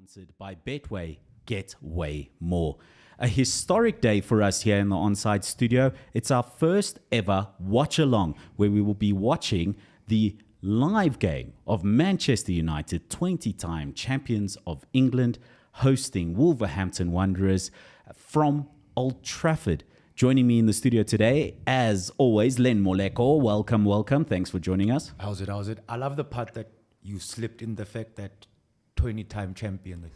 sponsored by Betway. Get way more. A historic day for us here in the Onside studio. It's our first ever Watchalong, where we will be watching the live game of Manchester United, 20-time champions of England, hosting Wolverhampton Wanderers from Old Trafford. Joining me in the studio today, as always, Len Moleko. Welcome. Thanks for joining us. How's it? I love the part that you slipped in the fact that 20-time champion.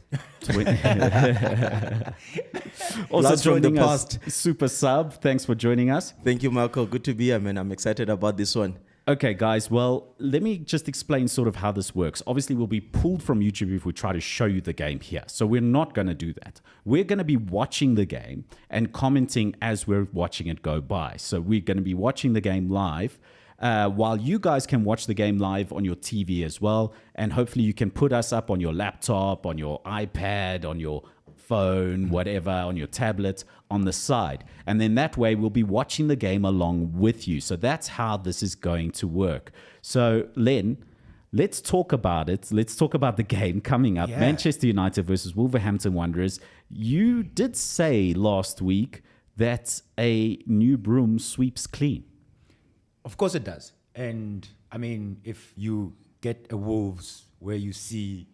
Also joining us, Super Sub. Thanks for joining us. Thank you, Marco. Good to be here, man. I'm excited about this one. Okay, guys. Well, let me just explain sort of how this works. Obviously, we'll be pulled from YouTube if we try to show you the game here. So we're not going to do that. We're going to be watching the game and commenting as we're watching it go by. So we're going to be watching the game live. While you guys can watch the game live on your TV as well, and hopefully you can put us up on your laptop, on your iPad, on your phone, whatever, on your tablet, on the side. And then that way we'll be watching the game along with you. So that's how this is going to work. So Len, let's talk about it. Let's talk about the game coming up. Yeah. Manchester United versus Wolverhampton Wanderers. You did say last week that a new broom sweeps clean. Of course it does. And I mean, if you get a Wolves where you see,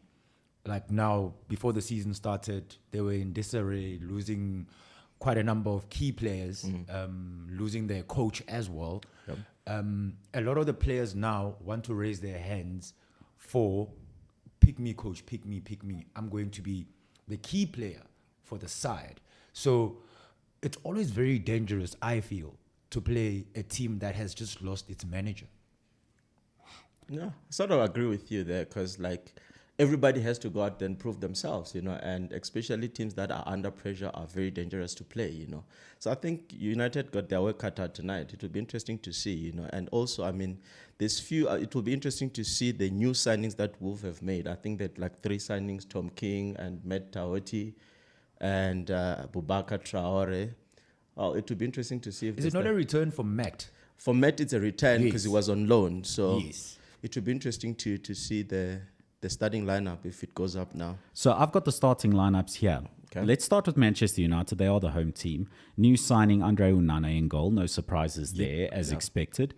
like now, before the season started, they were in disarray, losing quite a number of key players, losing their coach as well. Yep. A lot of the players now want to raise their hands for pick me, coach, pick me. I'm going to be the key player for the side. So it's always very dangerous, I feel, to play a team that has just lost its manager. No, I sort of agree with you there, because like everybody has to go out and prove themselves, and especially teams that are under pressure are very dangerous to play, So I think United got their work cut out tonight. It will be interesting to see, and also, I mean, there's few, it will be interesting to see the new signings that Wolves have made. I think that like 3 signings, Tom King and Matt Taoti and Boubacar Traore. Oh, it would be interesting to see if... Is it not a return for Matt? For Matt, it's a return because he was on loan. So yes, it would be interesting to see the starting lineup if it goes up now. So I've got the starting lineups here. Okay. Let's start with Manchester United. They are the home team. New signing Andre Onana in goal. No surprises there, as expected.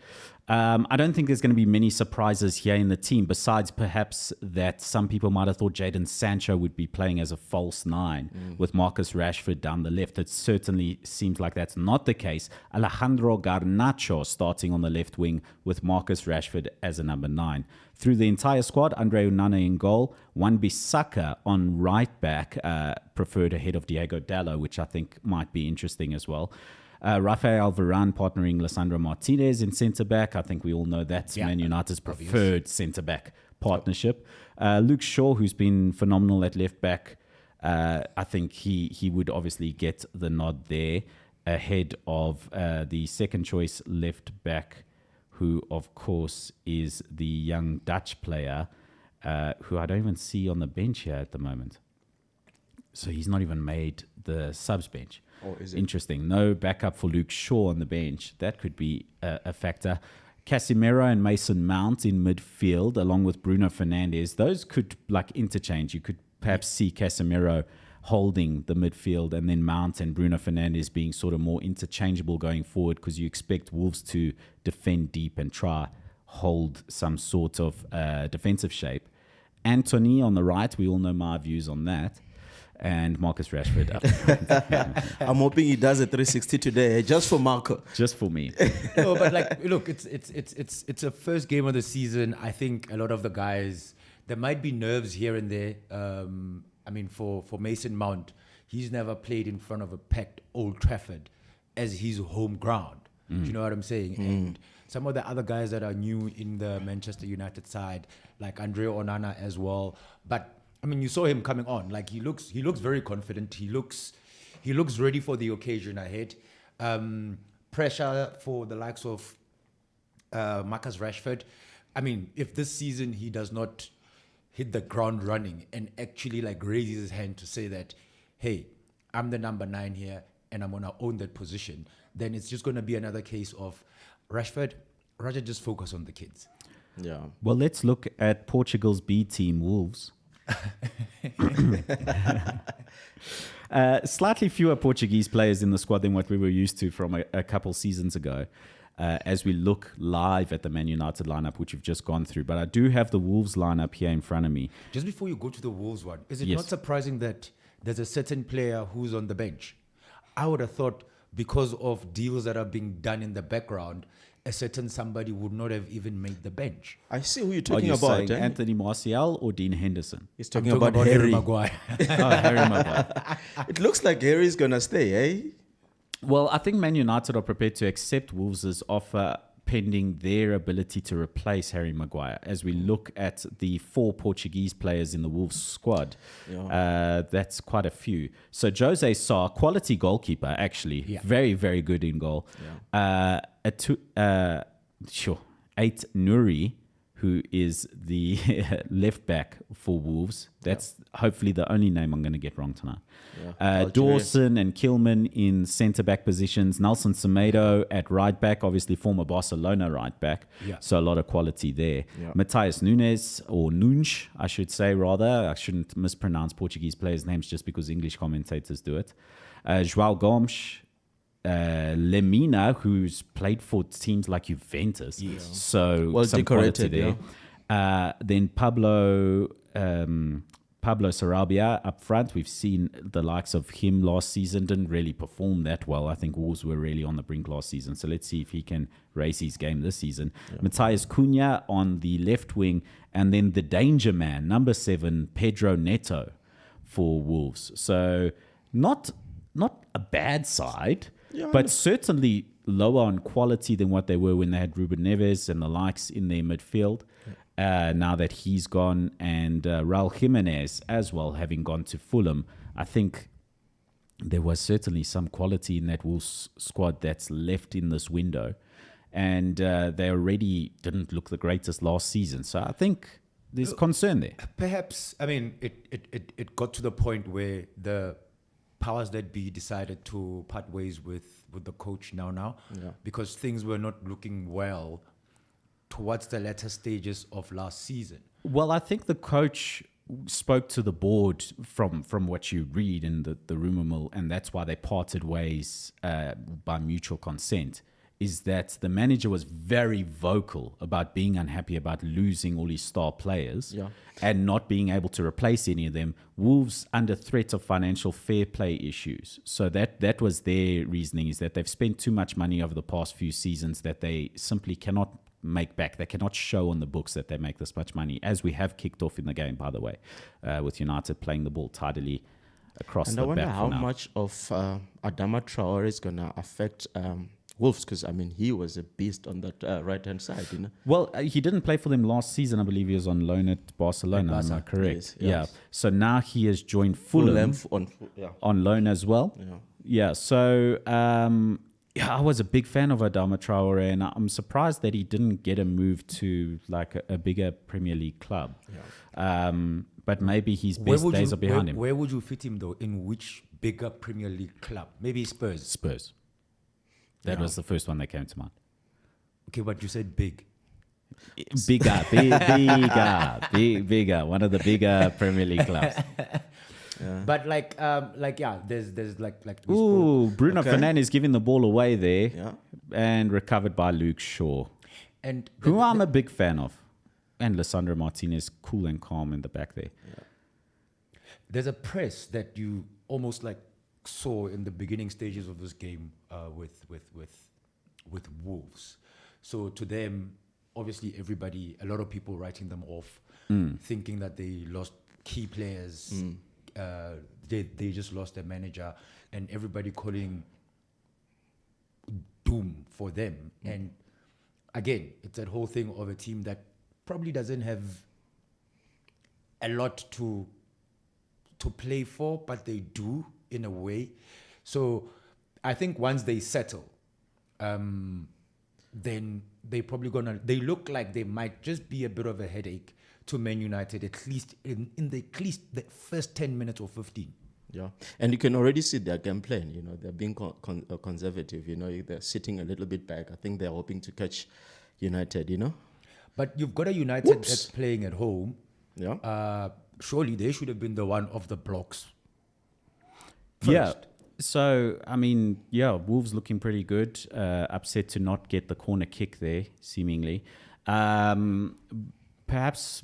I don't think there's going to be many surprises here in the team, besides perhaps that some people might have thought Jadon Sancho would be playing as a false 9 with Marcus Rashford down the left. It certainly seems like that's not the case. Alejandro Garnacho starting on the left wing with Marcus Rashford as a number 9. Through the entire squad, Andre Onana in goal, Wan-Bissaka on right back, preferred ahead of Diego Dallo, which I think might be interesting as well. Rafael Varane partnering Lisandro Martinez in centre-back. I think we all know that's Man United's preferred centre-back partnership. Luke Shaw, who's been phenomenal at left-back, I think he would obviously get the nod there ahead of the second-choice left-back, who, of course, is the young Dutch player who I don't even see on the bench here at the moment. So he's not even made the subs bench. Oh, is it? Interesting. No backup for Luke Shaw on the bench. That could be a factor. Casemiro and Mason Mount in midfield, along with Bruno Fernandes. Those could like interchange. You could perhaps see Casemiro holding the midfield and then Mount and Bruno Fernandes being sort of more interchangeable going forward, because you expect Wolves to defend deep and try hold some sort of defensive shape. Anthony on the right. We all know my views on that. And Marcus Rashford up front. I'm hoping he does a 360 today, just for Marco. Just for me. No, but like, look, it's a first game of the season. I think a lot of the guys, there might be nerves here and there. I mean, for Mason Mount, he's never played in front of a packed Old Trafford as his home ground. Do you know what I'm saying? And some of the other guys that are new in the Manchester United side, like Andre Onana as well, but I mean, you saw him coming on. Like he looks very confident. He looks ready for the occasion ahead. Pressure for the likes of Marcus Rashford. I mean, if this season he does not hit the ground running and actually like raises his hand to say that, hey, I'm the number 9 here and I'm gonna own that position, then it's just gonna be another case of Rashford, just focus on the kids. Yeah. Well, let's look at Portugal's B team, Wolves. Slightly fewer Portuguese players in the squad than what we were used to from a couple seasons ago. As we look live at the Man United lineup, which we've just gone through. But I do have the Wolves lineup here in front of me. Just before you go to the Wolves one, is it Yes. not surprising that there's a certain player who's on the bench? I would have thought because of deals that are being done in the background, a certain somebody would not have even made the bench. I see who you're Are talking you about. saying Anthony Martial or Dean Henderson? He's I'm talking about Harry. Maguire. Harry Maguire. It looks like Harry's going to stay, eh? Well, I think Man United are prepared to accept Wolves' offer pending their ability to replace Harry Maguire. As we look at the 4 Portuguese players in the Wolves squad, that's quite a few. So Jose Sá, quality goalkeeper, actually. Yeah. Very, very good in goal. Ait Nouri, who is the left back for Wolves. That's hopefully the only name I'm going to get wrong tonight. Dawson and Kilman in centre-back positions. Nelson Semedo at right-back, obviously former Barcelona right-back. Yeah. So a lot of quality there. Yeah. Matthias Nunes, or Nunes, I should say rather. I shouldn't mispronounce Portuguese players' names just because English commentators do it. João Gomes, Lemina, who's played for teams like Juventus. Yes. So Well some decorated, quality there. Then Pablo Sarabia up front. We've seen the likes of him last season. Didn't really perform that well. I think Wolves were really on the brink last season. So let's see if he can raise his game this season. Matthias Cunha on the left wing. And then the danger man, number 7, Pedro Neto for Wolves. So not a bad side, but certainly lower on quality than what they were when they had Ruben Neves and the likes in their midfield. Now that he's gone, and Raul Jimenez as well, having gone to Fulham, I think there was certainly some quality in that Wolves squad that's left in this window. And they already didn't look the greatest last season. So I think there's concern there. Perhaps, I mean, it got to the point where the powers that be decided to part ways with the coach now, because things were not looking well towards the latter stages of last season. Well, I think the coach spoke to the board from what you read in the rumor mill, and that's why they parted ways by mutual consent, is that the manager was very vocal about being unhappy about losing all his star players and not being able to replace any of them. Wolves under threat of financial fair play issues. So that was their reasoning, is that they've spent too much money over the past few seasons that they simply cannot make back. They cannot show on the books that they make this much money, as we have kicked off in the game, by the way, with United playing the ball tidily across And the I wonder back how for now. much of Adama Traore is going to affect Wolves, because, I mean, he was a beast on that right-hand side, you know. Well, he didn't play for them last season. I believe he was on loan at Barcelona. Am I correct? Yes, Yeah. yes. So now he has joined Fulham on loan as well. Yeah. So I was a big fan of Adama Traore, and I'm surprised that he didn't get a move to like a bigger Premier League club. But maybe his best days are behind him. Where would you fit him though? In which bigger Premier League club? Maybe Spurs. Spurs. That was the first one that came to mind. Okay, but you said big. Bigger. One of the bigger Premier League clubs. But there's like we Ooh, Bruno Okay. Fernandes giving the ball away there and recovered by Luke Shaw, and who I'm a big fan of. And Lissandro Martinez, cool and calm in the back there. there's a press that you almost like saw in the beginning stages of this game with Wolves. So to them, obviously a lot of people writing them off, thinking that they lost key players. They just lost their manager, and everybody calling doom for them. And again, it's that whole thing of a team that probably doesn't have a lot to play for, but they do in a way. So I think once they settle, then they they look like they might just be a bit of a headache to Man United, at least in the first 10 minutes or 15. Yeah, and you can already see their game plan. You know, they're being conservative. You know, they're sitting a little bit back. I think they're hoping to catch United. You know, but you've got a United that's playing at home. Yeah. surely they should have been the one of the blocks. Yeah. First. So, I mean, Wolves looking pretty good. Upset to not get the corner kick there, seemingly. Perhaps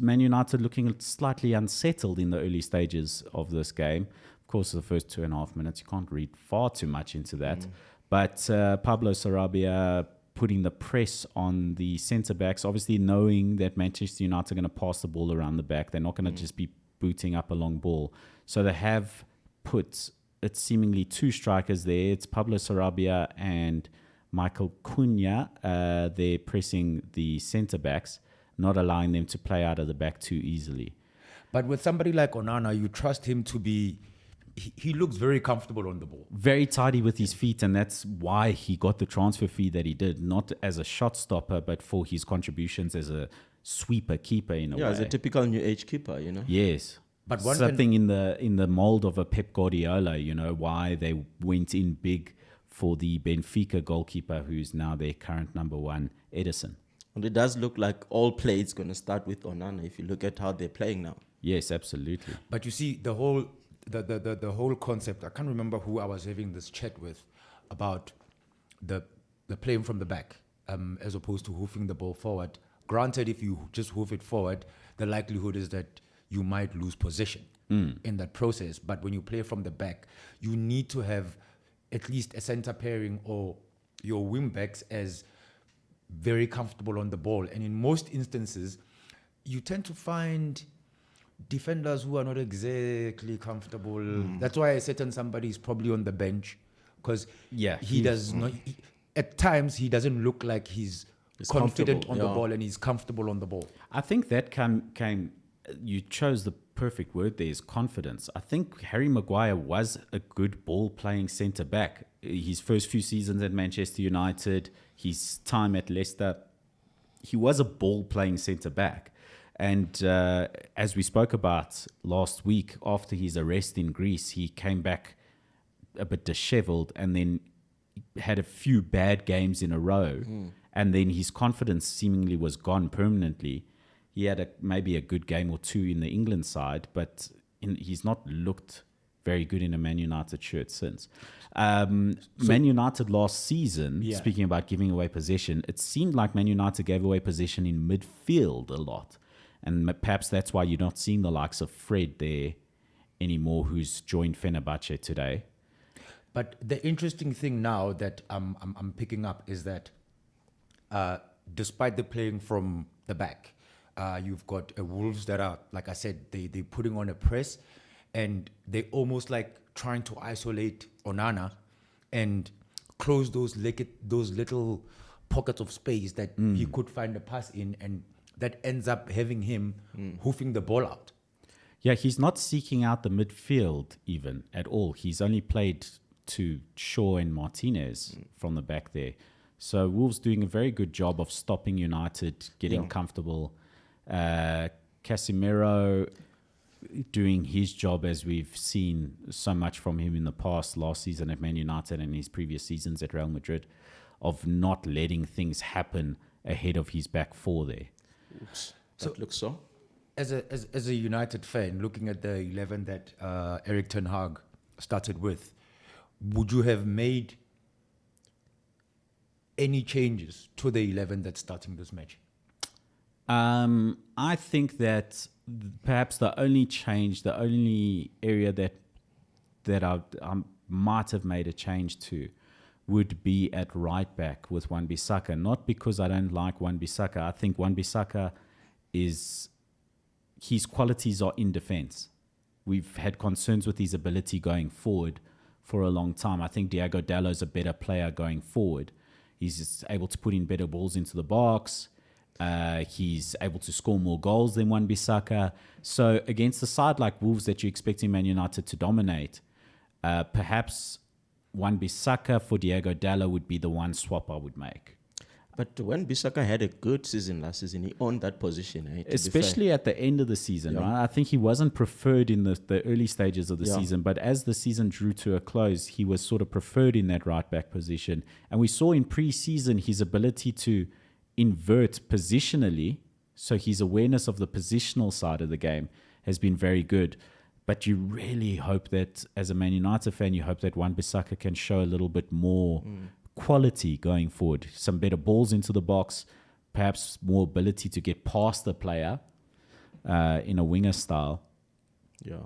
Man United looking slightly unsettled in the early stages of this game. Of course, the first 2.5 minutes, you can't read far too much into that. But Pablo Sarabia putting the press on the centre-backs, obviously knowing that Manchester United are going to pass the ball around the back. They're not going to just be booting up a long ball. So they have put, it's seemingly two strikers there. It's Pablo Sarabia and Michael Cunha. They're pressing the centre-backs, not allowing them to play out of the back too easily. But with somebody like Onana, you trust him to be... He looks very comfortable on the ball. Very tidy with his feet, and that's why he got the transfer fee that he did, not as a shot stopper, but for his contributions as a sweeper keeper in a way. Yeah, as a typical new age keeper, you know. Yes. But something in the mold of a Pep Guardiola, why they went in big for the Benfica goalkeeper, who's now their current number one, Edison. And it does look like all play is going to start with Onana if you look at how they're playing now. Yes, absolutely. But you see, the whole concept, I can't remember who I was having this chat with about the playing from the back as opposed to hoofing the ball forward. Granted, if you just hoof it forward, the likelihood is that you might lose possession in that process. But when you play from the back, you need to have at least a center pairing or your wing backs as very comfortable on the ball. And in most instances, you tend to find defenders who are not exactly comfortable. That's why I said somebody is probably on the bench, because he does not. At times, he doesn't look like he's confident on the ball and he's comfortable on the ball. I think that came. You chose the perfect word there, is confidence. I think Harry Maguire was a good ball-playing centre-back. His first few seasons at Manchester United, his time at Leicester, he was a ball-playing centre-back. And as we spoke about last week, after his arrest in Greece, he came back a bit disheveled and then had a few bad games in a row. And then his confidence seemingly was gone permanently. He had maybe a good game or two in the England side, but he's not looked very good in a Man United shirt since. Man United last season, speaking about giving away possession, it seemed like Man United gave away possession in midfield a lot. And perhaps that's why you're not seeing the likes of Fred there anymore, who's joined Fenerbahce today. But the interesting thing now that I'm picking up is that despite the playing from the back, you've got Wolves that are, like I said, they're putting on a press, and they're almost like trying to isolate Onana and close those little pockets of space that he could find a pass in, and that ends up having him hoofing the ball out. Yeah, he's not seeking out the midfield even at all. He's only played to Shaw and Martinez from the back there. So Wolves doing a very good job of stopping United, getting comfortable. Casemiro doing his job, as we've seen so much from him in the past, last season at Man United and his previous seasons at Real Madrid, of not letting things happen ahead of his back four there. That looks so. As a United fan, looking at the 11 that Erik ten Hag started with, would you have made any changes to the 11 that's starting this match? I think that perhaps the only change, the only area that I might have made a change to would be at right back with Wan-Bissaka. Not because I don't like Wan-Bissaka. I think Wan-Bissaka his qualities are in defense. We've had concerns with his ability going forward for a long time. I think Diogo Dalot's a better player going forward. He's just able to put in better balls into the box. He's able to score more goals than Wan-Bissaka. So against a side like Wolves that you're expecting Man United to dominate, perhaps Wan-Bissaka for Diogo Dalot would be the one swap I would make. But when Bissaka had a good season last season, he owned that position. Especially at the end of the season, right? I think he wasn't preferred in the early stages of the season, but as the season drew to a close, he was sort of preferred in that right back position. And we saw in pre-season his ability to invert positionally, so his awareness of the positional side of the game has been very good. But you really hope that, as a Man United fan, you hope that Wan-Bissaka can show a little bit more quality going forward. Some better balls into the box, perhaps more ability to get past the player in a winger style. Yeah.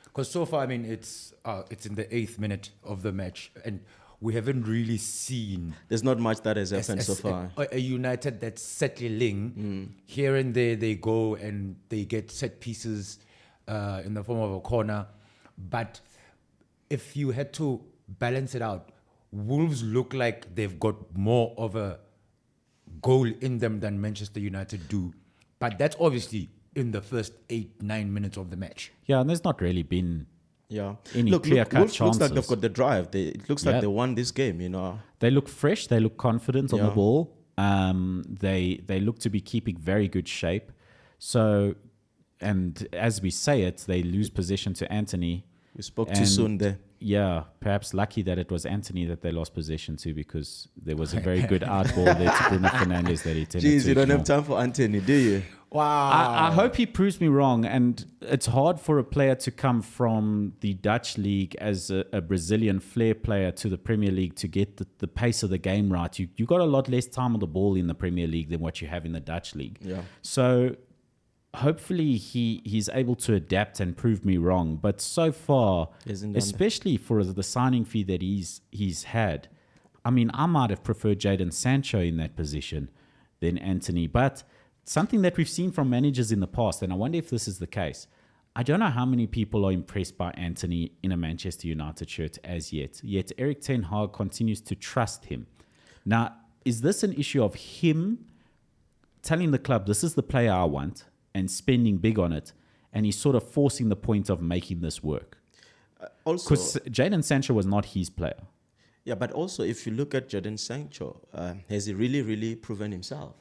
Because so far, I mean, it's in the 8th minute of the match, and we haven't really seen There's not much that has happened so far. a United that's settling. Here and there they go and they get set pieces in the form of a corner. But if you had to balance it out, Wolves look like they've got more of a goal in them than Manchester United do. But that's obviously in the first 8-9 minutes of the match. Yeah, and there's not really been any Look, clear-cut Wolves chances. looks like they've got the drive. It looks like they won this game, you know. They look fresh. They look confident on the ball. They look to be keeping very good shape. So, and as we say it, they lose possession to Anthony. We spoke too soon there. Yeah, perhaps lucky that it was Anthony that they lost possession to, because there was a very good outball there to Bruno Fernandes that he tended to Jeez, you don't ignore. have time for Anthony, do you? Wow. I hope he proves me wrong. And it's hard for a player to come from the Dutch league as a Brazilian flair player to the Premier League to get the pace of the game right. You got a lot less time on the ball in the Premier League than what you have in the Dutch league. Yeah. So hopefully he's able to adapt and prove me wrong. But so far, especially for the signing fee that he's had, I mean, I might have preferred Jadon Sancho in that position than Anthony. But something that we've seen from managers in the past, and I wonder if this is the case, I don't know how many people are impressed by Anthony in a Manchester United shirt as yet. Yet Erik ten Hag continues to trust him. Now, is this an issue of him telling the club, this is the player I want, and spending big on it, and he's sort of forcing the point of making this work? Also, because Jadon Sancho was not his player. Yeah, but also if you look at Jadon Sancho, has he really proven himself?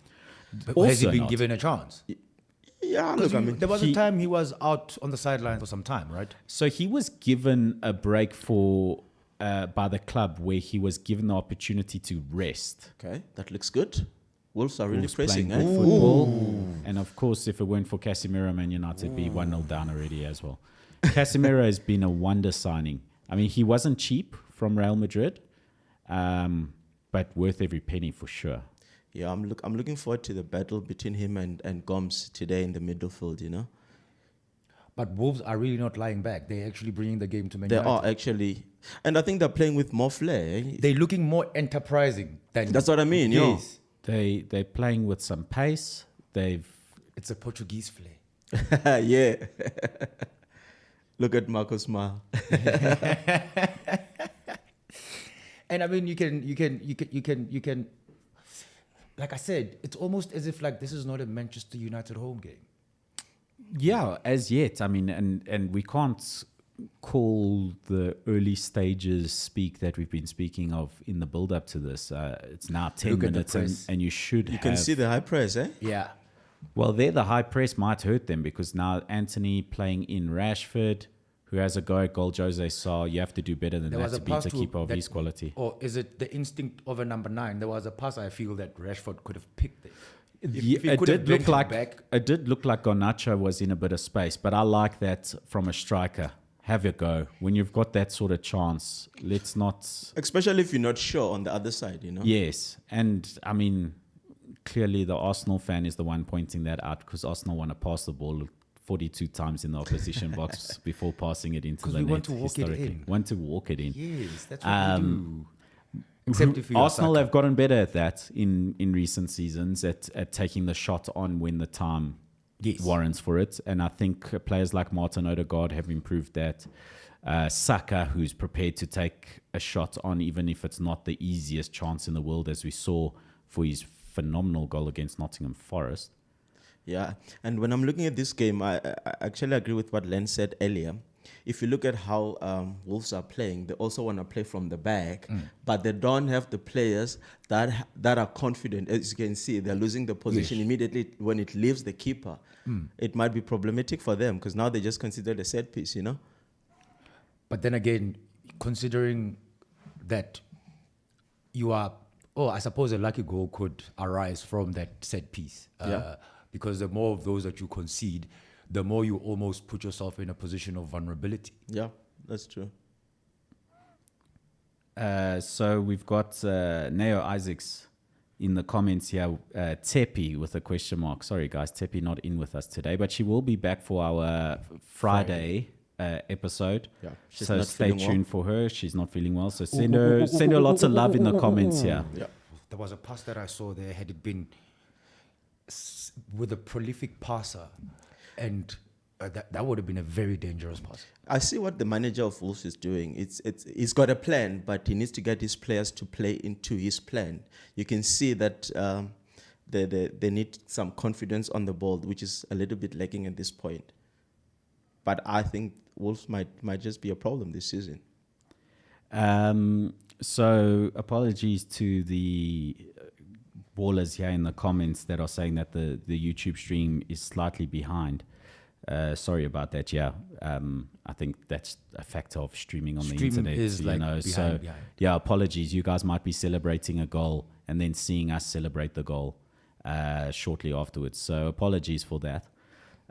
But has he been not. given a chance? Yeah, look, I mean, There was a time he was out on the sideline for some time, right? So he was given a break by the club where he was given the opportunity to rest. okay, that looks good. Wolves are really Wolves pressing, playing eh? good football. And of course, if it weren't for Casemiro, Man United would be 1-0 down already as well. Casemiro has been a wonder signing. I mean, he wasn't cheap from Real Madrid, but worth every penny for sure. Yeah, I'm looking forward to the battle between him and Gomes today in the midfield, you know. But Wolves are really not lying back. They're actually bringing the game to Man They United. are actually, and I think they're playing with more flair. Eh? They're looking more enterprising than... That's what I mean, yo. Yes. They're playing with some pace. It's a Portuguese flair. Yeah. Look at Marco smile. And I mean, you can, like I said, it's almost as if like this is not a Manchester United home game. Yeah, as yet. I mean, and we can't call the early stages speak that we've been speaking of in the build-up to this. It's now 10 Look at the minutes, press. and you should You can see the high press, eh? Yeah. Well, there the high press might hurt them, because now Anthony playing in Rashford, who has a go at goal, Jose Sarr, you have to do better than There that was to a beat pass a to keeper of that- his quality. Or is it the instinct of a number 9? There was a pass I feel that Rashford could have picked it. Yeah, if he it could have did look blanked like back. it did look like Garnacho was in a bit of space, but I like that from a striker. Have a go when you've got that sort of chance. Let's not. Especially if you're not sure on the other side, you know. Yes, and I mean, clearly the Arsenal fan is the one pointing that out, because Arsenal want to pass the ball 42 times in the opposition box before passing it into the net. we want to walk it historically. in. Want to walk it in. Yes, that's what we do. Except if you're Arsenal Saka. have gotten better at that in recent seasons, at taking the shot on when the time warrants for it. And I think players like Martin Odegaard have improved that. Saka, who's prepared to take a shot on, even if it's not the easiest chance in the world, as we saw for his phenomenal goal against Nottingham Forest. Yeah, and when I'm looking at this game, I actually agree with what Len said earlier. If you look at how Wolves are playing, they also want to play from the back, but they don't have the players that are confident. As you can see, they're losing the position immediately when it leaves the keeper. It might be problematic for them, because now they just consider the set piece, you know? But then again, considering that you are, I suppose a lucky goal could arise from that set piece. Because the more of those that you concede, the more you almost put yourself in a position of vulnerability. Yeah, that's true. So we've got Neo Isaacs in the comments here. Tepi with a question mark. Sorry, guys, Tepi not in with us today, but she will be back for our Friday episode. Yeah, she's so not stay feeling tuned for her. She's not feeling well, so send her lots of love in the comments here. Yeah. There was a pass that I saw there. Had it been with a prolific passer, and that would have been a very dangerous pass. I see what the manager of Wolves is doing. He's got a plan, but he needs to get his players to play into his plan. You can see that they need some confidence on the ball, which is a little bit lacking at this point. But I think Wolves might just be a problem this season. So apologies to the ballers here in the comments that are saying that the YouTube stream is slightly behind. Sorry about that. Yeah, I think that's a factor of streaming on the internet. Is like behind. Yeah, apologies. You guys might be celebrating a goal and then seeing us celebrate the goal shortly afterwards. So apologies for that.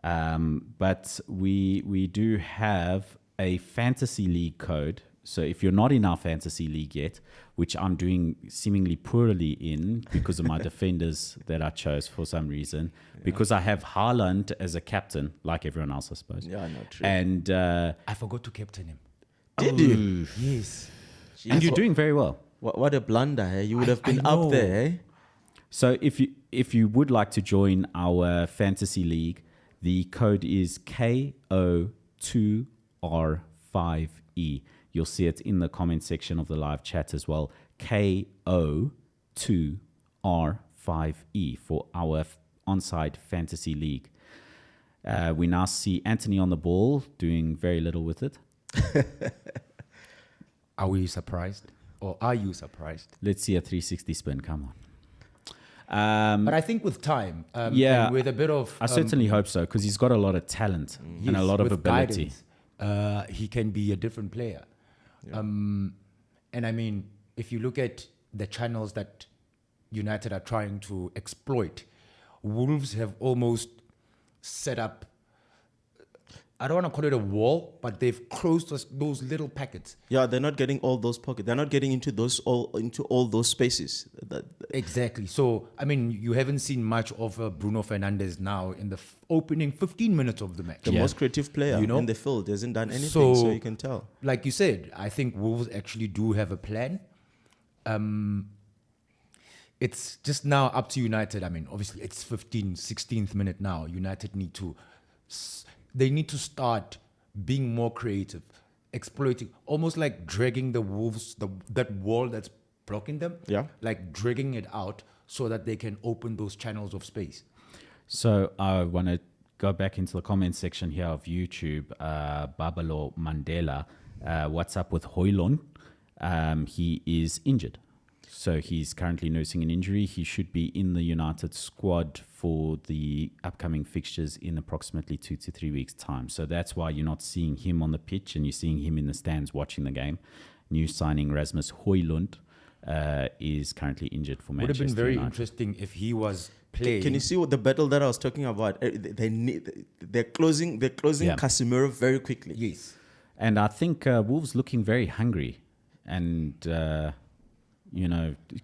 But we do have a fantasy league code. So if you're not in our fantasy league yet, which I'm doing seemingly poorly in because of my defenders that I chose for some reason, because I have Haaland as a captain, like everyone else, I suppose. Yeah, no, true. And I forgot to captain him. Did you? Yes. And you're doing very well. What a blunder, eh? You would have been up there, eh? So if you would like to join our fantasy league, the code is KO2R5E. You'll see it in the comment section of the live chat as well. KO2R5E for our Onside Fantasy League. We now see Anthony on the ball doing very little with it. Are we surprised? Or are you surprised? Let's see a 360 spin. Come on. But I think with time, yeah, and with a bit of... I certainly hope so, because he's got a lot of talent and a lot of with ability. Guidance, he can be a different player. Yeah. And I mean, if you look at the channels that United are trying to exploit, Wolves have almost set up, I don't want to call it a wall, but they've closed those little packets. Yeah, they're not getting all those pockets. They're not getting into all those spaces. Exactly. So, I mean, you haven't seen much of Bruno Fernandes now in the opening 15 minutes of the match. The most creative player in the field hasn't done anything, so you can tell. Like you said, I think Wolves actually do have a plan. It's just now up to United. I mean, obviously, it's 16th minute now. United need to start being more creative, exploiting, almost like dragging the Wolves, that wall that's blocking them, like dragging it out so that they can open those channels of space. So I want to go back into the comment section here of YouTube. Babalo Mandela, what's up with Højlund? He is injured. So he's currently nursing an injury. He should be in the United squad for the upcoming fixtures in approximately 2 to 3 weeks' time. So that's why you're not seeing him on the pitch and you're seeing him in the stands watching the game. New signing Rasmus Højlund is currently injured for Manchester United. Would have been very interesting if he was playing. Can you see what the battle that I was talking about? They're closing Casemiro very quickly. Yes. And I think Wolves looking very hungry and...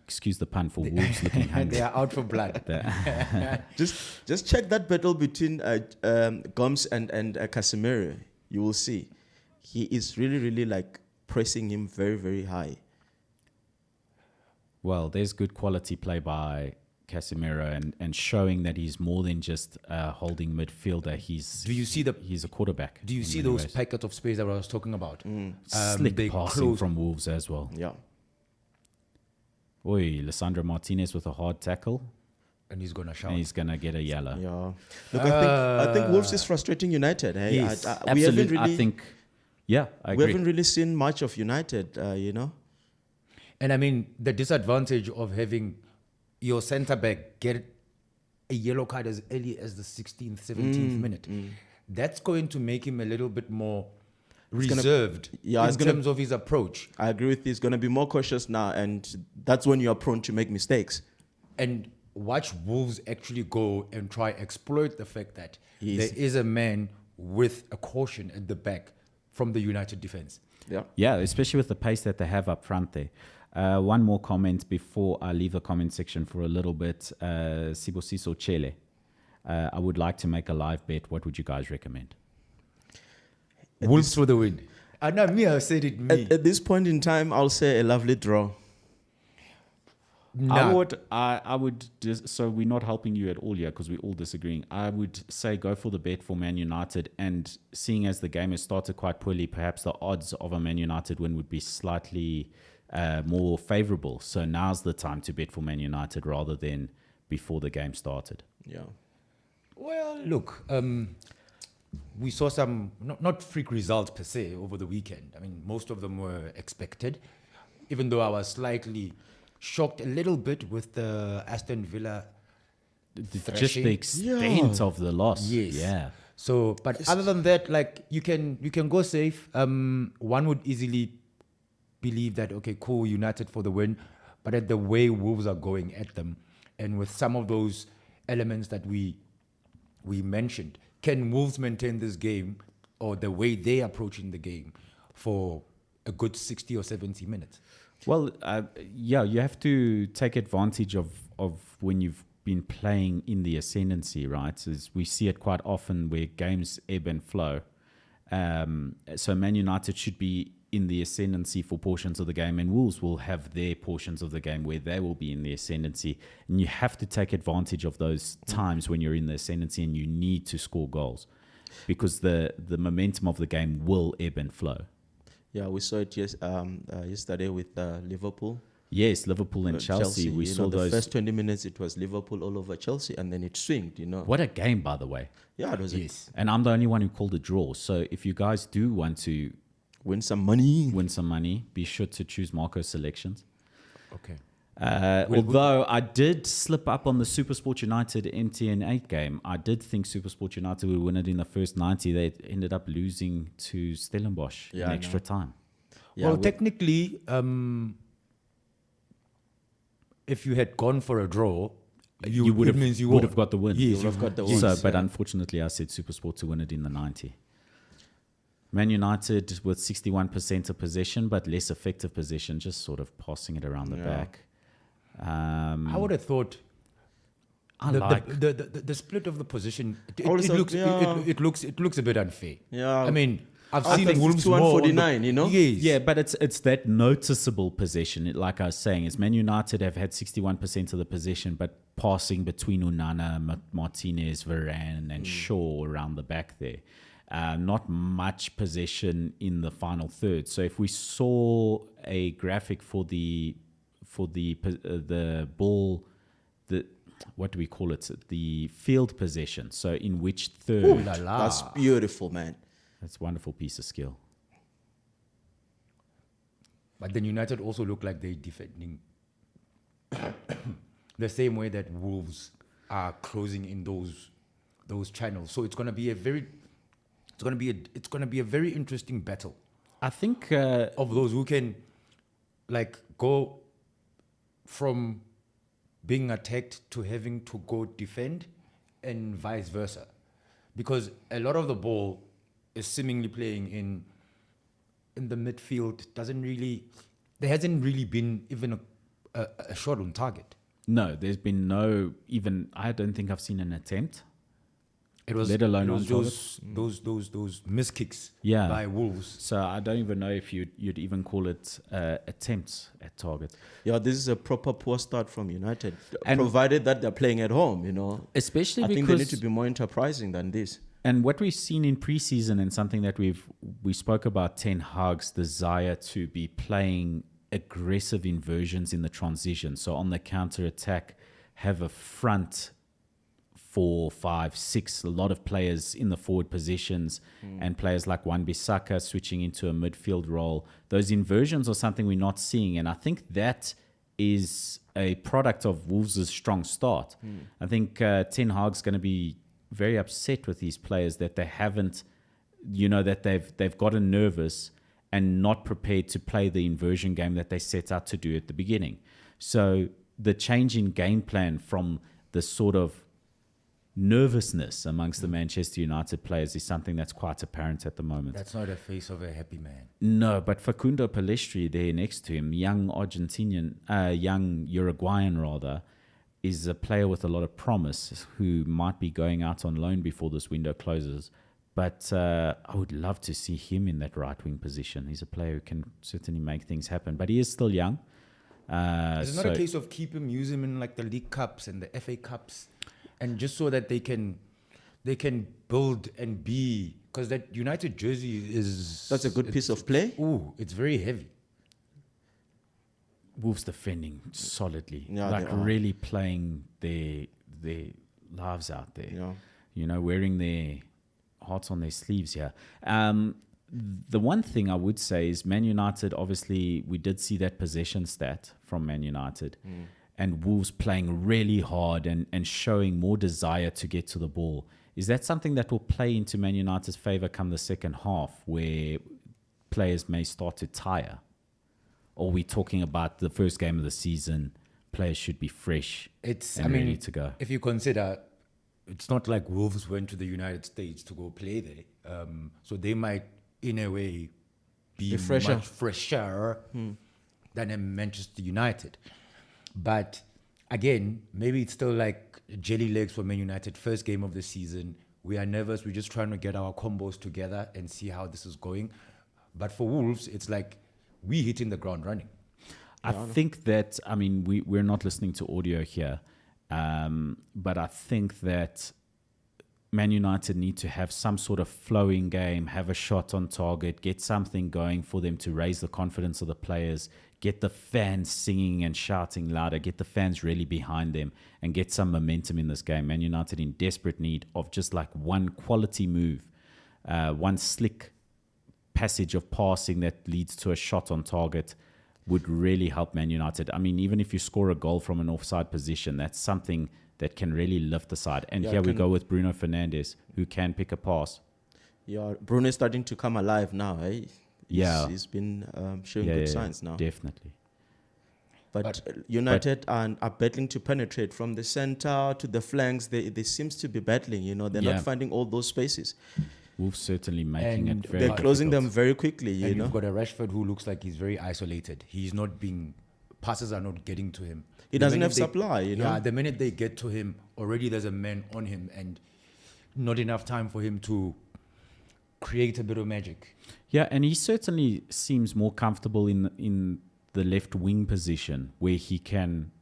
excuse the pun for Wolves looking hungry. They are out for blood. just check that battle between Gomes and Casemiro. You will see. He is really, really like pressing him very, very high. Well, there's good quality play by Casemiro and showing that he's more than just a holding midfielder. He's a quarterback. Do you see those packets of space that I was talking about? Slick passing from Wolves as well. Yeah. Oi, Lissandro Martinez with a hard tackle. And he's going to shout. And he's going to get a yellow. Yeah. Look, I think Wolves is frustrating United. Hey? Yes, absolutely. I agree. We haven't really seen much of United, And I mean, the disadvantage of having your centre-back get a yellow card as early as the 16th, 17th minute, that's going to make him a little bit more reserved in terms of his approach. I agree with you. He's going to be more cautious now, and that's when you are prone to make mistakes. And watch Wolves actually go and try exploit the fact that Yes. there is a man with a caution at the back from the United defense. Yeah. Yeah, especially with the pace that they have up front there. One more comment before I leave the comment section for a little bit. Sibosiso Chele. I would like to make a live bet. What would you guys recommend? Wolves for the win. Not me, I said it me. At this point in time, I'll say a lovely draw. Nah. I would just, so we're not helping you at all here because we're all disagreeing. I would say go for the bet for Man United, and seeing as the game has started quite poorly, perhaps the odds of a Man United win would be slightly more favorable. So now's the time to bet for Man United rather than before the game started. Yeah. Well, look, we saw some, not freak results per se over the weekend. I mean, most of them were expected, even though I was slightly shocked a little bit with the Aston Villa Just thrashing. the extent of the loss. Yes. Yeah. So, but other than that, like you can go safe. One would easily believe that, okay, cool, United for the win, but at the way Wolves are going at them, and with some of those elements that we mentioned, can Wolves maintain this game or the way they're approaching the game for a good 60 or 70 minutes? Well, yeah, you have to take advantage of when you've been playing in the ascendancy, right? As we see it quite often where games ebb and flow. So Man United should be in the ascendancy for portions of the game, and Wolves will have their portions of the game where they will be in the ascendancy. And you have to take advantage of those times when you're in the ascendancy and you need to score goals, because the momentum of the game will ebb and flow. Yeah, we saw it yesterday with Liverpool. Yes, Liverpool and Chelsea. We saw the those. first 20 minutes, it was Liverpool all over Chelsea, and then it swinged, What a game, by the way. Yeah, it was Yes. And I'm the only one who called a draw. So if you guys do want to win some money. win some money, be sure to choose Marco's selections. Okay. Although I did slip up on the Supersport United MTN 8 game. I did think Supersport United would win it in the first 90. They ended up losing to Stellenbosch in Yeah, I extra know. time. Yeah, well, we- technically, if you had gone for a draw, You would it means you would won. have got the win. Yes, would have got the yes. win. So, but yeah. unfortunately, I said Supersport to win it in the 90. Man United with 61% of possession, but less effective possession, just sort of passing it around the Yeah. back. I would have thought I the, like. the split of the position. It Also, looks yeah. it looks a bit unfair. Yeah. I mean, I've I seen think Wolves 61, more on the- 49, you know? Yes. Yeah, but it's that noticeable possession. Like I was saying, is Man United have had 61% of the possession, but passing between Onana, Martinez, Varane, and Shaw around the back there. Not much possession in the final third. So if we saw a graphic for the ball, what do we call it? The field possession. So in which third? Ooh la la. That's beautiful, man. That's a wonderful piece of skill. But then United also look like they're defending the same way that Wolves are closing in those channels. So it's gonna be a very interesting battle I think of those who can like go from being attacked to having to go defend and vice versa, because a lot of the ball is seemingly playing in the midfield. There hasn't really been even a shot on target. no, there's been no even. I don't think I've seen an attempt. It was Let alone it on was those miss kicks Yeah. by Wolves. So I don't even know if you'd even call it attempts at target. Yeah, this is a proper poor start from United, And- provided that they're playing at home, Especially I think because they need to be more enterprising than this. and what we've seen in preseason and something that we spoke about Ten Hag's desire to be playing aggressive inversions in the transition. So on the counter attack, have a front 4, 5, 6, a lot of players in the forward positions and players like Wan-Bissaka switching into a midfield role. Those inversions are something we're not seeing. And I think that is a product of Wolves' strong start. I think Ten Hag's going to be very upset with these players that they haven't, that they've gotten nervous and not prepared to play the inversion game that they set out to do at the beginning. So the change in game plan from the sort of nervousness amongst the Manchester United players is something that's quite apparent at the moment. That's not a face of a happy man. No, but Facundo Pellistri there next to him, young Uruguayan rather, is a player with a lot of promise who might be going out on loan before this window closes. But I would love to see him in that right wing position. He's a player who can certainly make things happen, but he is still young. Is it not a case of keep him, use him in like the League Cups and the FA Cups, and just so that they can build and be, because that United jersey that's a good piece of play. Ooh, it's very heavy. Wolves defending solidly, Yeah, like they are. really playing their lives out there. Yeah. You know, wearing their hearts on their sleeves here. The one thing I would say is Man United, obviously, we did see that possession stat from Man United. And Wolves playing really hard and showing more desire to get to the ball. Is that something that will play into Man United's favour come the second half, where players may start to tire? Or are we talking about the first game of the season, players should be fresh and ready to go? If you consider, it's not like Wolves went to the United States to go play there. So they might, in a way, be fresher. much fresher than a Manchester United. But again, maybe it's still like jelly legs for Man United. First game of the season. We are nervous. We're just trying to get our combos together and see how this is going. But for Wolves, it's like we hitting the ground running. I think that, I mean, we're not listening to audio here, but I think that Man United need to have some sort of flowing game, have a shot on target, get something going for them to raise the confidence of the players, get the fans singing and shouting louder, get the fans really behind them, and get some momentum in this game. Man United in desperate need of just like one quality move, one slick passage of passing that leads to a shot on target would really help Man United. I mean, even if you score a goal from an offside position, that's something that can really lift the side. And here we go with Bruno Fernandes, who can pick a pass. Yeah, Bruno is starting to come alive now, eh? He's been showing good signs now. Definitely. But United are battling to penetrate from the center to the flanks. They seems to be battling, you know. They're not finding all those spaces. Wolves certainly making And it very They're closing difficult. them very quickly, you And know. you've got a Rashford who looks like he's very isolated. He's not being, passes are not getting to him. He The doesn't minute have supply, you know. Yeah, the minute they get to him, already there's a man on him and not enough time for him to create a bit of magic. Yeah, and he certainly seems more comfortable in the left wing position, where he can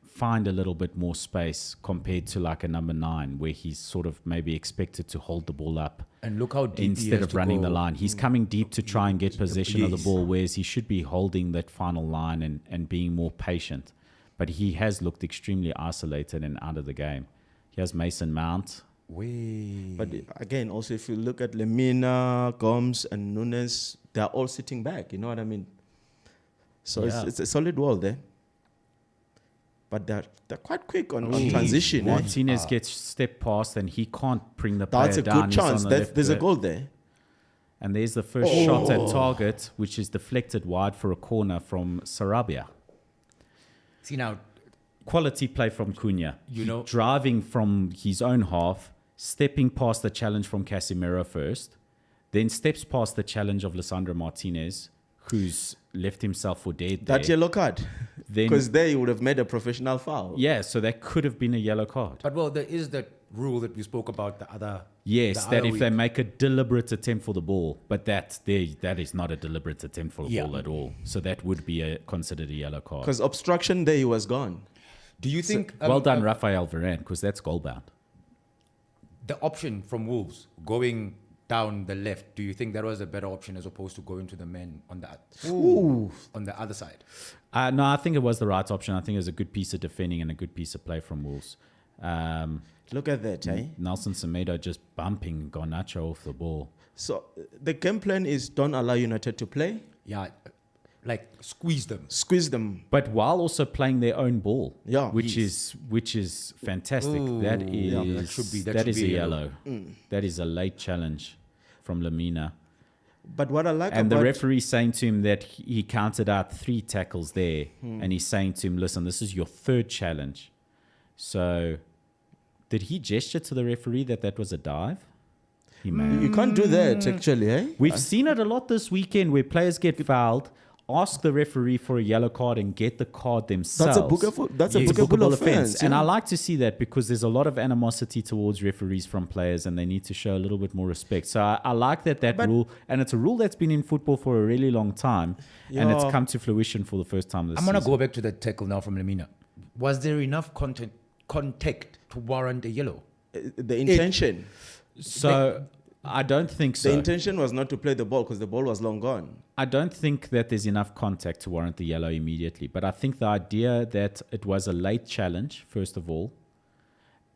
find a little bit more space compared to like a number 9, where he's sort of maybe expected to hold the ball up And look how deep he instead has of to running the go. line. He's coming deep to try and get possession of the Yes. ball, whereas he should be holding that final line and being more patient. But he has looked extremely isolated and out of the game. He has Mason Mount. But again, also if you look at Lemina, Gomes, and Nunes, they're all sitting back. You know what I mean? So it's a solid wall there. But they're quite quick on transition. Martinez gets stepped past and he can't bring the player That's a down. good He's on chance. the There's left a foot. goal there. And there's the first shot at target, which is deflected wide for a corner from Sarabia. See now, Quality play from Cunha. You know- Driving from his own half, stepping past the challenge from Casemiro first, then steps past the challenge of Lisandro Martinez, who's left himself for dead there. That yellow card. Then- Because there you would have made a professional foul. Yeah, so that could have been a yellow card. but well, there is that rule that we spoke about the other. Yes, the that other if they week. make a deliberate attempt for the ball, but that is not a deliberate attempt for the ball at all. So that would be considered a yellow card. Because obstruction there, he was gone. Do you think Well done, Rafael Varane, because that's goal bound. the option from Wolves going down the left? Do you think that was a better option as opposed to going to the men on the other side? No, I think it was the right option. I think it was a good piece of defending and a good piece of play from Wolves. Look at that, eh? Nelson Semedo just bumping Garnacho off the ball. So the game plan is don't allow United to play, Yeah, like squeeze them. squeeze them. But while also playing their own ball, Yeah. which is fantastic. That is that should be a a yellow. That is a late challenge from Lemina. But what I like And about the referee saying to him that he counted out 3 tackles there. And he's saying to him, listen, this is your 3rd challenge. So did he gesture to the referee that was a dive? He may. you can't do that actually, eh? We've seen it a lot this weekend where players get fouled, ask the referee for a yellow card and get the card themselves. That's a It's bookable offense. And yeah. I like to see that because there's a lot of animosity towards referees from players and they need to show a little bit more respect. So I like that rule. And it's a rule that's been in football for a really long time. And it's come to fruition for the first time this I'm season. going to go back to that tackle now from Lemina. Was there enough contact to warrant a yellow? The intention. So I don't think so. The intention was not to play the ball because the ball was long gone. I don't think that there's enough contact to warrant the yellow immediately. But I think the idea that it was a late challenge, first of all,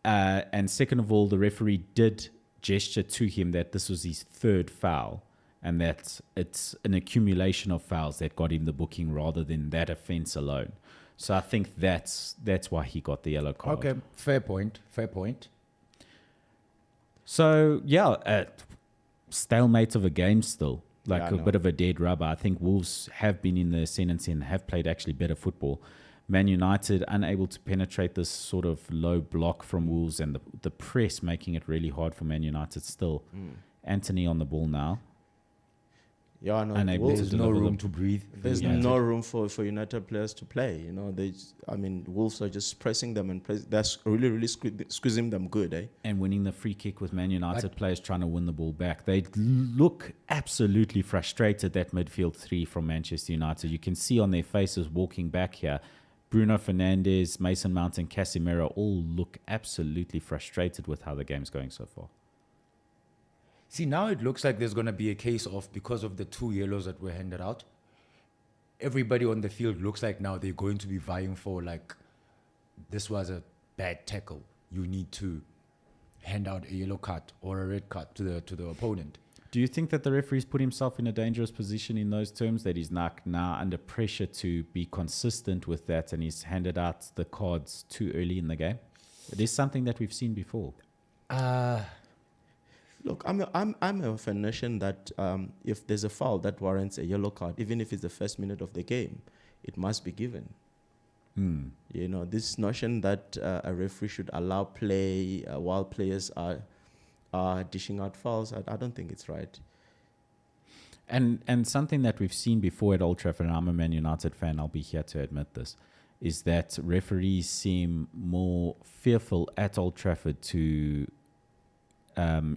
and second of all, the referee did gesture to him that this was his 3rd foul and that it's an accumulation of fouls that got him the booking rather than that offense alone. So I think that's why he got the yellow card. Okay, fair point. So, yeah, stalemate of a game still. Like Yeah, I a know. bit of a dead rubber. I think Wolves have been in the ascendancy and have played actually better football. Man United unable to penetrate this sort of low block from Wolves and the press making it really hard for Man United still. Anthony on the ball now. Yeah, no. Unable Wolves, to There's no deliver room them. to breathe. there's United. no room for United players to play. You know, Wolves are just pressing them and that's really squeezing them good, eh? And winning the free kick with Man United players trying to win the ball back. They look absolutely frustrated, that midfield 3 from Manchester United. You can see on their faces walking back here. Bruno Fernandes, Mason Mount and Casemiro all look absolutely frustrated with how the game's going so far. See, now it looks like there's going to be a case of, because of the 2 yellows that were handed out, everybody on the field looks like now they're going to be vying for, like, this was a bad tackle. You need to hand out a yellow card or a red card to the opponent. Do you think that the referee's put himself in a dangerous position in those terms, that he's now under pressure to be consistent with that and he's handed out the cards too early in the game? It is something that we've seen before. Look, I'm of a notion that if there's a foul that warrants a yellow card, even if it's the first minute of the game, it must be given. You know, this notion that a referee should allow play while players are dishing out fouls, I don't think it's right. And something that we've seen before at Old Trafford, and I'm a Man United fan, I'll be here to admit this, is that referees seem more fearful at Old Trafford to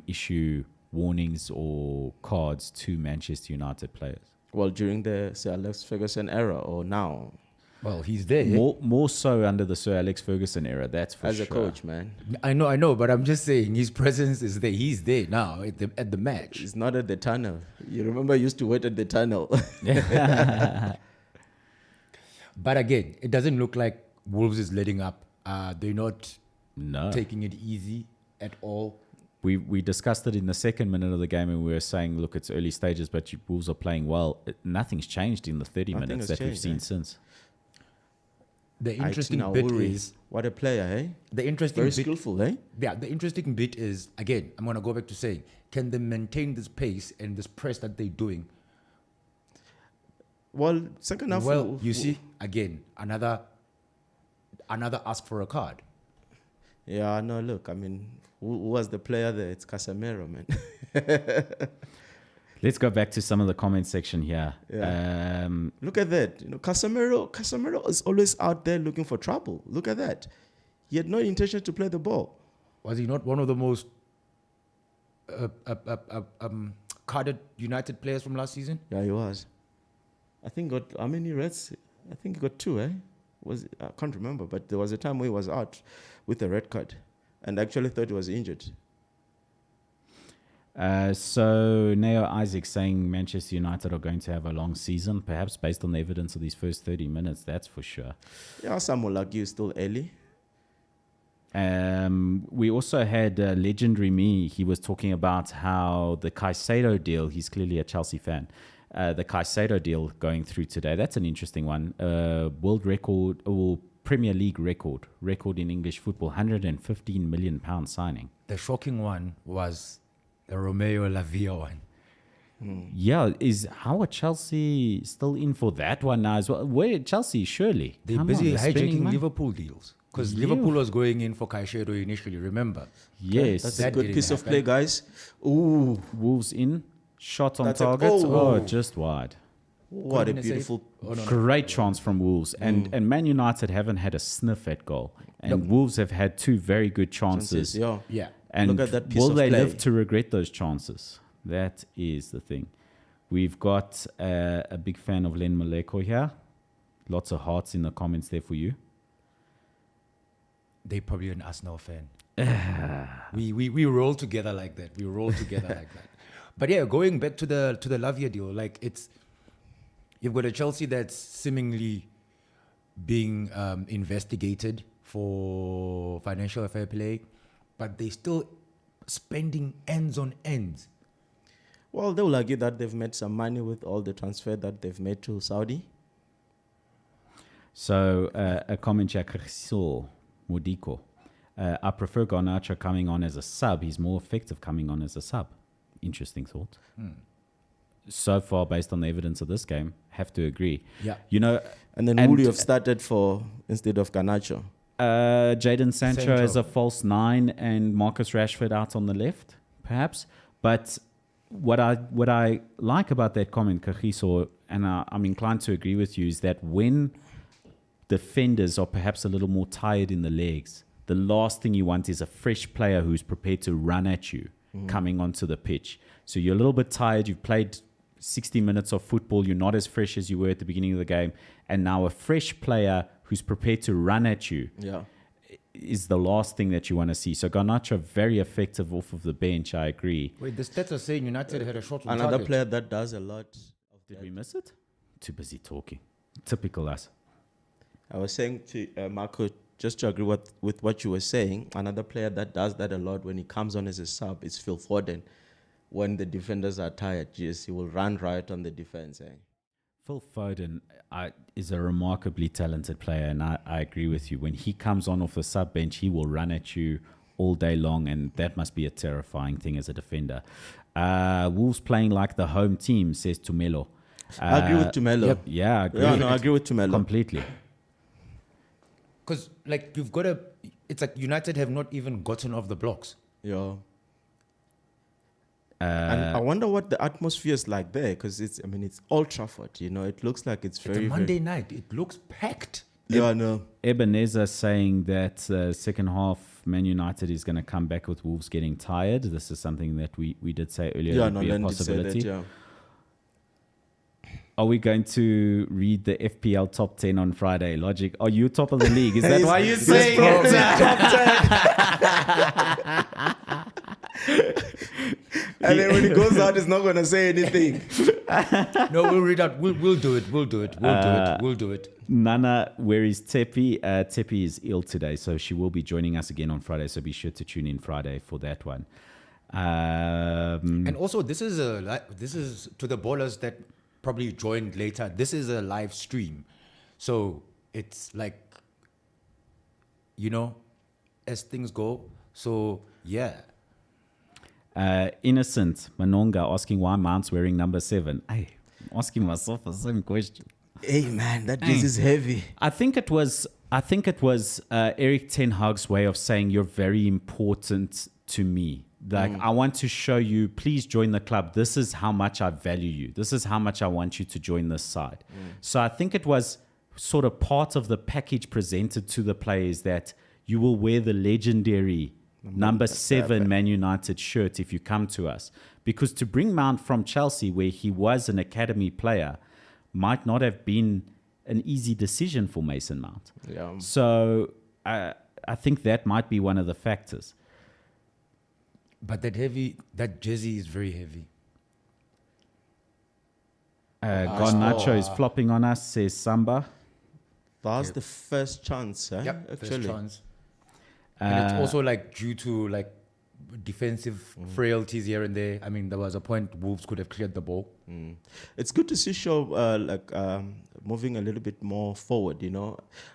issue warnings or cards to Manchester United players. Well, during the Sir Alex Ferguson era or now? Well, he's there. More so under the Sir Alex Ferguson era, that's for As sure. a coach, man. I know, but I'm just saying his presence is there. He's there now at the match. It's not at the tunnel. You remember I used to wait at the tunnel. But again, it doesn't look like Wolves is letting up. They're not No. taking it easy at all. We discussed it in the second minute of the game and we were saying, look, it's early stages, but Wolves are playing well. Nothing's changed in the 30 Nothing minutes has that we've changed, seen eh? since. The interesting Aitina bit Uri, is what a player, eh? the interesting Very bit. skillful, eh? Yeah, the interesting bit is, again, I'm gonna go back to saying, can they maintain this pace and this press that they're doing? Well, second half. Well, you see, again, another ask for a card. Yeah, no, look, I mean, who was the player there? It's Casemiro, man. Let's go back to some of the comment section here. Yeah. Look at that. You know, Casemiro is always out there looking for trouble. Look at that. He had no intention to play the ball. Was he not one of the most carded United players from last season? Yeah, he was. I think got how many reds? I think he got 2, eh? I can't remember, but there was a time where he was out with a red card and actually thought he was injured. So Neo Isaac saying Manchester United are going to have a long season, perhaps based on the evidence of these first 30 minutes, that's for sure. Yeah, some will argue still early. We also had Legendary Me. He was talking about how the Caicedo deal, he's clearly a Chelsea fan, the Caicedo deal going through today. That's an interesting one. World record or Premier League record in English football, £115 million signing. The shocking one was the Romeo Lavia one. How are Chelsea still in for that one now as well? Where Chelsea, surely. They're Come busy on, they're spending hijacking money. Liverpool deals. Because Liverpool was going in for Caicedo initially, remember? Yes. That's That a good didn't piece of happen. play, guys. Ooh, Wolves in. Shot on That's a- target. oh. Just wide. what a been a save. beautiful. Oh, no. Great chance from Wolves. And Man United haven't had a sniff at goal. And Wolves have had 2 very good chances. Yeah. Yeah. And Look at that piece will of they play. live to regret those chances? That is the thing. We've got a big fan of Len Maleko here. Lots of hearts in the comments there for you. They're probably an Arsenal fan. we roll together like that. We roll together like that. But yeah, going back to the Lavia deal, like you've got a Chelsea that's seemingly being investigated for financial fair play, but they still spending ends on ends. Well, they will argue that they've made some money with all the transfer that they've made to Saudi. So a comment here, Criso Modiko. I prefer Garnacho coming on as a sub. He's more effective coming on as a sub. Interesting thought. So far, based on the evidence of this game, have to agree. Yeah. You know, And then would you have started for instead of Garnacho? Jadon Sancho Sancho. as a false 9 and Marcus Rashford out on the left, perhaps. But what I like about that comment, Kagiso, and I'm inclined to agree with you, is that when defenders are perhaps a little more tired in the legs, the last thing you want is a fresh player who's prepared to run at you coming onto the pitch. So you're a little bit tired. You've played 60 minutes of football. You're not as fresh as you were at the beginning of the game. And now a fresh player who's prepared to run at you is the last thing that you want to see. So Garnacho, very effective off of the bench, I agree. Wait, the stats are saying United had a shot on Another target. player that does a lot. Did we miss it? Too busy talking. Typical us. I was saying to Marco, just to agree with what you were saying, another player that does that a lot when he comes on as a sub is Phil Foden. When the defenders are tired, yes, he will run right on the defense. Phil Foden is a remarkably talented player, and I agree with you. When he comes on off the sub bench, he will run at you all day long, and that must be a terrifying thing as a defender. Wolves playing like the home team, says Tumelo. I agree with Tumelo. Yep, yeah, I agree. Yeah, no, I agree with Tumelo. Completely. Because like you've got it's like United have not even gotten off the blocks. Yeah. And I wonder what the atmosphere is like there, because it's Old Trafford, it looks like it's very, It's a Monday night. It looks packed. Yeah, I know. Ebenezer saying that second half Man United is going to come back with Wolves getting tired. This is something that we did say earlier. Yeah, would no, be a Len did say possibility. that, yeah. Are we going to read the FPL top 10 on Friday? Logic, are you top of the league? Is that why you're saying it? And then when he goes out, he's not going to say anything. No, we'll read out. We'll do it. We'll do it. We'll do it. Nana, where is Tepi? Tepi is ill today, so she will be joining us again on Friday. So be sure to tune in Friday for that one. And also, this is to the ballers that probably joined later. This is a live stream, so it's like, as things go. So yeah. Innocent Manonga asking why Mount's wearing number 7. Hey, I'm asking myself the same question. Hey, man, that jersey is heavy. I think it was Eric Ten Hag's way of saying you're very important to me. Like, I want to show you, please join the club. This is how much I value you. This is how much I want you to join this side. So I think it was sort of part of the package presented to the players that you will wear the legendary number 7 Man United shirt if you come to us. Because to bring Mount from Chelsea, where he was an academy player, might not have been an easy decision for Mason Mount. Yeah. So I think that might be one of the factors. But that jersey is very heavy. Garnacho is flopping on us, says Samba. That's the first chance, Yep, actually. first chance. And it's also like due to like defensive frailties here and there. I mean, there was a point Wolves could have cleared the ball. It's good to see Shaw moving a little bit more forward.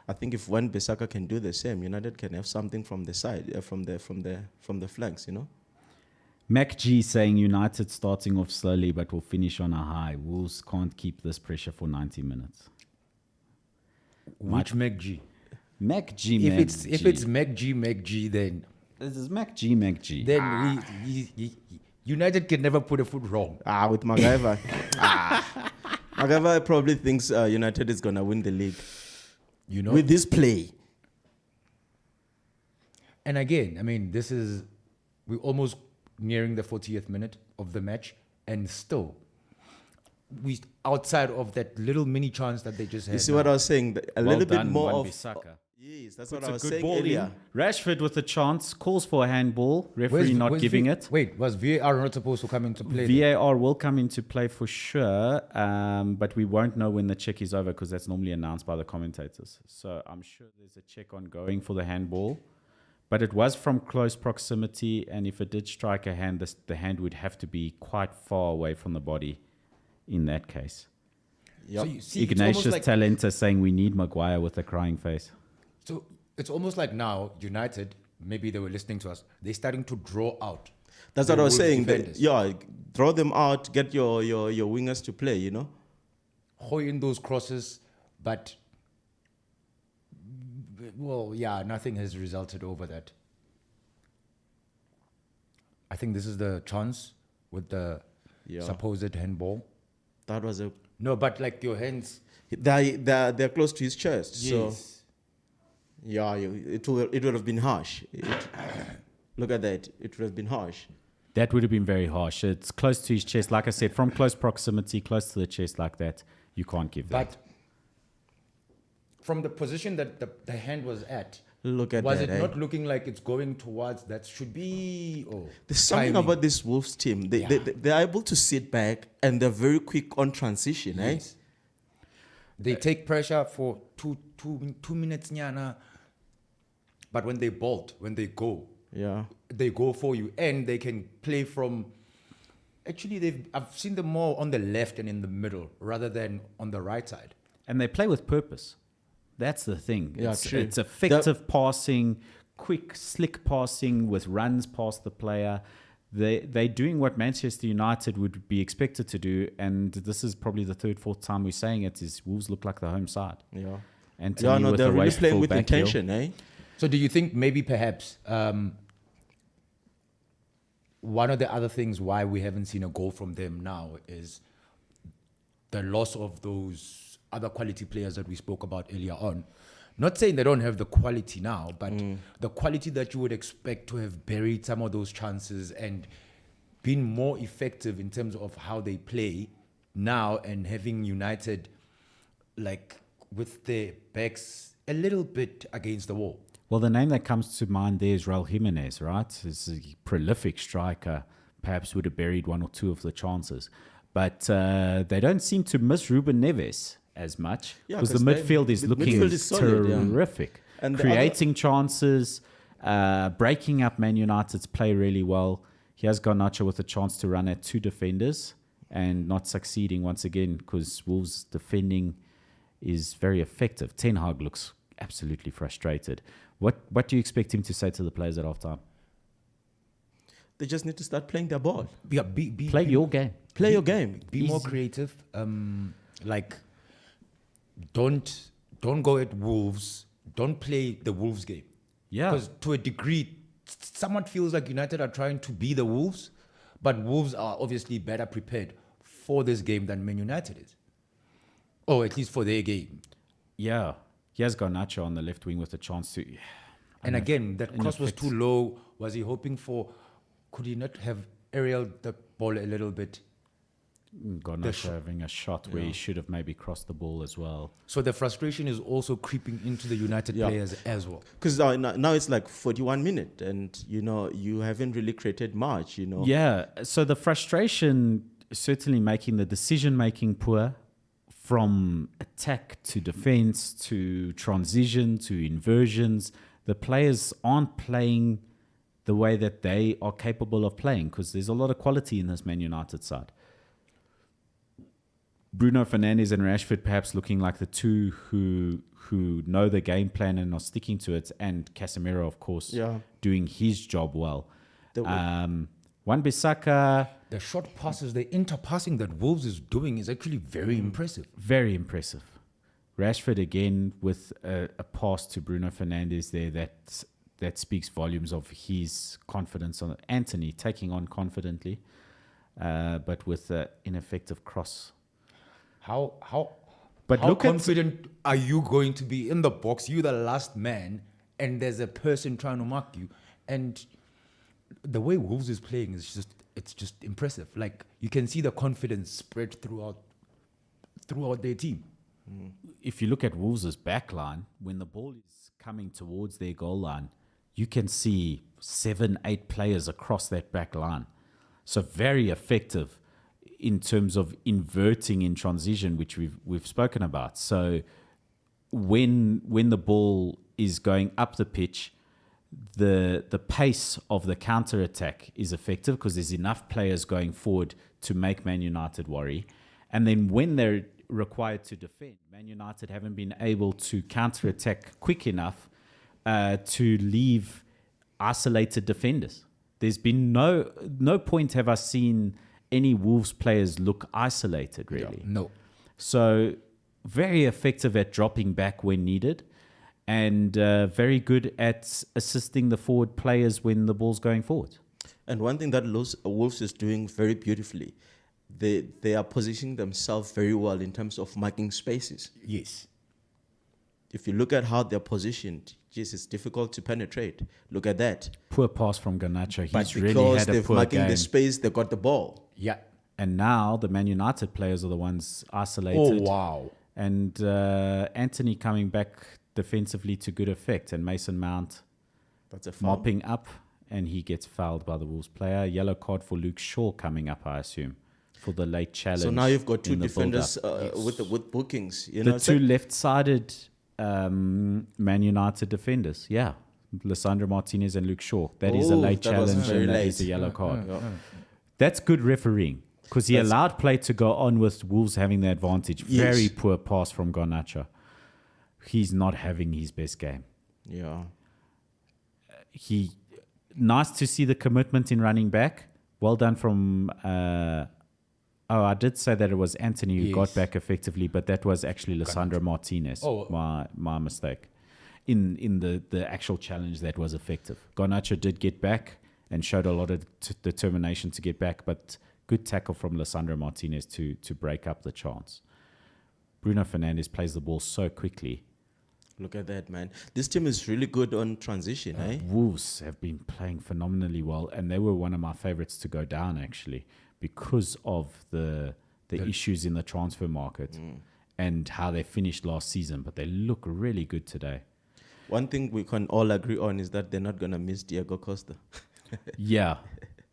I think if Wan Bissaka can do the same, United can have something from the side, from the flanks. MacG saying United starting off slowly but will finish on a high. Wolves can't keep this pressure for 90 minutes. Which MacG? MacG, If it's MacG, then this is MacG. then United can never put a foot wrong. With MacGyver. MacGyver probably thinks United is gonna win the league. You know, With this play. and again, I mean, we're almost nearing the 40th minute of the match, and still, we outside of that little mini chance that they just had. You see what I was saying? A Well little bit done, more of. Wan-Bissaka. Yes, that's Puts what I a was good saying ball earlier. in. Rashford with a chance, calls for a handball, referee not Where's giving it. Wait, was VAR not supposed to come into play? VAR will come into play for sure, but we won't know when the check is over because that's normally announced by the commentators. So I'm sure there's a check ongoing for the handball, but it was from close proximity, and if it did strike a hand, the hand would have to be quite far away from the body in that case. Yep. So you see, it's Ignatius almost like, Talenta saying we need Maguire with a crying face. so it's almost like now United, maybe they were listening to us, they're starting to draw out. That's the what I was Wolves saying. defenders. Draw them out, get your wingers to play, you know? Hoy in those crosses, but nothing has resulted over that. I think this is the chance with the supposed handball. That was a. No, but like your hands. They're close to his chest. Yes. So, yeah, it would have been harsh. Look at that. It would have been harsh. That would have been very harsh. It's close to his chest. Like I said, from close proximity, close to the chest like that, you can't give that. But from the position that the hand was at, Look at was that. it not looking like it's going towards that should be? There's something timing. about this Wolves team. They're able to sit back and they're very quick on transition, Yes. They take pressure for two minutes, nyana. But when they bolt, when they go, Yeah. they go for you, and they can play from. Actually, I've seen them more on the left and in the middle rather than on the right side. And they play with purpose. That's the thing. Yeah, It's, true. it's effective passing, quick, slick passing with runs past the player. They're doing what Manchester United would be expected to do, and this is probably the third, fourth time we're saying it, is Wolves look like the home side. Yeah. Anthony with they're a really wasteful playing with back heel. intention, eh? So do you think maybe perhaps one of the other things why we haven't seen a goal from them now is the loss of those other quality players that we spoke about earlier on? Not saying they don't have the quality now, but the quality that you would expect to have buried some of those chances and been more effective in terms of how they play now, and having United like with their backs a little bit against the wall. Well, the name that comes to mind there is Raul Jimenez, right? He's a prolific striker, perhaps would have buried one or two of the chances. But they don't seem to miss Ruben Neves as much, Yeah, because the 'cause midfield is the looking midfield is solid, yeah. terrific. And the creating chances, breaking up Man United's play really well. He has Garnacho with a chance to run at two defenders and not succeeding once again, because Wolves' defending is very effective. Ten Hag looks absolutely frustrated. What do you expect him to say to the players at halftime? They just need to start playing their ball. Yeah, Play your game. Play your game. Be more creative. Don't go at Wolves. Don't play the Wolves game. Yeah. Because to a degree, somewhat feels like United are trying to be the Wolves, but Wolves are obviously better prepared for this game than Man United is. Or at least for their game. Yeah. He has Garnacho on the left wing with a chance to... And again, that cross was too low. Was he hoping for... Could he not have aerialed the ball a little bit? Garnacho having a shot where he should have maybe crossed the ball as well. So the frustration is also creeping into the United players as well. Because now it's like 41 minutes and, you haven't really created much, Yeah, so the frustration is certainly making the decision-making poor, from attack to defense to transition to inversions. The players aren't playing the way that they are capable of playing, because there's a lot of quality in this Man United side. Bruno Fernandes and Rashford perhaps looking like the two who know the game plan and are sticking to it, and Casemiro, of course, doing his job well. Wan-Bissaka, The short passes, the interpassing that Wolves is doing is actually very impressive. very impressive. Rashford again with a pass to Bruno Fernandes there that speaks volumes of his confidence on Anthony taking on confidently, but with an ineffective cross. But How look at confident are you going to be in the box? You're the last man, and there's a person trying to mark you. And the way Wolves is playing is just impressive. Like, you can see the confidence spread throughout their team. if you look at Wolves' back line, when the ball is coming towards their goal line, you can see 7-8 players across that back line. So very effective in terms of inverting in transition, which we've spoken about. So when the ball is going up the pitch, the pace of the counter attack is effective because there's enough players going forward to make Man United worry. And then when they're required to defend, Man United haven't been able to counter attack quick enough to leave isolated defenders. There's been no point have I seen any Wolves players look isolated, really. Yeah, no. So very effective at dropping back when needed, and very good at assisting the forward players when the ball's going forward. And one thing that Wolves is doing very beautifully, they are positioning themselves very well in terms of marking spaces. Yes. If you look at how they're positioned, geez, it's difficult to penetrate. Look at that. Poor pass from Garnacho. But He's because really had a they've poor marking game. the space, they got the ball. Yeah. And now the Man United players are the ones isolated. Oh, wow. And Anthony coming back defensively to good effect, and Mason Mount That's a foul. mopping up, and he gets fouled by the Wolves player. Yellow card for Luke Shaw coming up, I assume, for the late challenge. So now you've got two in the defenders build-up. with bookings. You The know, it's two like- left-sided Man United defenders. Yeah, Lissandro Martinez and Luke Shaw. That is a Oh, late that was challenge, very and that late. is a yellow card. Yeah. That's good refereeing, because he allowed play to go on with Wolves having the advantage. Yes. Very poor pass from Garnacho. He's not having his best game. Yeah. Nice to see the commitment in running back. Well done from... I did say that it was Anthony who got Yes. back effectively, but that was actually Lissandro Martinez. Oh. My mistake. In the actual challenge, that was effective. Garnacho did get back and showed a lot of determination to get back, but good tackle from Lissandro Martinez to break up the chance. Bruno Fernandes plays the ball so quickly. Look at that, man. This team is really good on transition, eh? Wolves have been playing phenomenally well, and they were one of my favorites to go down, actually, because of the issues in the transfer market and how they finished last season. But they look really good today. One thing we can all agree on is that they're not going to miss Diego Costa. Yeah.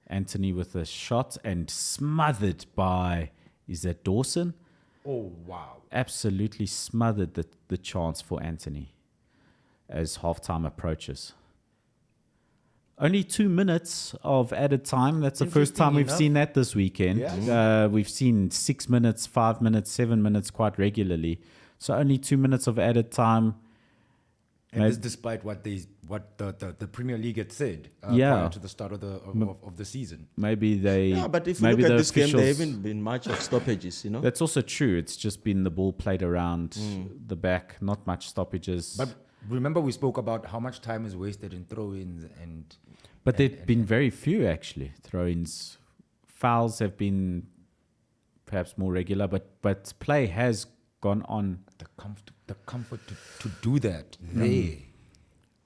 Anthony with a shot and smothered by, is that Dawson? Oh, wow. Absolutely smothered the chance for Anthony as halftime approaches. Only 2 minutes of added time. That's the first time we've seen that this weekend. Yes. We've seen 6 minutes, 5 minutes, 7 minutes quite regularly. So only 2 minutes of added time. And this despite what the Premier League had said Yeah. prior to the start of the season. Maybe they. Yeah, but if you maybe look at the this game, there officials- haven't been much of stoppages, you know? That's also true. It's just been the ball played around the back, not much stoppages. But remember, we spoke about how much time is wasted in throw-ins But there've been very few, actually, throw-ins. Fouls have been perhaps more regular, but play has gone on. the comfort to do that. There.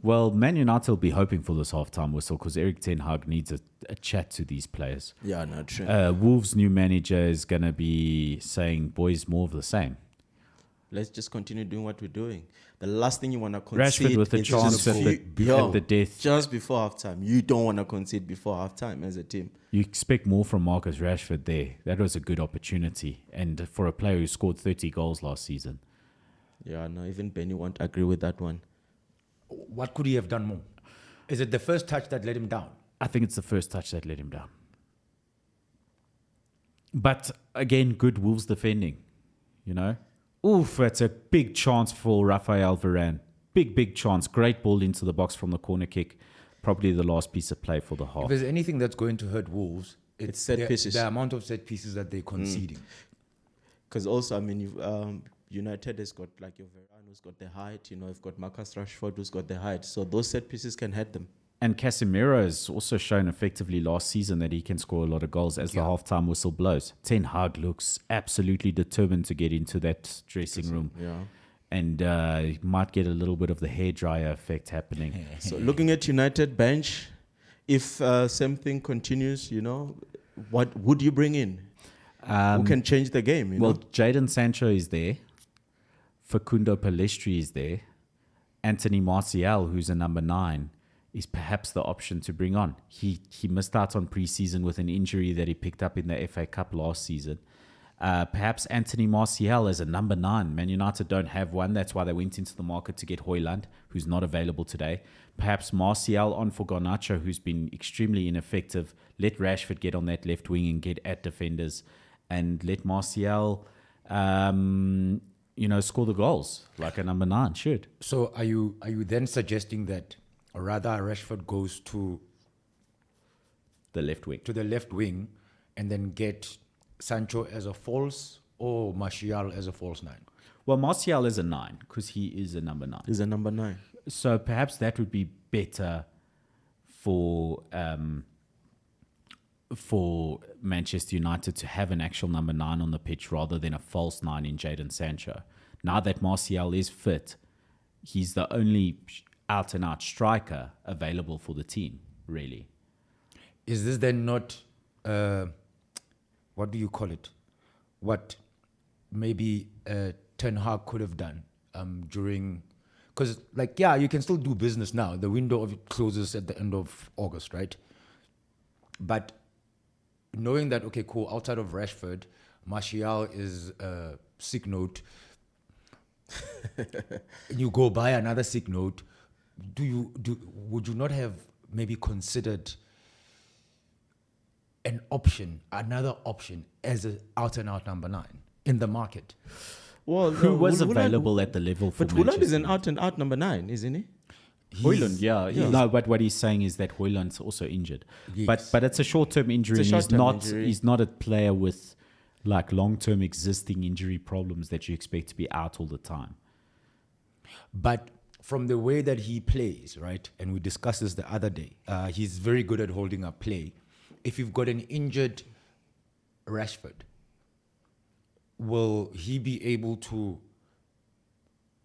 Well, Man United will be hoping for this halftime whistle because Erik ten Hag needs a chat to these players. Yeah, no, true. Wolves' new manager is going to be saying, boys, more of the same. Let's just continue doing what we're doing. The last thing you want to concede Rashford with a is chance just at the death. just before halftime. You don't want to concede before halftime as a team. You expect more from Marcus Rashford there. That was a good opportunity. And for a player who scored 30 goals last season. Yeah, no, even Benny won't agree with that one. What could he have done more? Is it the first touch that let him down? I think it's the first touch that let him down. But again, good Wolves defending, you know. Oof, that's a big chance for Rafael Varane. Big chance. Great ball into the box from the corner kick. Probably the last piece of play for the half. If there's anything that's going to hurt Wolves, it's set pieces. The amount of set pieces that they're conceding. Because also, I mean, United has got like your Varane who's got the height. You've got Marcus Rashford who's got the height. So those set pieces can hurt them. And Casemiro has also shown effectively last season that he can score a lot of goals as the halftime whistle blows. Ten Hag looks absolutely determined to get into that dressing room. Yeah. And he might get a little bit of the hairdryer effect happening. So looking at United bench, if same thing continues, what would you bring in? Who can change the game? Well, Jadon Sancho is there. Facundo Pellistri is there. Anthony Martial, who's a number 9, is perhaps the option to bring on. He missed out on preseason with an injury that he picked up in the FA Cup last season. Perhaps Anthony Martial as a number 9. Man United don't have one. That's why they went into the market to get Højlund, who's not available today. Perhaps Martial on for Garnacho, who's been extremely ineffective. Let Rashford get on that left wing and get at defenders. And let Martial, score the goals like a number 9 should. So are you then suggesting that rather Rashford goes to the left wing, and then get Sancho as a false or Martial as a false 9? Well, Martial is a 9 because he is a number 9. He's a number 9. So perhaps that would be better for Manchester United to have an actual number 9 on the pitch rather than a false 9 in Jadon Sancho. Now that Martial is fit, he's the only out-and-out striker available for the team, really. Is this then not, what do you call it? What maybe Ten Hag could have done during... Because, you can still do business now. The window of it closes at the end of August, right? But knowing that, okay, cool, outside of Rashford, Martial is a sick note. You go buy another sick note. Would you not have maybe considered another option as an out-and-out number 9 in the market? Well, who was available at the level for Manchester? But Højlund is an out-and-out number 9, isn't he? Højlund, yeah. No, but what he's saying is that Højlund's also injured. Yes. But it's a short-term injury. He's not a player with long-term existing injury problems that you expect to be out all the time. But from the way that he plays, right, and we discussed this the other day, he's very good at holding up play. If you've got an injured Rashford, will he be able to,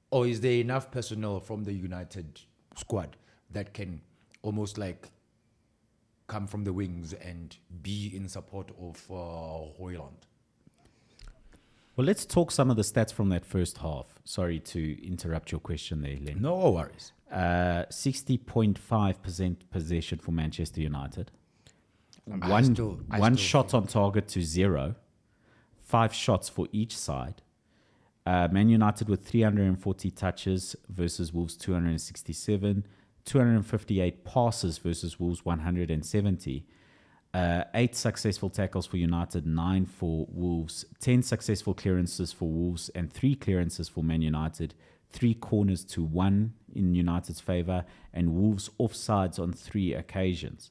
or is there enough personnel from the United squad that can almost come from the wings and be in support of Højlund? Well, let's talk some of the stats from that first half. Sorry to interrupt your question there, Len. No worries. 60.5% possession for Manchester United. One shot on target to 0. 5 shots for each side. Man United with 340 touches versus Wolves 267. 258 passes versus Wolves 170. 8 successful tackles for United, 9 for Wolves, 10 successful clearances for Wolves, and 3 clearances for Man United, 3 corners to 1 in United's favour, and Wolves offsides on 3 occasions.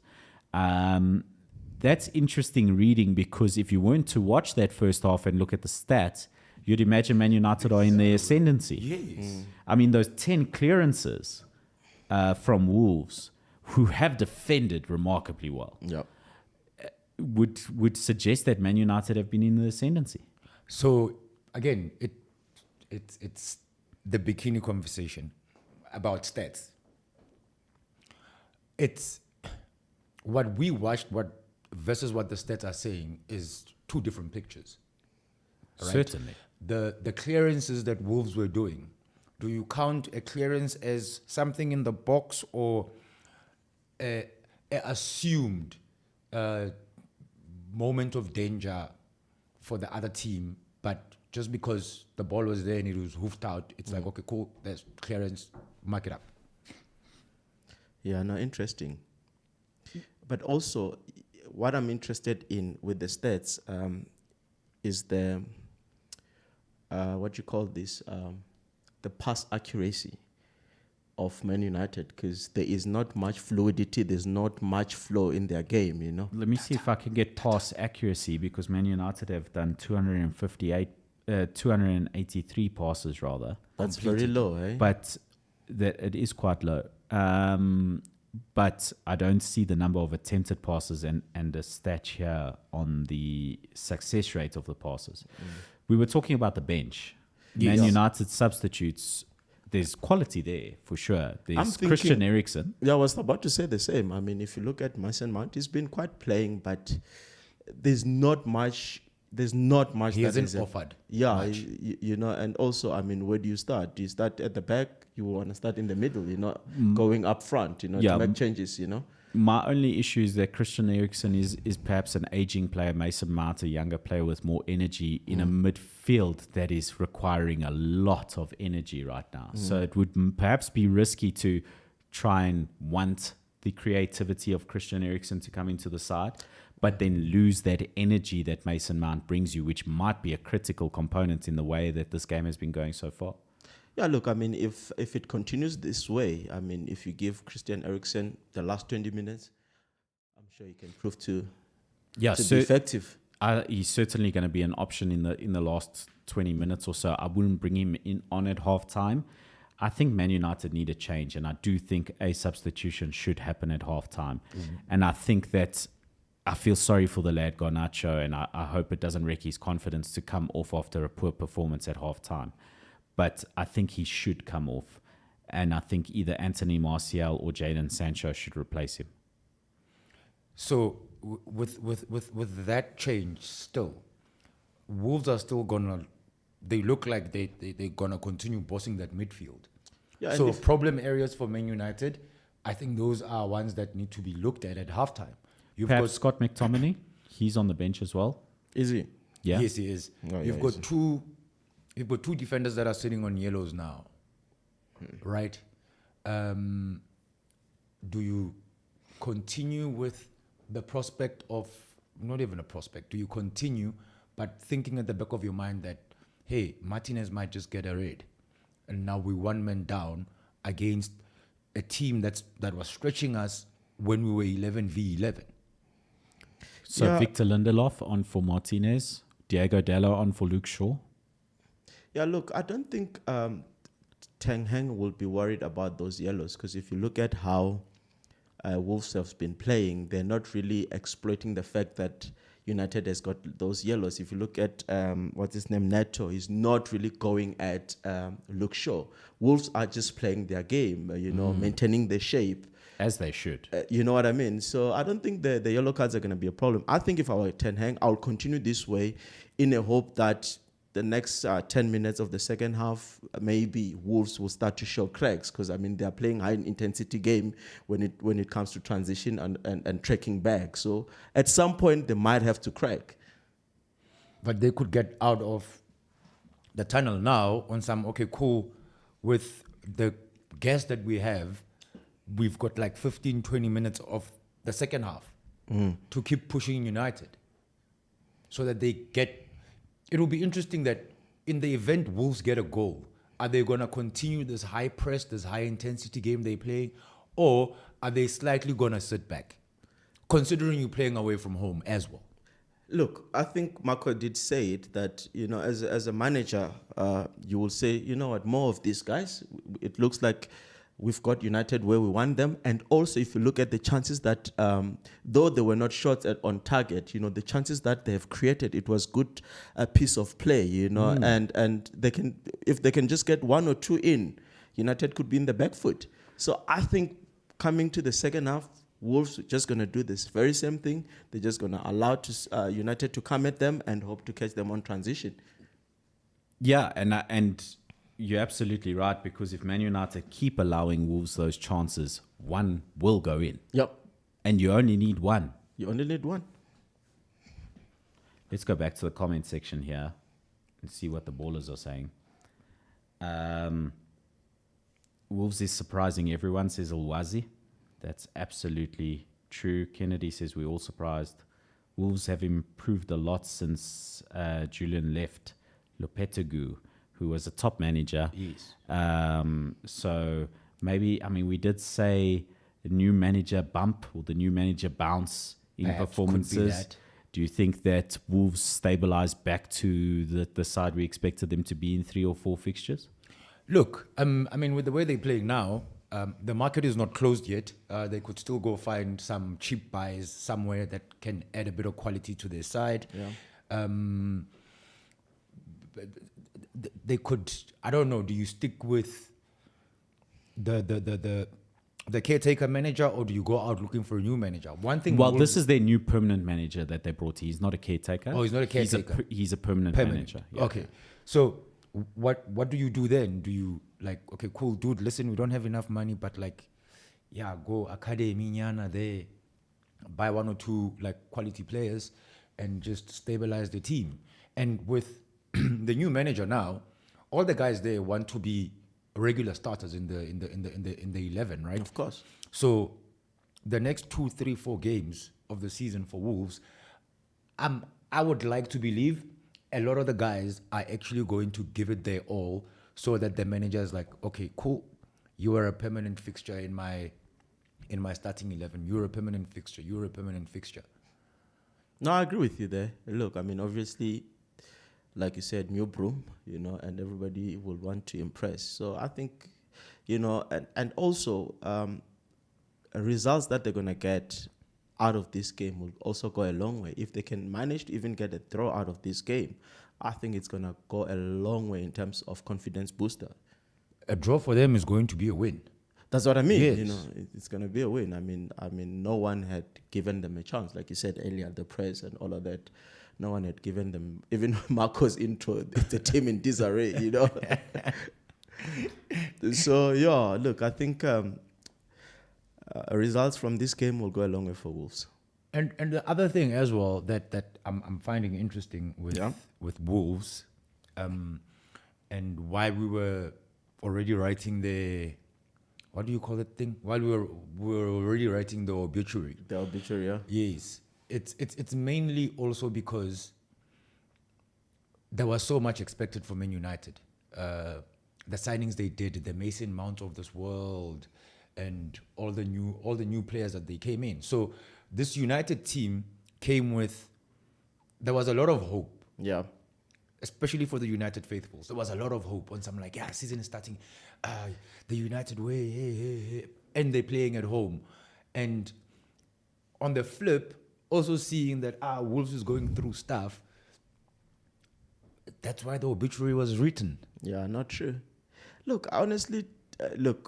That's interesting reading because if you weren't to watch that first half and look at the stats, you'd imagine Man United are in the ascendancy. Yes. I mean, those 10 clearances from Wolves, who have defended remarkably well. Yep. Would suggest that Man United have been in the ascendancy. So again, it's the bikini conversation about stats. It's what we watched, versus what the stats are saying is 2 different pictures. Right? Certainly. The clearances that Wolves were doing, do you count a clearance as something in the box or a assumed moment of danger for the other team, but just because the ball was there and it was hoofed out, it's like, okay, cool, there's clearance, mark it up. Yeah, no, interesting. But also, what I'm interested in with the stats is the, what you call this, the pass accuracy. of Man United because there is not much fluidity. There's not much flow in their game, you know. Let me see if I can get pass accuracy because Man United have done 283 passes rather. That's very low, eh? But that it is quite low. But I don't see the number of attempted passes and a stat here on the success rate of the passes. We were talking about the bench. Yes. Man United substitutes. There's quality there for sure. There's thinking- Christian Eriksen. Yeah, I was about to say the same. I mean, if you look at Mason Mount, he's been quite playing, but there's not much. There's not much. He that hasn't is offered Yeah, much. you know, and also, I mean, where do you start? Do you start at the back? You want to start in the middle, you know, going up front, you know, Yeah. to make changes, you know. My only issue is that Christian Eriksen is perhaps an aging player, Mason Mount, a younger player with more energy in a midfield that is requiring a lot of energy right now. So it would perhaps be risky to try and want the creativity of Christian Eriksen to come into the side, but then lose that energy that Mason Mount brings you, which might be a critical component in the way that this game has been going so far. Yeah, look, I mean, if it continues this way, I mean, if you give Christian Eriksen the last 20 minutes, I'm sure he can prove to be effective. He's certainly going to be an option in the last 20 minutes or so. I wouldn't bring him in on at half time. I think Man United need a change, and I do think a substitution should happen at half time. And I think that I feel sorry for the lad Garnacho, and I hope it doesn't wreck his confidence to come off after a poor performance at half time. But I think he should come off, and I think either Anthony Martial or Jadon Sancho should replace him. So with that change still, Wolves are still gonna. They look like they're gonna continue bossing that midfield. Yeah, So and problem areas for Man United, I think those are ones that need to be looked at halftime. You've Perhaps Scott McTominay, he's on the bench as well. is he? Yeah. Yes, he is. Oh, yeah, You've he got is. you've got two defenders that are sitting on yellows now, right? Do you continue with the prospect of, not even a prospect, do you continue, but thinking at the back of your mind that, hey, Martinez might just get a red, and now we're one man down against a team that was stretching us when we were 11v11. So Yeah. Victor Lindelof on for Martinez, Diego Dallo on for Luke Shaw. Yeah, look, I don't think Ten Hag will be worried about those yellows because if you look at how Wolves have been playing, they're not really exploiting the fact that United has got those yellows. If you look at what's his name, Neto, he's not really going at Luke Shaw. Wolves are just playing their game, you know, maintaining their shape. As they should. You know what I mean? So I don't think the yellow cards are going to be a problem. I think if I were Ten Hag, I'll continue this way in a hope that the next 10 minutes of the second half, maybe Wolves will start to show cracks because, I mean, they're playing high-intensity game when it comes to transition and tracking back. So at some point, they might have to crack. But they could get out of the tunnel now on some, okay, cool, with the gas that we have, we've got like 15, 20 minutes of the second half to keep pushing United so that they get. It will be interesting that in the event Wolves get a goal, are they going to continue this high press, this high intensity game they play, or are they slightly going to sit back, considering you're playing away from home as well? Look, I think Marco did say it that, you know, as a manager, you will say, you know what, more of these guys. It looks like we've got United where we want them. And also, if you look at the chances that, though they were not shots on target, you know, the chances that they have created, it was good piece of play, you know, and they can, if they can just get one or two in, United could be in the back foot. So I think coming to the second half, Wolves are just going to do this very same thing. They're just going to allow United to come at them and hope to catch them on transition. Yeah, and you're absolutely right, because if Man United keep allowing Wolves those chances, one will go in. Yep. And you only need one. You only need one. Let's go back to the comment section here and see what the ballers are saying. Wolves is surprising everyone, says Ulwazi. That's absolutely true. Kennedy says we're all surprised. Wolves have improved a lot since Julian left. Lopetegui, who was a top manager. Yes. So maybe, I mean, we did say the new manager bump or the new manager bounce in Perhaps could be performances. that. Do you think that Wolves stabilize back to the side we expected them to be in 3 or 4 fixtures? Look, I mean, with the way they're playing now, the market is not closed yet. They could still go find some cheap buys somewhere that can add a bit of quality to their side. Yeah. They could, I don't know, do you stick with the caretaker manager, or do you go out looking for a new manager? One thing. Well, this is their new permanent manager that they brought. He's not a caretaker. Oh, he's not a caretaker. He's a permanent manager. Yeah. Okay. So what do you do then? Do you like, okay, cool, dude, listen, we don't have enough money, but like, yeah, go academy nyana there, buy 1 or 2 like quality players and just stabilize the team. And with the new manager now, all the guys there want to be regular starters in the 11, right? Of course. So the next 2, 3, 4 games of the season for Wolves, I would like to believe a lot of the guys are actually going to give it their all, so that the manager is like, okay, cool, you are a permanent fixture in my starting 11. You're a permanent fixture. You're a permanent fixture. No, I agree with you there. Look, I mean, obviously, like you said, new broom, and everybody will want to impress. So I think, and also results that they're going to get out of this game will also go a long way. If they can manage to even get a draw out of this game, I think it's going to go a long way in terms of confidence booster. A draw for them is going to be a win. That's what I mean. Yes. It's going to be a win. I mean, no one had given them a chance. Like you said earlier, the press and all of that, no one had given them, even Marco's intro, the team in disarray, So, yeah, look, I think results from this game will go a long way for Wolves. And the other thing as well that I'm finding interesting with Wolves, and why we were already writing the, what do you call that thing? While we were already writing the obituary. The obituary, yeah. Yes, it's mainly also because there was so much expected from Man United. The signings they did, the Mason Mount of this world, and all the new players that they came in. So this United team came with, there was a lot of hope. Yeah. Especially for the United faithfuls. There was a lot of hope. And some like, yeah, season is starting. The United way, hey. And they're playing at home. And on the flip, also seeing that Wolves is going through stuff. That's why the obituary was written. Yeah, not true. Look, honestly,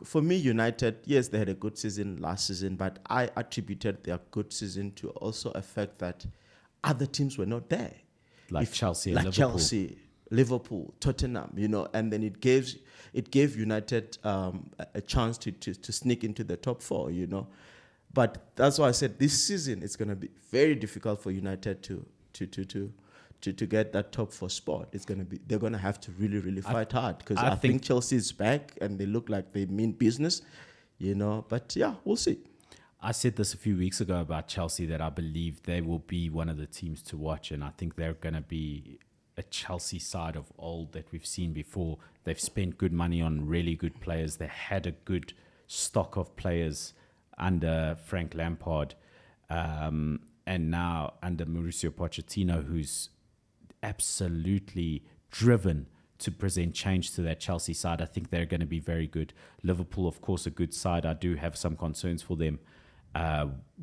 for me, United, yes, they had a good season last season, but I attributed their good season to also a fact that other teams were not there. Like Chelsea and like Liverpool. Chelsea, Liverpool, Tottenham, and then it gave United a chance to sneak into the top 4, But that's why I said this season it's going to be very difficult for United to get that top 4 spot. They're going to have to really, really fight hard, because I think Chelsea is back and they look like they mean business, But yeah, we'll see. I said this a few weeks ago about Chelsea, that I believe they will be one of the teams to watch, and I think they're going to be a Chelsea side of old that we've seen before. They've spent good money on really good players. They had a good stock of players under Frank Lampard, and now under Mauricio Pochettino, who's absolutely driven to present change to that Chelsea side. I think they're going to be very good. Liverpool, of course, a good side. I do have some concerns for them,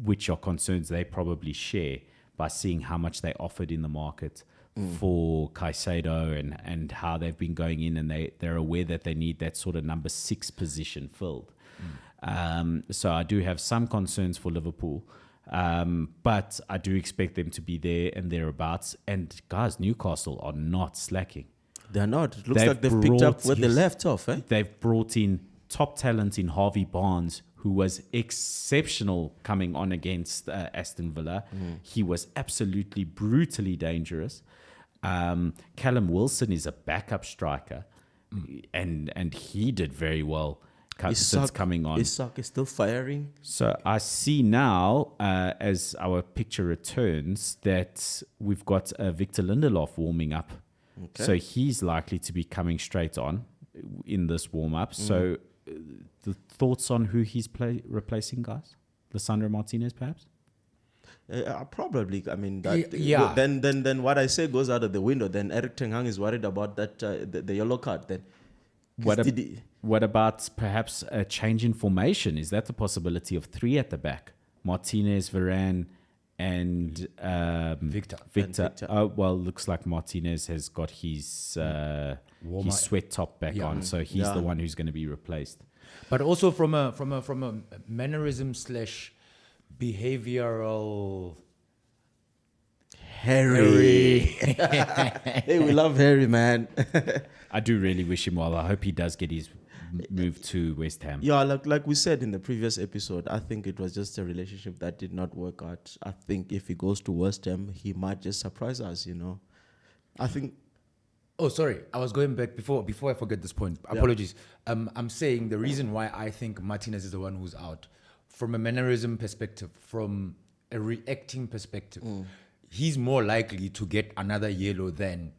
which are concerns they probably share by seeing how much they offered in the market for Caicedo and how they've been going in, and they're aware that they need that sort of number 6 position filled. So I do have some concerns for Liverpool, but I do expect them to be there and thereabouts. And guys, Newcastle are not slacking. They're not. It looks like they've picked up where they left off. They've brought in top talent in Harvey Barnes, who was exceptional coming on against Aston Villa. He was absolutely brutally dangerous. Callum Wilson is a backup striker, and he did very well since coming on. Isak is still firing. So I see now, as our picture returns, that we've got Victor Lindelof warming up. Okay. So he's likely to be coming straight on in this warm-up. So the thoughts on who he's replacing, guys? Lissandro Martinez, perhaps? Probably. I mean, that, Yeah. Then what I say goes out of the window. Then Eric Ten Hag is worried about that the yellow card. Then What about perhaps a change in formation? Is that the possibility of 3 at the back? Martinez, Varane, and Victor. Oh, well, looks like Martinez has got his sweat top back on, so he's the one who's going to be replaced. But also from a mannerism / behavioral. Harry. Hey, we love Harry, man. I do really wish him well. I hope he does get his move to West Ham. Yeah, like we said in the previous episode, I think it was just a relationship that did not work out. I think if he goes to West Ham, he might just surprise us, I think... Oh, sorry. I was going back before I forget this point. Apologies. I'm saying the reason why I think Martinez is the one who's out, from a mannerism perspective, from a reacting perspective, he's more likely to get another yellow than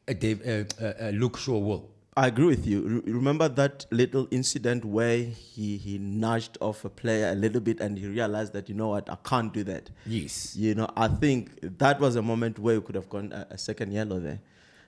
Luke Shaw will. I agree with you. Remember that little incident where he nudged off a player a little bit and he realized that, you know what, I can't do that. Yes. I think that was a moment where you could have gone a second yellow there.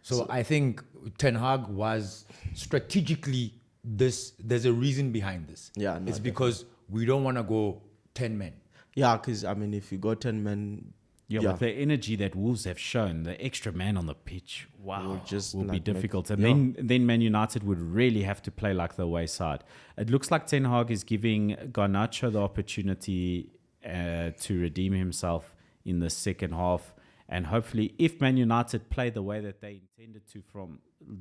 So I think Ten Hag was strategically there's a reason behind this. Yeah, no, it's because we don't want to go 10 men. Yeah, because, I mean, if you go 10 men... Yeah, with the energy that Wolves have shown, the extra man on the pitch, wow, will be difficult. And then Man United would really have to play like the away side. It looks like Ten Hag is giving Garnacho the opportunity to redeem himself in the second half. And hopefully, if Man United play the way that they intended to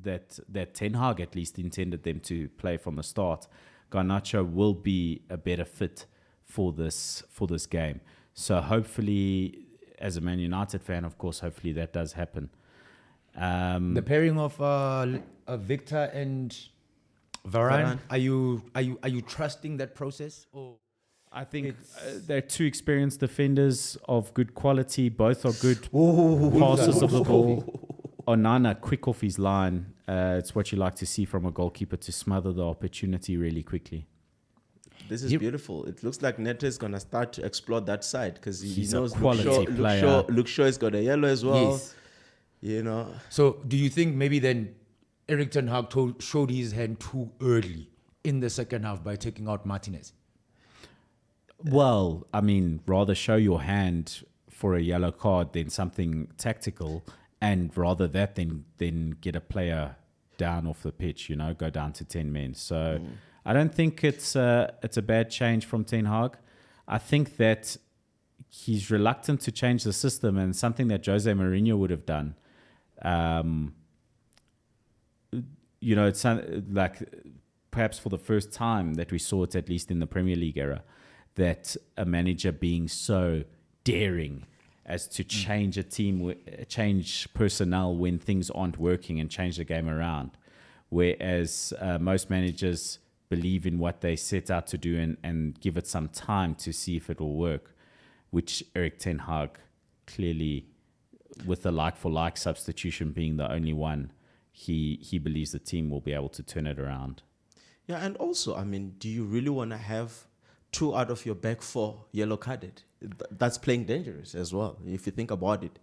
that Ten Hag at least intended them to play from the start, Garnacho will be a better fit for this game. So hopefully... As a Man United fan, of course, hopefully that does happen. The pairing of Victor and Varane. Are you trusting that process? Or I think they're two experienced defenders of good quality. Both are good passers of the ball. Onana, quick off his line. It's what you like to see from a goalkeeper, to smother the opportunity really quickly. This is beautiful. It looks like Neto is going to start to explore that side because he knows a quality player. Luke Shaw has got a yellow as well. Yes. So do you think maybe then Eric Ten Hag showed his hand too early in the second half by taking out Martinez? Well, I mean, rather show your hand for a yellow card than something tactical, and rather that than get a player down off the pitch, go down to 10 men. So... I don't think it's a bad change from Ten Hag. I think that he's reluctant to change the system, and something that Jose Mourinho would have done. It's like perhaps for the first time that we saw it, at least in the Premier League era, that a manager being so daring as to change a team, change personnel when things aren't working and change the game around. Whereas most managers believe in what they set out to do and give it some time to see if it will work, which Eric Ten Hag clearly, with the like-for-like substitution being the only one, he believes the team will be able to turn it around. Yeah, and also, I mean, do you really want to have 2 out of your back 4 yellow carded? That's playing dangerous as well, if you think about it.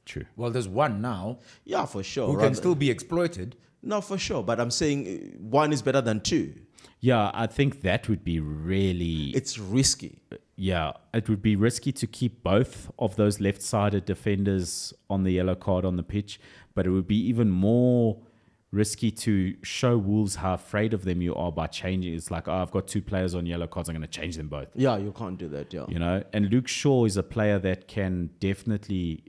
True. Well, there's one now. Yeah, for sure. Who can still be exploited. No, for sure. But I'm saying 1 is better than 2. Yeah, I think that would be really... It's risky. Yeah, it would be risky to keep both of those left-sided defenders on the yellow card on the pitch, but it would be even more risky to show Wolves how afraid of them you are by changing. It's like, I've got 2 players on yellow cards, I'm going to change them both. Yeah, you can't do that, yeah. And Luke Shaw is a player that can definitely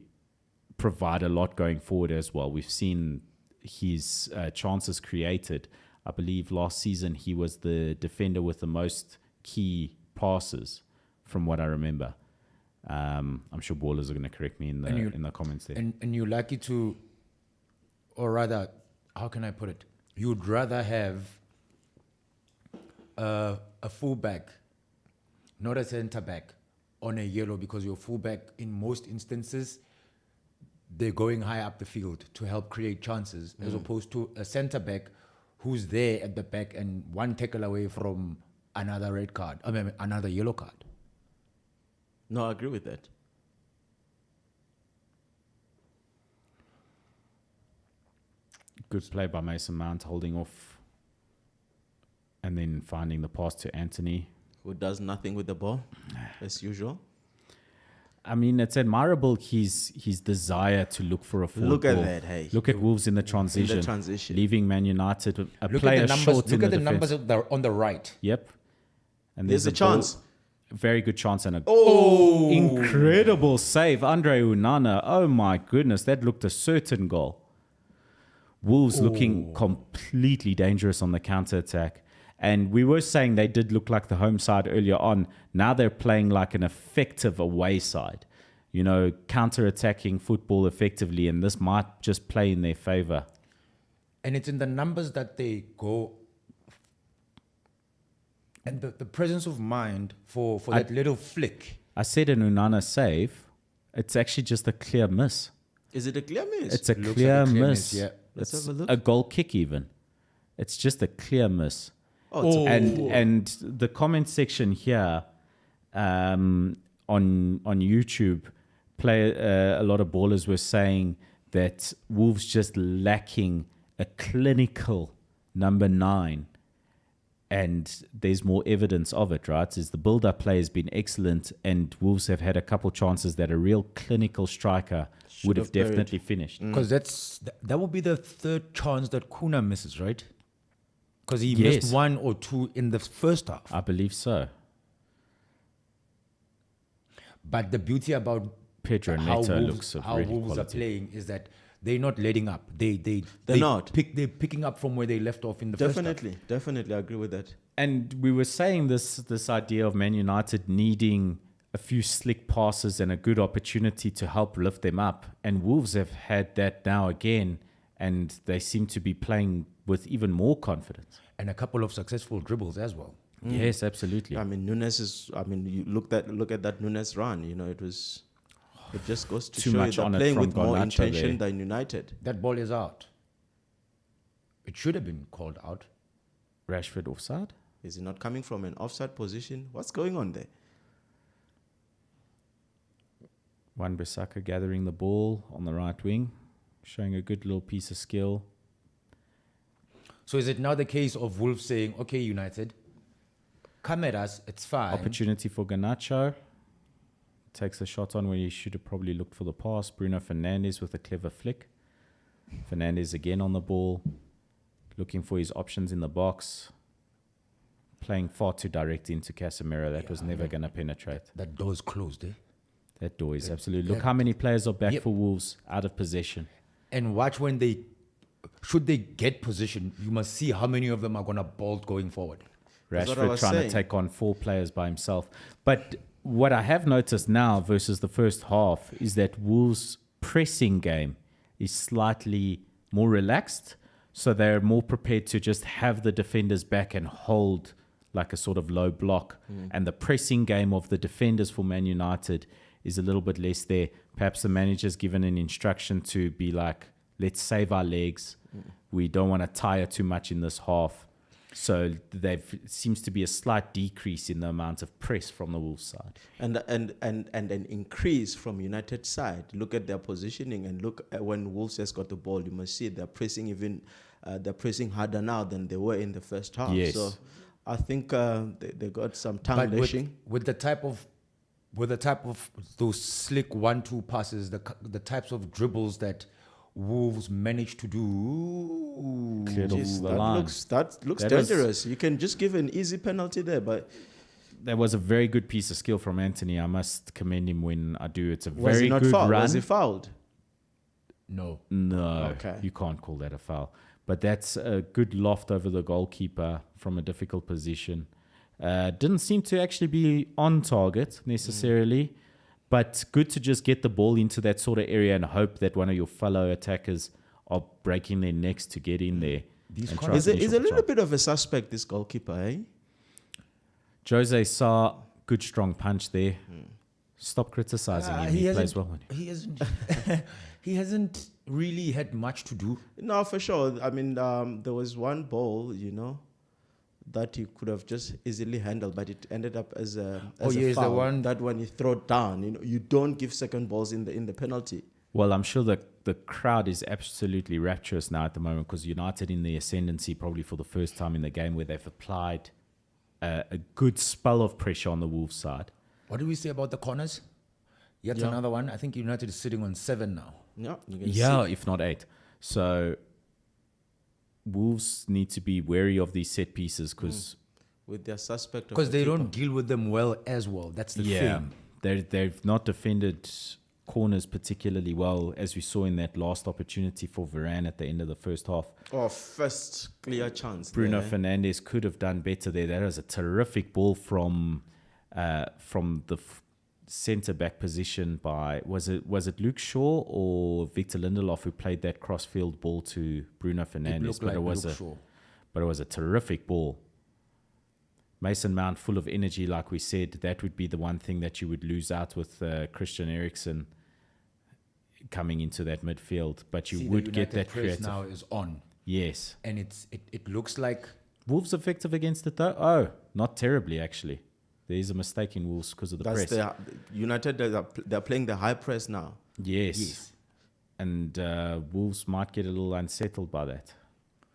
provide a lot going forward as well. We've seen his chances created. I believe last season he was the defender with the most key passes, from what I remember. I'm sure ballers are going to correct me in the comments there. And you like it to, or rather, how can I put it? You'd rather have a fullback, not a centre back, on a yellow, because your fullback, in most instances, they're going high up the field to help create chances, as opposed to a centre back who's there at the back and one tackle away from another red card. I mean, another yellow card. No, I agree with that. Good play by Mason Mount, holding off and then finding the pass to Anthony. Who does nothing with the ball, as usual. I mean, it's admirable his desire to look for a forward Look at ball. that, hey. Look at Wolves in the transition. Leaving Man United a Look player at the numbers. short in Look at the the numbers defense. on the right. Yep. And There's a ball- chance. Very good chance and a Oh! incredible save. Andre Onana. Oh my goodness, that looked a certain goal. Wolves looking completely dangerous on the counter-attack. And we were saying they did look like the home side earlier on. Now they're playing like an effective away side. You know, counter-attacking football effectively, and this might just play in their favor. And it's in the numbers that they go. And the presence of mind for that little flick. I said an Onana save. It's actually just a clear miss. Is it a clear miss? It's a Looks clear like a clear miss. miss, yeah. Let's It's have a look. a goal kick even. It's just a clear miss. Oh, it's a- And the comment section here on YouTube, a lot of ballers were saying that Wolves just lacking a clinical number 9, and there's more evidence of it, right? Is the build-up play has been excellent, and Wolves have had a couple chances that a real clinical striker would have have buried. definitely finished. Because that would be the third chance that Kuna misses, right? Because he Yes. missed one or two in the first half. I believe so. But the beauty about Pedro how Neto Wolves, looks of how really Wolves are quality. playing is that they're not letting up. They're not. They're picking up from where they left off in the first half. Definitely, I agree with that. And we were saying this idea of Man United needing a few slick passes and a good opportunity to help lift them up. And Wolves have had that now again, and they seem to be playing with even more confidence. And a couple of successful dribbles as well. Yes, absolutely. I mean, you look at that Nunes run. You know, it just goes to Too show you much they're on it playing from with more Garnacho intention there. than United. That ball is out. It should have been called out. Rashford offside? Is he not coming from an offside position? What's going on there? Wan-Bissaka gathering the ball on the right wing, showing a good little piece of skill. So is it now the case of Wolves saying, okay, United, come at us, it's fine. Opportunity for Garnacho. Takes the shot on where he should have probably looked for the pass. Bruno Fernandes with a clever flick. Fernandes again on the ball, looking for his options in the box. Playing far too direct into Casemiro. That was never going to penetrate. That door's closed, eh? That door is absolutely... Look how many players are back Yep. for Wolves out of possession. And watch when should they get position, you must see how many of them are going to bolt going forward. That's what I Rashford was trying saying. to take on 4 players by himself. But what I have noticed now versus the first half is that Wolves' pressing game is slightly more relaxed. So they're more prepared to just have the defenders back and hold like a sort of low block. And the pressing game of the defenders for Man United is a little bit less there. Perhaps the manager's given an instruction to be like, let's save our legs. We don't want to tire too much in this half. So it seems to be a slight decrease in the amount of press from the Wolves side. And an increase from United side. Look at their positioning and look at when Wolves has got the ball. You must see they're pressing they're pressing harder now than they were in the first half. Yes. So I think they got some tongue But lashing. with the type of those slick 1-2 passes, the types of dribbles that Wolves managed to do. Cleared off Jeez, the that line. looks That was- dangerous. You can just give an easy penalty there, but That was a very good piece of skill from Anthony. I must commend him when I do. It's a was very he not good fouled? run. Was he fouled? No. No, Okay. you can't call that a foul. But that's a good loft over the goalkeeper from a difficult position. Didn't seem to actually be on target necessarily, but good to just get the ball into that sort of area and hope that one of your fellow attackers are breaking their necks to get in there. and try He's to a finish off little the bit of a suspect, this goalkeeper, eh? Jose Sa, good strong punch there. Stop criticizing him. He plays well. He hasn't really had much to do. No, for sure. I mean, there was one ball, that he could have just easily handled, but it ended up as a foul. The one that when he throw down, you don't give second balls in the penalty. Well, I'm sure that the crowd is absolutely rapturous now at the moment because United in the ascendancy probably for the first time in the game where they've applied a good spell of pressure on the Wolves side. What do we say about the corners? Yet another one. I think United is sitting on 7 now. Yeah, If not 8. So Wolves need to be wary of these set pieces because with their suspect, because they don't deal with them well as well. That's the thing. They've not defended corners particularly well, as we saw in that last opportunity for Varane at the end of the first half. First clear chance. Bruno there. Fernandes could have done better there. That was a terrific ball from the centre back position by was it Luke Shaw or Victor Lindelof who played that crossfield ball to Bruno Fernandes? But it was a terrific ball. Mason Mount full of energy, like we said. That would be the one thing that you would lose out with Christian Eriksen coming into that midfield. But you would get that press now is on. Yes. And it looks like Wolves effective against it though? Oh, not terribly actually. There is a mistake in Wolves because of the press. United, they're playing the high press now. Yes. And Wolves might get a little unsettled by that.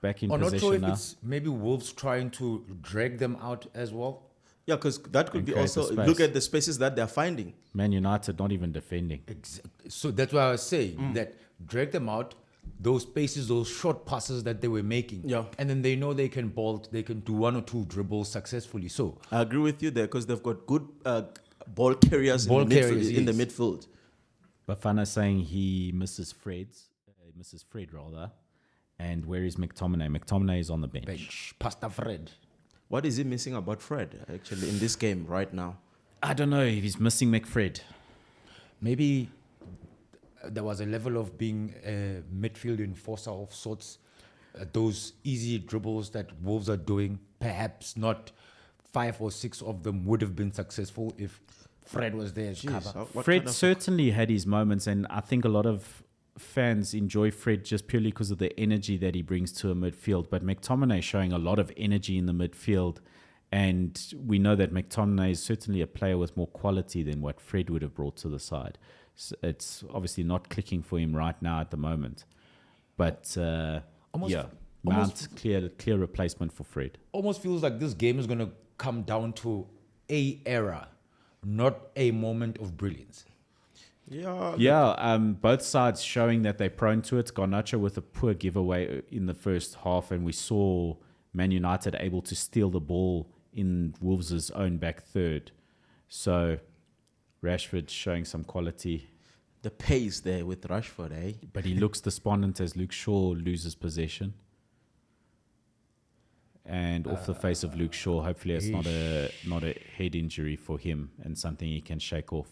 Back in I'm not possession sure if now. it's maybe Wolves trying to drag them out as well. Yeah, because that could And be create also, the space. look at the spaces that they're finding. Man United not even defending. So that's why I was saying that drag them out, those spaces, those short passes that they were making. Yeah. And then they know they can bolt, they can do 1 or 2 dribbles successfully. So I agree with you there because they've got good ball carriers, in the midfield. Bafana saying he misses Fred rather. And where is McTominay? McTominay is on the bench. Pasta Fred. What is he missing about Fred, actually, in this game right now? I don't know if he's missing McFred. Maybe there was a level of being a midfield enforcer of sorts. Those easy dribbles that Wolves are doing, perhaps not 5 or 6 of them would have been successful if Fred was there as cover. Fred certainly had his moments, and I think a lot of fans enjoy Fred just purely because of the energy that he brings to a midfield. But McTominay showing a lot of energy in the midfield, and we know that McTominay is certainly a player with more quality than what Fred would have brought to the side. So it's obviously not clicking for him right now at the moment. But Mount clear replacement for Fred. Almost feels like this game is going to come down to a era, not a moment of brilliance. Both sides showing that they're prone to it. Garnacho with a poor giveaway in the first half, and we saw Man United able to steal the ball in Wolves' own back third. So Rashford showing some quality. The pace there with Rashford, eh? But he looks despondent as Luke Shaw loses possession. And off the face of Luke Shaw, hopefully it's not a head injury for him and something he can shake off.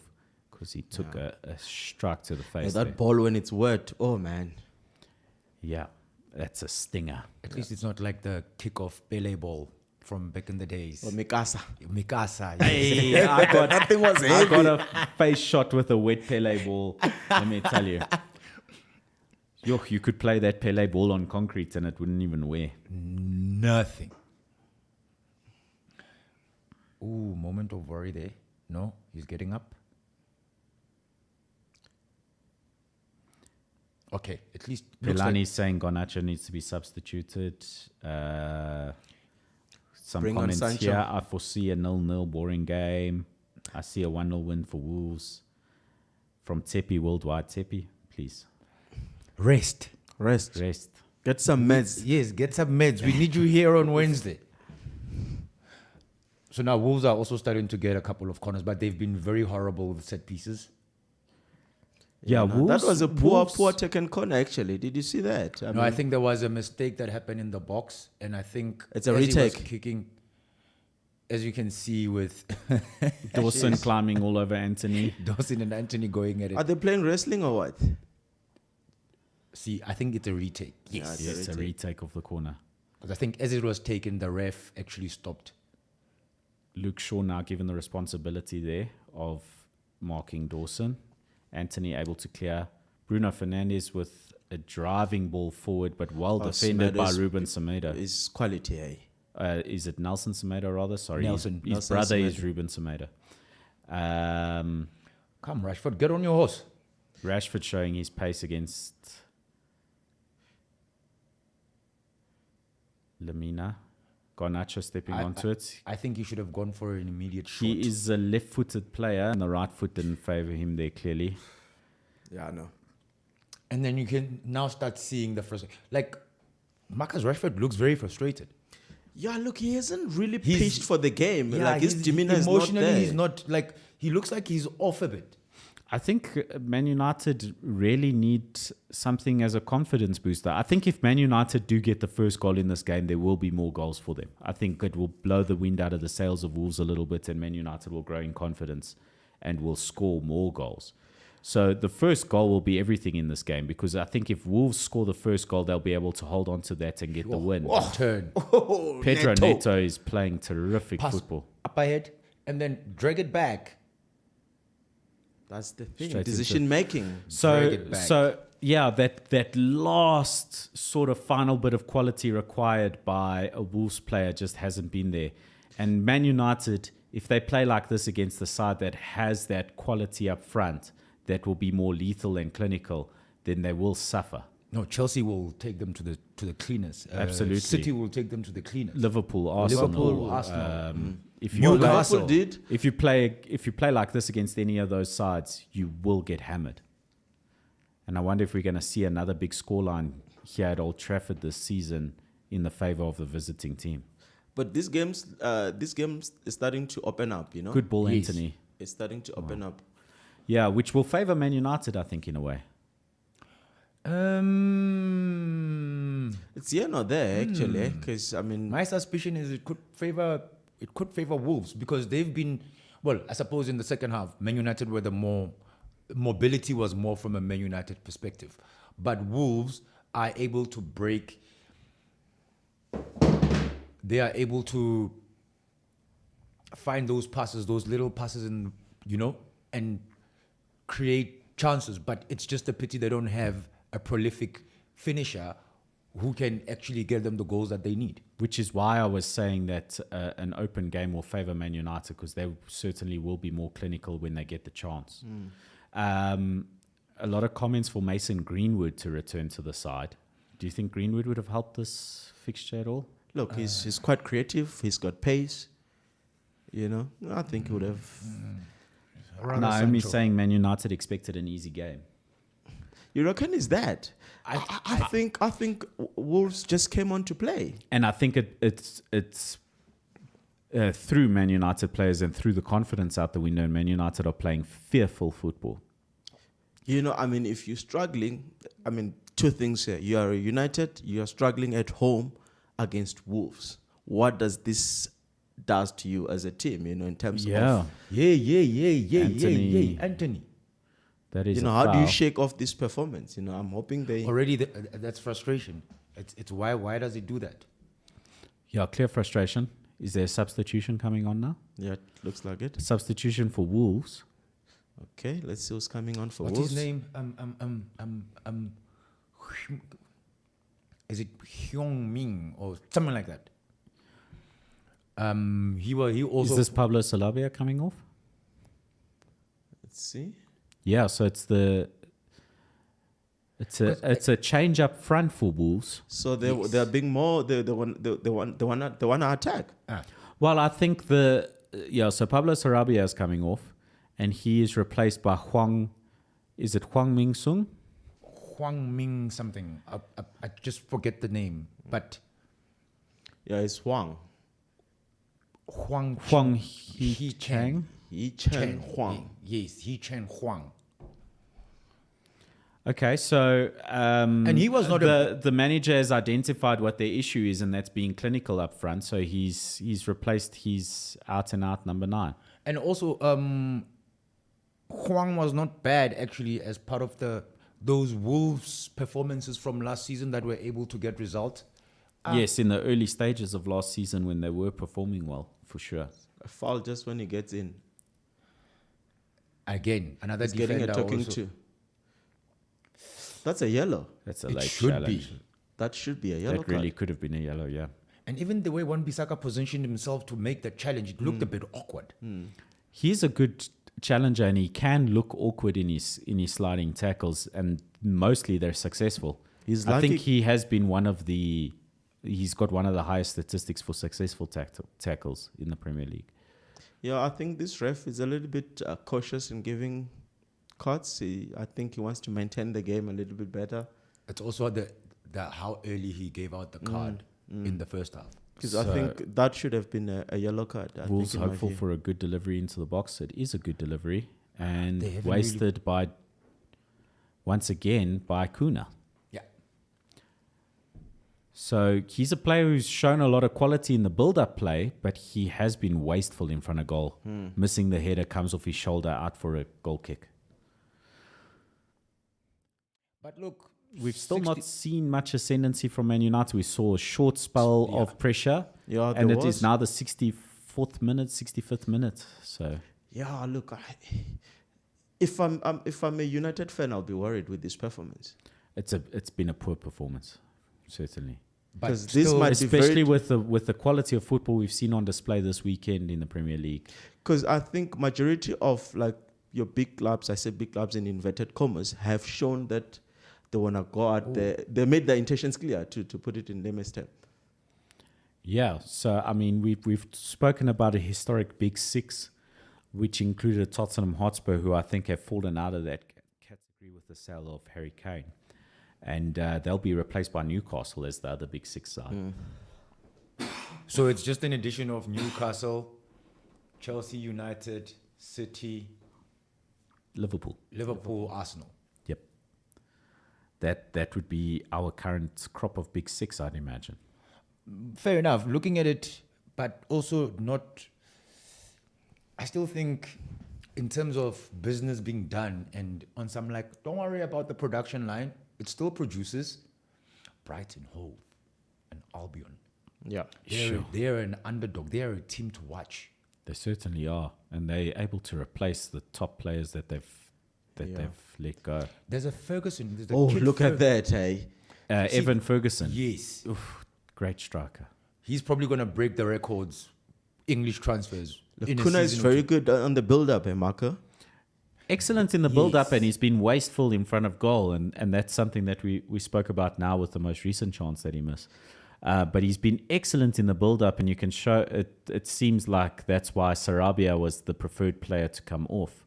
Because he took a strike to the face. That ball when it's wet, oh man. Yeah, that's a stinger. At least it's not like the kick-off Pele ball from back in the days. Or Mikasa. Mikasa. Yes. Hey, that thing was heavy. I got a face shot with a wet Pele ball. Let me tell you. You could play that Pele ball on concrete and it wouldn't even wear. Nothing. Ooh, moment of worry there. No, he's getting up. Okay, at least Pelani's saying Garnacho needs to be substituted. Some Bring on comments Sancho. here. I foresee a 0-0 boring game. I see a 1-0 win for Wolves. From Tepi Worldwide. Tepi, please. Rest. Get some meds. Yes, get some meds. We need you here on Wednesday. So now Wolves are also starting to get a couple of corners, but they've been very horrible with set pieces. Yeah, Wolves, that was a poor Wolves- taken corner, actually. Did you see that? I think there was a mistake that happened in the box, and I think It's a as he was retake. kicking, as you can see with Dawson climbing all over Anthony. Dawson and Anthony going at Are it. they playing wrestling or what? See, I think it's a retake. Yes. Yes, a retake of the corner. Because I think as it was taken, the ref actually stopped. Luke Shaw now given the responsibility there of marking Dawson. Anthony able to clear. Bruno Fernandes with a driving ball forward, but well defended by Ruben Semedo. Is quality, eh? Is it Nelson Semedo rather? Sorry, Nelson. His Nelson brother Semedo. is Ruben Semedo. Come, Rashford, get on your horse. Rashford showing his pace against Lamina. Garnacho stepping onto it. I think he should have gone for an immediate shot. He is a left-footed player, and the right foot didn't favour him there clearly. Yeah, I know. And then you can now start seeing the frustration. Like, Marcus Rashford looks very frustrated. Yeah, look, he isn't really pitched for the game. Yeah, like his demeanor is not emotionally, there. he's not like, he looks like he's off a bit. I think Man United really need something as a confidence booster. I think if Man United do get the first goal in this game, there will be more goals for them. I think it will blow the wind out of the sails of Wolves a little bit, and Man United will grow in confidence and will score more goals. So the first goal will be everything in this game, because I think if Wolves score the first goal, they'll be able to hold on to that and get the win. Turn. Pedro Neto is playing terrific Pass football. up ahead and then drag it back. That's the thing. Straight Decision making. Drag So, it back. that last sort of final bit of quality required by a Wolves player just hasn't been there. And Man United, if they play like this against the side that has that quality up front, that will be more lethal and clinical, then they will suffer. No, Chelsea will take them to the cleaners. Absolutely. City will take them to the cleaners. Liverpool, Arsenal. Arsenal. If Well, you Liverpool did. if you play like this against any of those sides, you will get hammered. And I wonder if we're going to see another big scoreline here at Old Trafford this season in the favour of the visiting team. But this game's is starting to open up, you know? Good ball, Yes. Anthony. It's starting to open up. Yeah, which will favour Man United, I think, in a way. It's here nor there, actually. Because, I mean, My suspicion is it could favor Wolves because they've been, well, I suppose in the second half, Man United were the more, mobility was more from a Man United perspective. But Wolves are able to break, they are able to find those passes, those little passes and, and create chances. But it's just a pity they don't have a prolific finisher who can actually get them the goals that they need. Which is why I was saying that an open game will favour Man United, because they certainly will be more clinical when they get the chance. A lot of comments for Mason Greenwood to return to the side. Do you think Greenwood would have helped this fixture at all? look, he's quite creative. He's got pace. I think he would have. Naomi's saying Man United expected an easy game. You reckon is that? I think Wolves just came on to play. And I think it's through Man United players and through the confidence out the window, Man United are playing fearful football. If you're struggling, two things here. You are United, you are struggling at home against Wolves. What does this does to you as a team, in terms of... Anthony. That is how do you shake off this performance? I'm hoping they... Already, that's frustration. It's why does it do that? Yeah, clear frustration. Is there a substitution coming on now? Yeah, it looks like it. Substitution for Wolves. Okay, let's see who's coming on for What's Wolves. his name? Is it Hyung Ming or something like that? He also... Is this Pablo Sarabia coming off? Let's see. Yeah, so it's a change up front for Wolves. So they're being more the one to attack. Well, I think so Pablo Sarabia is coming off, and he is replaced by Huang. Is it Huang Ming Sung? Huang Ming something. I just forget the name, but Yeah, it's Huang. Huang He Chang. Yi Chen Huang. Yes, He Chen Huang. Okay, so And he was not the manager has identified what their issue is, and that's being clinical up front. So he's replaced his out and out number 9. And also, Huang was not bad actually as part of those Wolves performances from last season that were able to get results. Yes, in the early stages of last season when they were performing well, for sure. A foul just when he gets in. Again, another He's getting defender a talking also. to. That's a yellow. That's a It late should challenge. be. That should be a yellow That really card. could have been a yellow, yeah. And even the way Wan-Bissaka positioned himself to make the challenge, it looked a bit awkward. He's a good challenger, and he can look awkward in his sliding tackles, and mostly they're successful. I think he has been he's got one of the highest statistics for successful tackles in the Premier League. Yeah, I think this ref is a little bit cautious in giving cards. I think he wants to maintain the game a little bit better. It's also the how early he gave out the card in the first half. Because I think that should have been a yellow card. Wolves hopeful for a good delivery into the box. It is a good delivery, and They haven't wasted once again by Kuna. Yeah. So he's a player who's shown a lot of quality in the build-up play, but he has been wasteful in front of goal. Missing the header, comes off his shoulder, out for a goal kick. But look, We've still not seen much ascendancy from Man United. We saw a short spell of pressure, and it is now the 65th minute. So yeah, look, if I'm a United fan, I'll be worried with this performance. it's been a poor performance, certainly. Because this might Especially be with the quality of football we've seen on display this weekend in the Premier League. because I think majority of like your big clubs, I say big clubs in inverted commas, have shown that they want to go out there. They made their intentions clear, to put it in layman's terms. Yeah, so I mean, we've spoken about a historic Big Six, which included Tottenham Hotspur, who I think have fallen out of that category with the sale of Harry Kane, and they'll be replaced by Newcastle as the other Big Six side. so it's just an addition of Newcastle, Chelsea, United, City, Liverpool, Arsenal. Yep. That would be our current crop of Big Six, I'd imagine. Fair enough. Looking at it, but also not. I still think, in terms of business being done, and on some like, don't worry about the production line. It still produces Brighton, Hove, and Albion. Yeah. They're an underdog. They're a team to watch. They certainly are, and they're able to replace the top players that they've let go. There's a Ferguson. There's a Oh, kid look at that, hey. Evan Ferguson, Yes. great striker. He's probably going to break the records, English transfers. in a Kuna is season or very two. good on the build-up, Marco. Excellent in the build-up, Yes. and he's been wasteful in front of goal, and that's something that we spoke about now with the most recent chance that he missed. But he's been excellent in the build-up, and you can show it. It seems like that's why Sarabia was the preferred player to come off.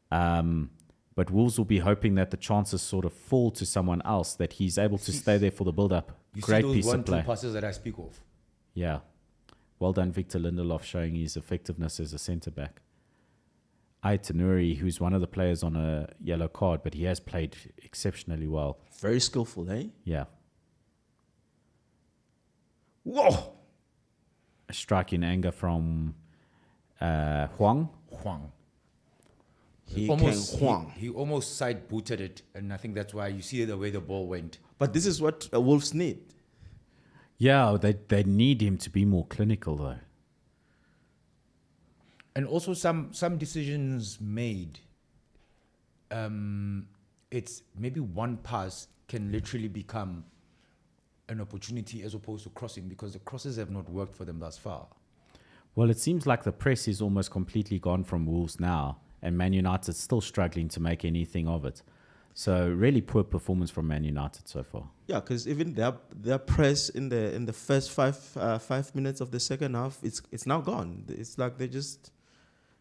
But Wolves will be hoping that the chances sort of fall to someone else, that he's able to stay there for the build-up. You Great see those piece of 1-2 play. passes that I speak of. Yeah. Well done, Victor Lindelof, showing his effectiveness as a centre-back. Aitanuri, who's one of the players on a yellow card, but he has played exceptionally well. Very skillful, eh? Yeah. Whoa! A strike in anger from Huang. He almost side booted it, and I think that's why you see the way the ball went. But this is what Wolves need. Yeah, they need him to be more clinical, though. And also some decisions made. It's maybe one pass can literally become an opportunity as opposed to crossing, because the crosses have not worked for them thus far. Well, it seems like the press is almost completely gone from Wolves now, and Man United's still struggling to make anything of it. So really poor performance from Man United so far. Yeah, because even their press in the first 5 minutes of the second half, it's now gone. It's like they just.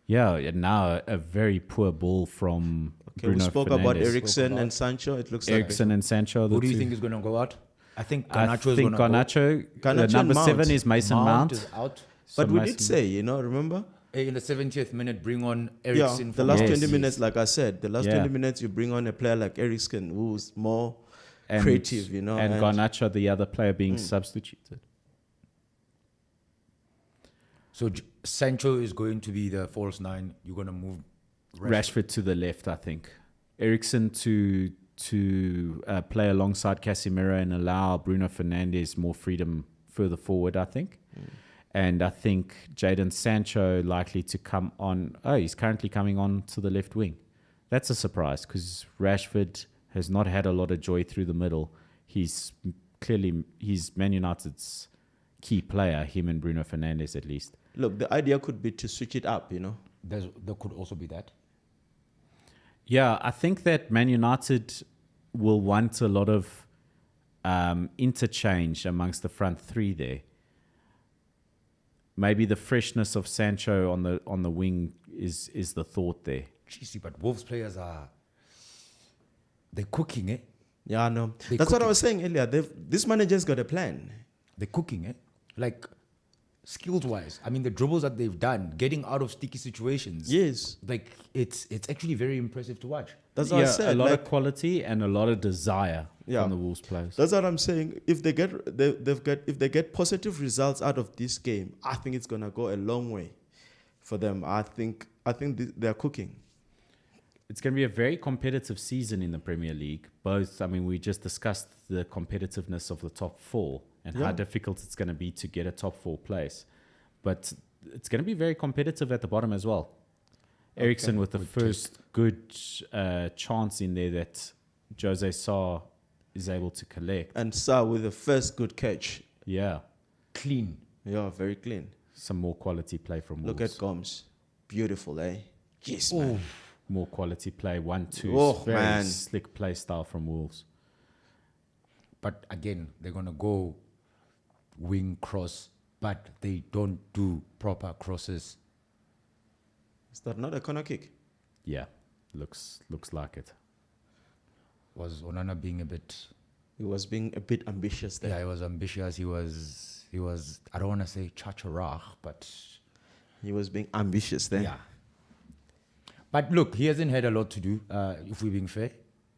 Yeah, and now a very poor ball from Bruno We spoke Fernandes. about Eriksen and Sancho. It looks Eriksen and Sancho. Who do you think is going to go out? I think Garnacho is going to Garnacho. Garnacho Number and Mount. 7 is Mason Mount. is out. So But we Mason- did say, remember? In the 70th minute, bring on Yeah, Eriksen. the last Yes. 20 minutes, like I said, the last Yeah. 20 minutes, you bring on a player like Eriksen, who's more and, creative, and Garnacho, the other player, being substituted. So Sancho is going to be the false 9. You're going to move Rashford to the left, I think. Eriksen to play alongside Casemiro and allow Bruno Fernandes more freedom further forward, I think. And I think Jadon Sancho likely to come on. Oh, he's currently coming on to the left wing. That's a surprise because Rashford has not had a lot of joy through the middle. He's Man United's key player, him and Bruno Fernandes at least. Look, the idea could be to switch it up, There could also be that. Yeah, I think that Man United will want a lot of interchange amongst the front three there. Maybe the freshness of Sancho on the wing is the thought there. Jeez, but Wolves players they're cooking, eh? Yeah, no. That's what I was saying earlier. This manager's got a plan. They're cooking, eh? Like, skills-wise. I mean, the dribbles that they've done, getting out of sticky situations. Yes. Like, it's actually very impressive to watch. That's what I said. A lot of quality and a lot of desire from the Wolves players. That's what I'm saying. If they get positive results out of this game, I think it's gonna go a long way for them. I think they're cooking. It's going to be a very competitive season in the Premier League. We just discussed the competitiveness of the top four and how difficult it's going to be to get a top four place. But it's going to be very competitive at the bottom as well. Eriksen with the first good chance in there that Jose Sa is able to collect. And Sa with the first good catch. Yeah. Clean. Yeah, very clean. Some more quality play from Wolves. Look at Gomes. Beautiful, eh? Yes, man. More quality play, 1-2. Oh, very man. slick play style from Wolves. But again, they're going to go wing cross, but they don't do proper crosses. Is that not a corner kick? Yeah, looks like it. Was Onana being a bit... He was being a bit ambitious there. Yeah, he was ambitious. He was I don't want to say chacharach, but... He was being ambitious there. Yeah. But look, he hasn't had a lot to do, if we're being fair.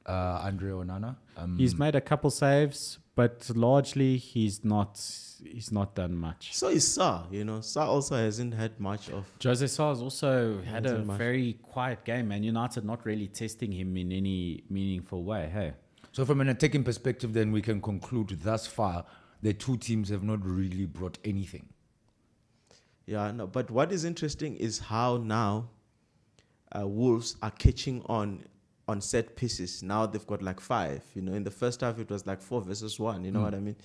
Andre Onana. He's made a couple saves, but largely he's not done much. So is Sa, Sa also hasn't had much of... Jose Sa has also had a very quiet game, and United not really testing him in any meaningful way, hey? So from an attacking perspective, then we can conclude thus far, the two teams have not really brought anything. Yeah, no, but what is interesting is how now Wolves are catching on set pieces. Now they've got like 5. In the first half it was like 4 versus 1. You know what I mean?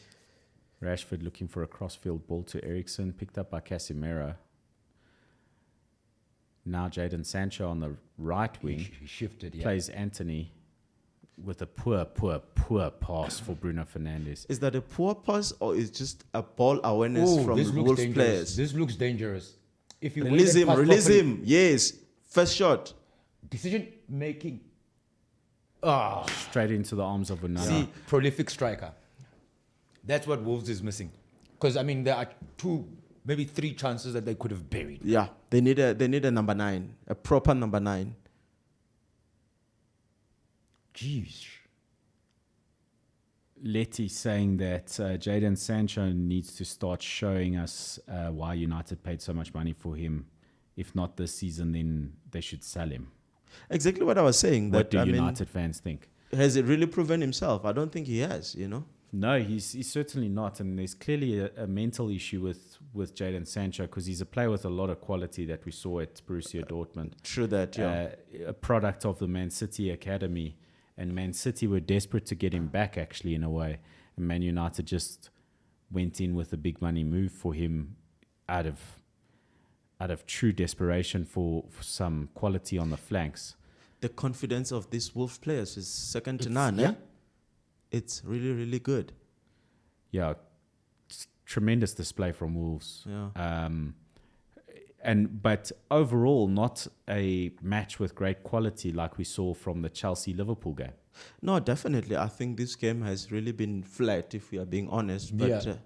Rashford looking for a crossfield ball to Eriksen, picked up by Casemiro. Now Jadon Sancho on the right wing. He shifted, yeah. Plays Anthony with a poor pass for Bruno Fernandes. Is that a poor pass or is just a ball awareness from Wolves players? This looks dangerous. If you release him. Yes. First shot. Decision making. Straight into the arms of Onana. See, prolific striker. That's what Wolves is missing. Because there are 2, maybe 3 chances that they could have buried. Yeah, they need a number 9, a proper number 9. Jeez. Letty saying that Jadon Sancho needs to start showing us why United paid so much money for him. If not this season, then they should sell him. Exactly what I was saying. What do United fans think? Has it really proven himself? I don't think he has, No, he's certainly not. And there's clearly a mental issue with Jadon Sancho because he's a player with a lot of quality that we saw at Borussia Dortmund. True that, yeah. A product of the Man City academy. And Man City were desperate to get him back, actually, in a way. And Man United just went in with a big money move for him out of true desperation for some quality on the flanks. The confidence of these Wolves players is second to none. Yeah. It's really, really good. Yeah, tremendous display from Wolves. Yeah. But overall, not a match with great quality like we saw from the Chelsea-Liverpool game. No, definitely. I think this game has really been flat, if we are being honest. But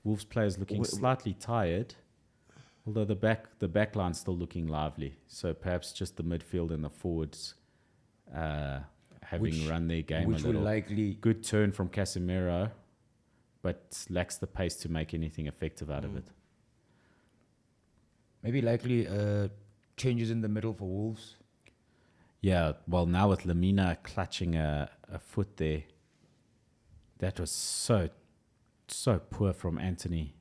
Wolves players looking slightly tired, although the back line's still looking lively. So perhaps just the midfield and the forwards having run their game a little. Will likely... Good turn from Casemiro, but lacks the pace to make anything effective out of it. Maybe likely changes in the middle for Wolves. Yeah, well, now with Lamina clutching a foot there, that was so poor from Anthony.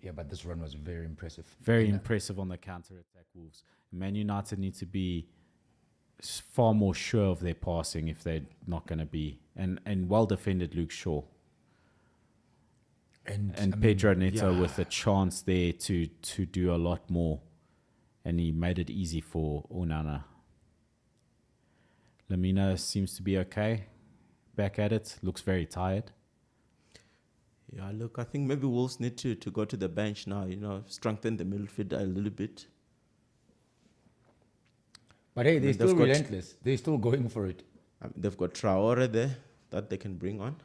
Yeah, but this run was very impressive. Very impressive on the counter-attack, Wolves. Man United need to be far more sure of their passing if they're not going to be. And well defended Luke Shaw. And Pedro Neto with a chance there to do a lot more. And he made it easy for Onana. Lamina seems to be okay. Back at it. Looks very tired. Yeah, look, I think maybe Wolves need to go to the bench now, strengthen the midfield a little bit. But hey, they're still relentless. They're still going for it. They've got Traore there that they can bring on.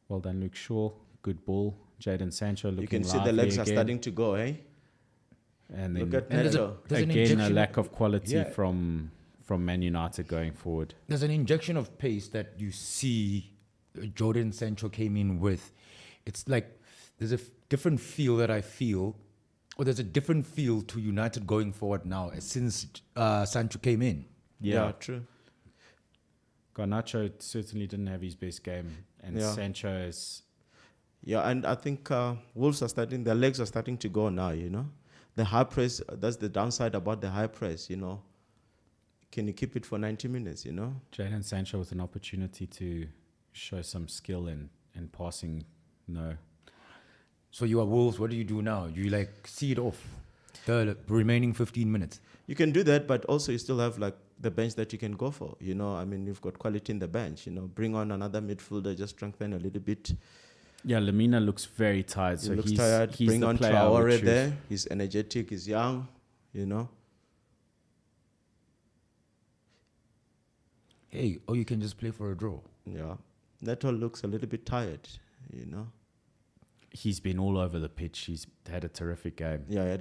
Well done, Luke Shaw. Good ball. Jadon Sancho looking. You can see the legs are starting to go, eh? And then look at Neto. Again, a lack of quality from Man United going forward. There's an injection of pace that you see Jadon Sancho came in with. It's like there's a different feel that I feel, or there's a different feel to United going forward now since Sancho came in. Yeah, true. Garnacho certainly didn't have his best game, and Sancho is... Yeah, and I think Wolves are their legs are starting to go now, The high press, that's the downside about the high press, Can you keep it for 90 minutes, Jadon Sancho with an opportunity to show some skill and passing, no. So you are Wolves, what do you do now? You see it off the remaining 15 minutes? You can do that, but also you still have the bench that you can go for, you've got quality in the bench, Bring on another midfielder, just strengthen a little bit. Yeah, Lamina looks very tired. He looks tired. Bring on Traore there. He's energetic. He's young. Hey, or you can just play for a draw. Yeah, Neto looks a little bit tired. He's been all over the pitch. He's had a terrific game. Yeah,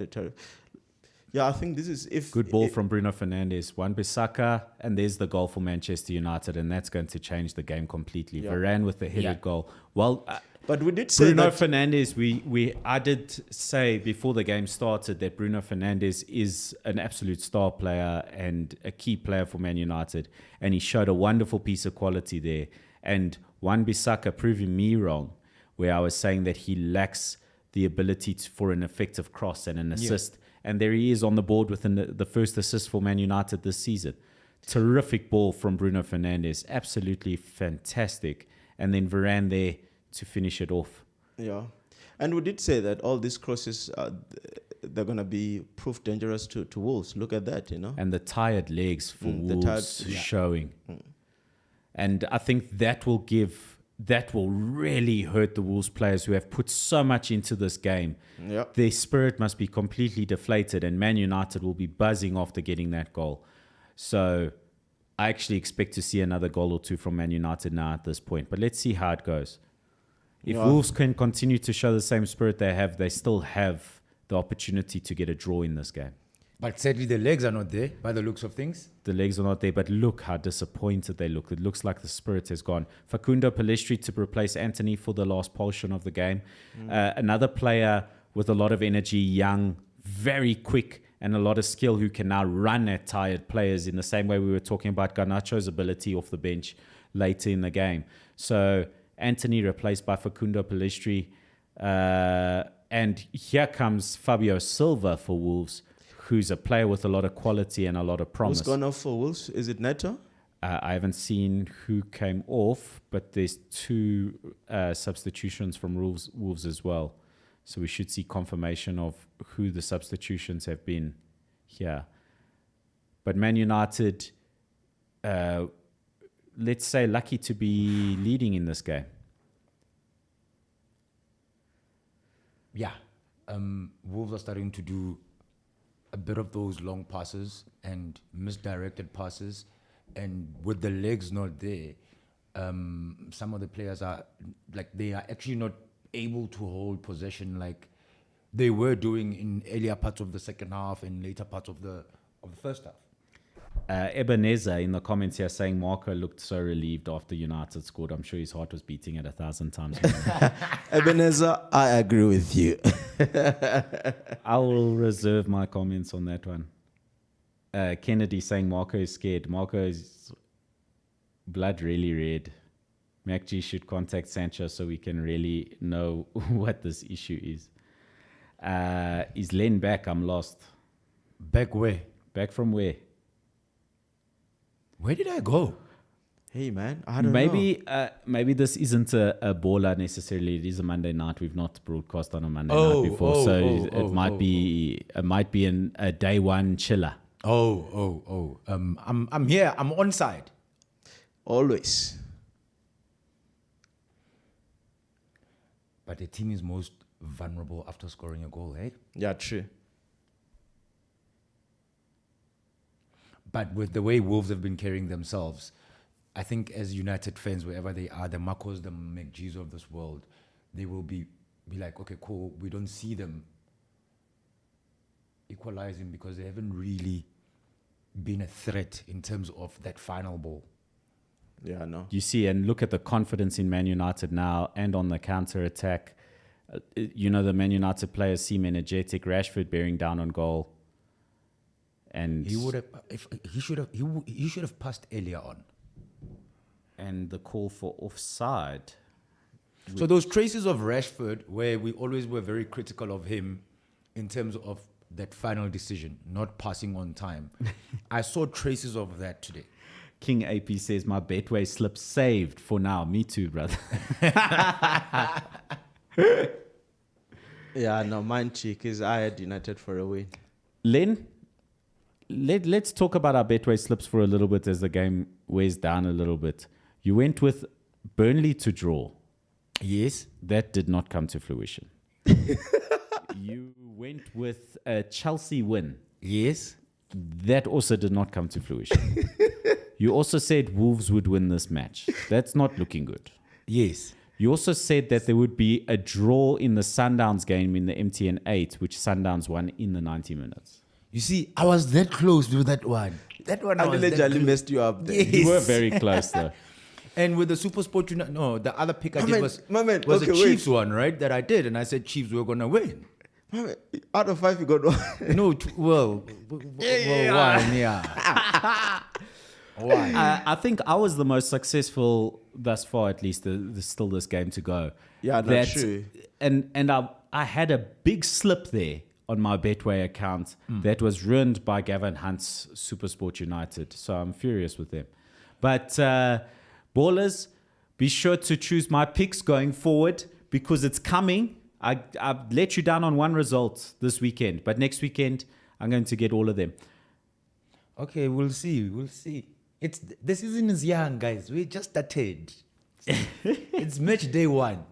Yeah, I think this is good ball from Bruno Fernandes, Wan-Bissaka, and there's the goal for Manchester United, and that's going to change the game completely. Yeah. Varane with the headed goal. Well, but we did say Bruno Fernandes. I did say before the game started that Bruno Fernandes is an absolute star player and a key player for Man United, and he showed a wonderful piece of quality there. And Wan-Bissaka proving me wrong, where I was saying that he lacks the ability for an effective cross and an assist. And there he is on the board with the first assist for Man United this season. Terrific ball from Bruno Fernandes. Absolutely fantastic. And then Varane there to finish it off. Yeah. And we did say that all these crosses, they're going to be proof dangerous to Wolves. Look at that, And the tired legs for Wolves showing. And I think that will really hurt the Wolves players who have put so much into this game. Yep. Their spirit must be completely deflated, and Man United will be buzzing after getting that goal. So I actually expect to see another goal or two from Man United now at this point. But let's see how it goes. If Wolves can continue to show the same spirit they have, they still have the opportunity to get a draw in this game. But sadly, the legs are not there by the looks of things. The legs are not there, but look how disappointed they look. It looks like the spirit has gone. Facundo Pellistri to replace Anthony for the last portion of the game. Another player with a lot of energy, young, very quick, and a lot of skill who can now run at tired players in the same way we were talking about Garnacho's ability off the bench later in the game. So Anthony replaced by Facundo Pellistri. And here comes Fabio Silva for Wolves, who's a player with a lot of quality and a lot of promise. Who's gone off for Wolves? Is it Neto? I haven't seen who came off, but there's two substitutions from Wolves as well. So we should see confirmation of who the substitutions have been here. But Man United, let's say, lucky to be leading in this game. Yeah. Wolves are starting to do a bit of those long passes and misdirected passes, and with the legs not there, some of the players are they are actually not able to hold possession like they were doing in earlier parts of the second half and later parts of the first half. Ebenezer in the comments here saying Marco looked so relieved after United scored. I'm sure his heart was beating at 1,000 times. Ebenezer, I agree with you. I will reserve my comments on that one. Kennedy saying Marco is scared. Marco's blood really red. MacG should contact Sancho so we can really know what this issue is. Is Len back? I'm lost. Back where? Back from where? Where did I go? Hey man, I don't know. Maybe this isn't a baller necessarily. It is a Monday night. We've not broadcast on a Monday Oh, night before, oh, so oh, it oh, might oh, be it might be a day one chiller. I'm here. I'm onside. Always. But the team is most vulnerable after scoring a goal, eh? Yeah, true. But with the way Wolves have been carrying themselves, I think as United fans, wherever they are, the Marcos, the MacGs of this world, they will be like, okay, cool. We don't see them equalizing because they haven't really been a threat in terms of that final ball. Yeah, I know. You see, and look at the confidence in Man United now, and on the counter attack. The Man United players seem energetic. Rashford bearing down on goal, and He would have. If he should have. He should have passed earlier on. and the call for offside. So those traces of Rashford, where we always were very critical of him in terms of that final decision, not passing on time, I saw traces of that today. King AP says my Betway slip saved for now. Me too, brother. Yeah, no, mine cheek is I had United for a win. Len, let's talk about our Betway slips for a little bit as the game wears down a little bit. You went with Burnley to draw. Yes. That did not come to fruition. You went with a Chelsea win. Yes. That also did not come to fruition. You also said Wolves would win this match. That's not looking good. Yes. You also said that there would be a draw in the Sundowns game in the MTN 8, which Sundowns won in the 90 minutes. You see, I was that close with that one. That one I was that Allegedly close. messed you up there. Yes. You were very close, though. And with the Super Sport, the other pick I My did man, was okay, the wait. Chiefs one, right? That I did, and I said Chiefs were gonna win. Out of 5, you got one. No, one, yeah. Why? I think I was the most successful thus far, at least. There's still this game to go. Yeah, that's true. And I had a big slip there on my Betway account that was ruined by Gavin Hunt's Supersport United. So I'm furious with them. But ballers, be sure to choose my picks going forward because it's coming. I've let you down on one result this weekend, but next weekend I'm going to get all of them. Okay, we'll see. The season is young, guys. We just started. It's match day 1.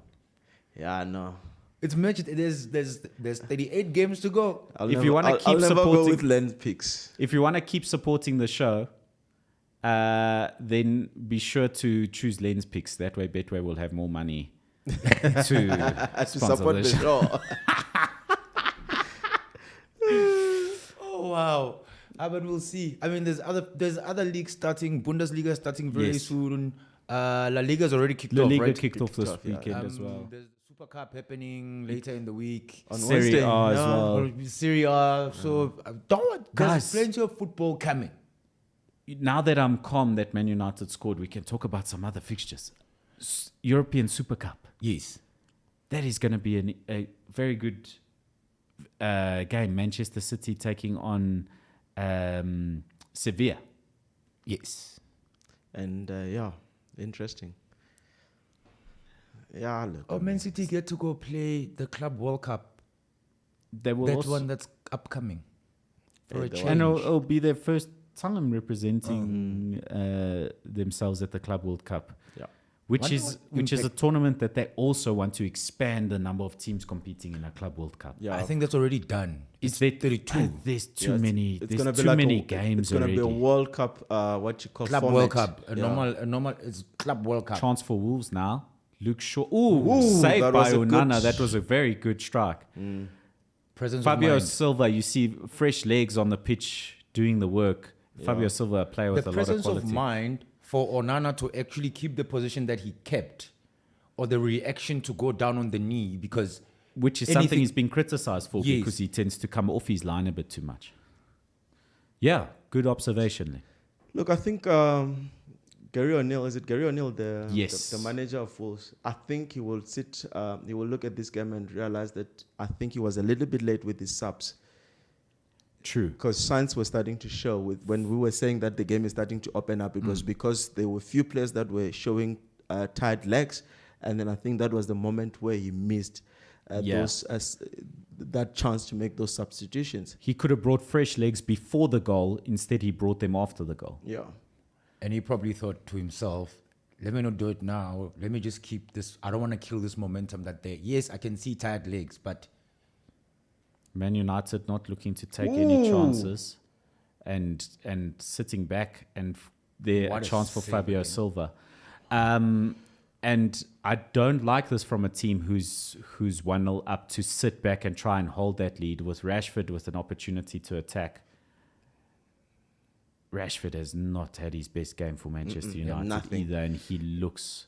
Yeah, I know. It's match. There's 38 games to go. I'll If you wanna keep never go supporting- with Len's picks. If you want to keep supporting the show, then be sure to choose Len's picks. That way, Betway will have more money to To sponsor support the show. Oh wow! But we'll see. I mean, there's other leagues starting. Bundesliga starting very Yes. soon. La Liga's already kicked La off, Liga right? kicked off this off, yeah. weekend as well. There's the Super Cup happening later in the week. On Serie Wednesday, A as yeah. well. Or Serie A. So don't want Guys. there's plenty of football coming. Now that I'm calm that Man United scored, we can talk about some other fixtures. European Super Cup. Yes. That is going to be a very good game. Manchester City taking on Sevilla. Yes. And interesting. Yeah, look. Oh, Man City get to go play the Club World Cup. They will That also, one that's upcoming. For Yeah, a the change. and it'll be their first time representing themselves at the Club World Cup. Yeah. Which Wonder is what a tournament that they also want to expand the number of teams competing in a Club World Cup. Yeah. I think that's already done. Is there 32. There's too Yeah, many. it's There's gonna be too like many It's games gonna already. be a World Cup. What you call Club format. World Cup. A Yeah. normal. It's Club World Cup. Chance for Wolves now. Luke Shaw. Ooh, Ooh, saved that by was a Onana. good- That was a very good strike. Presence of Fabio mind. Silva, you see fresh legs on the pitch doing the work. Fabio Silva, a player with The a lot of presence quality. of mind for Onana to actually keep the position that he kept, or the reaction to go down on the knee because Which is something anything- he's been criticized for Yes. because he tends to come off his line a bit too much. Yeah, good observation. Lee. Look, I think Gary O'Neill, is it Gary O'Neill, Yes. the manager of Wolves? I think he will he will look at this game and realize that I think he was a little bit late with his subs. True. Because signs were starting to show when we were saying that the game is starting to open up. It was because there were few players that were showing tired legs, and then I think that was the moment where he missed that chance to make those substitutions. He could have brought fresh legs before the goal. Instead, he brought them after the goal. Yeah. And he probably thought to himself, let me not do it now. Let me just keep this. I don't want to kill this momentum that they. Yes, I can see tired legs, but Man United not looking to take any chances and sitting back, and a What a chance for save Fabio again. Silva. And I don't like this from a team who's 1-0 up to sit back and try and hold that lead with Rashford with an opportunity to attack. Rashford has not had his best game for Manchester United either, and he looks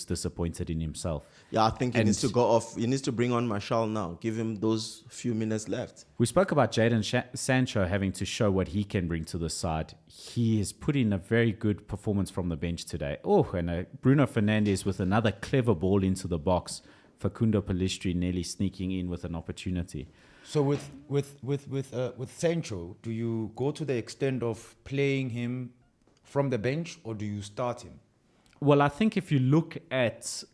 disappointed in himself. Yeah, I think he needs to go off. He needs to bring on Martial now. Give him those few minutes left. We spoke about Jadon Sancho having to show what he can bring to the side. He has put in a very good performance from the bench today. Oh, and Bruno Fernandes with another clever ball into the box. Facundo Pellistri nearly sneaking in with an opportunity. so with Sancho, do you go to the extent of playing him from the bench, or do you start him? Well, I think if you look at,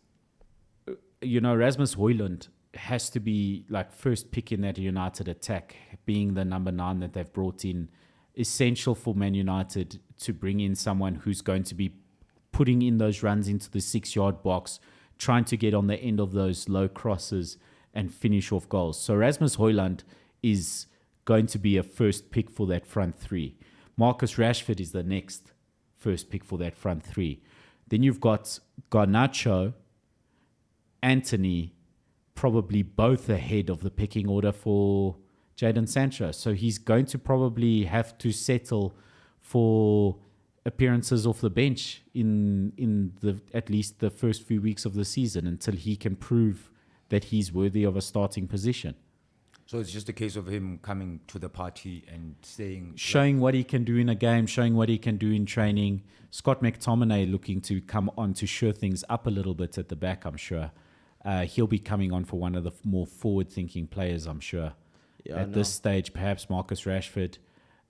Rasmus Højlund has to be like first pick in that United attack, being the number 9 that they've brought in. Essential for Man United to bring in someone who's going to be putting in those runs into the 6-yard box, trying to get on the end of those low crosses and finish off goals. So Rasmus Højlund is going to be a first pick for that front three. Marcus Rashford is the next first pick for that front three. Then you've got Garnacho, Anthony, probably both ahead of the picking order for Jadon Sancho. So he's going to probably have to settle for appearances off the bench in the at least the first few weeks of the season until he can prove that he's worthy of a starting position. So it's just a case of him coming to the party and Showing what he can do in a game, showing what he can do in training. Scott McTominay looking to come on to shore things up a little bit at the back, I'm sure. He'll be coming on for one of the more forward-thinking players, I'm sure. Yeah, at this stage, perhaps Marcus Rashford.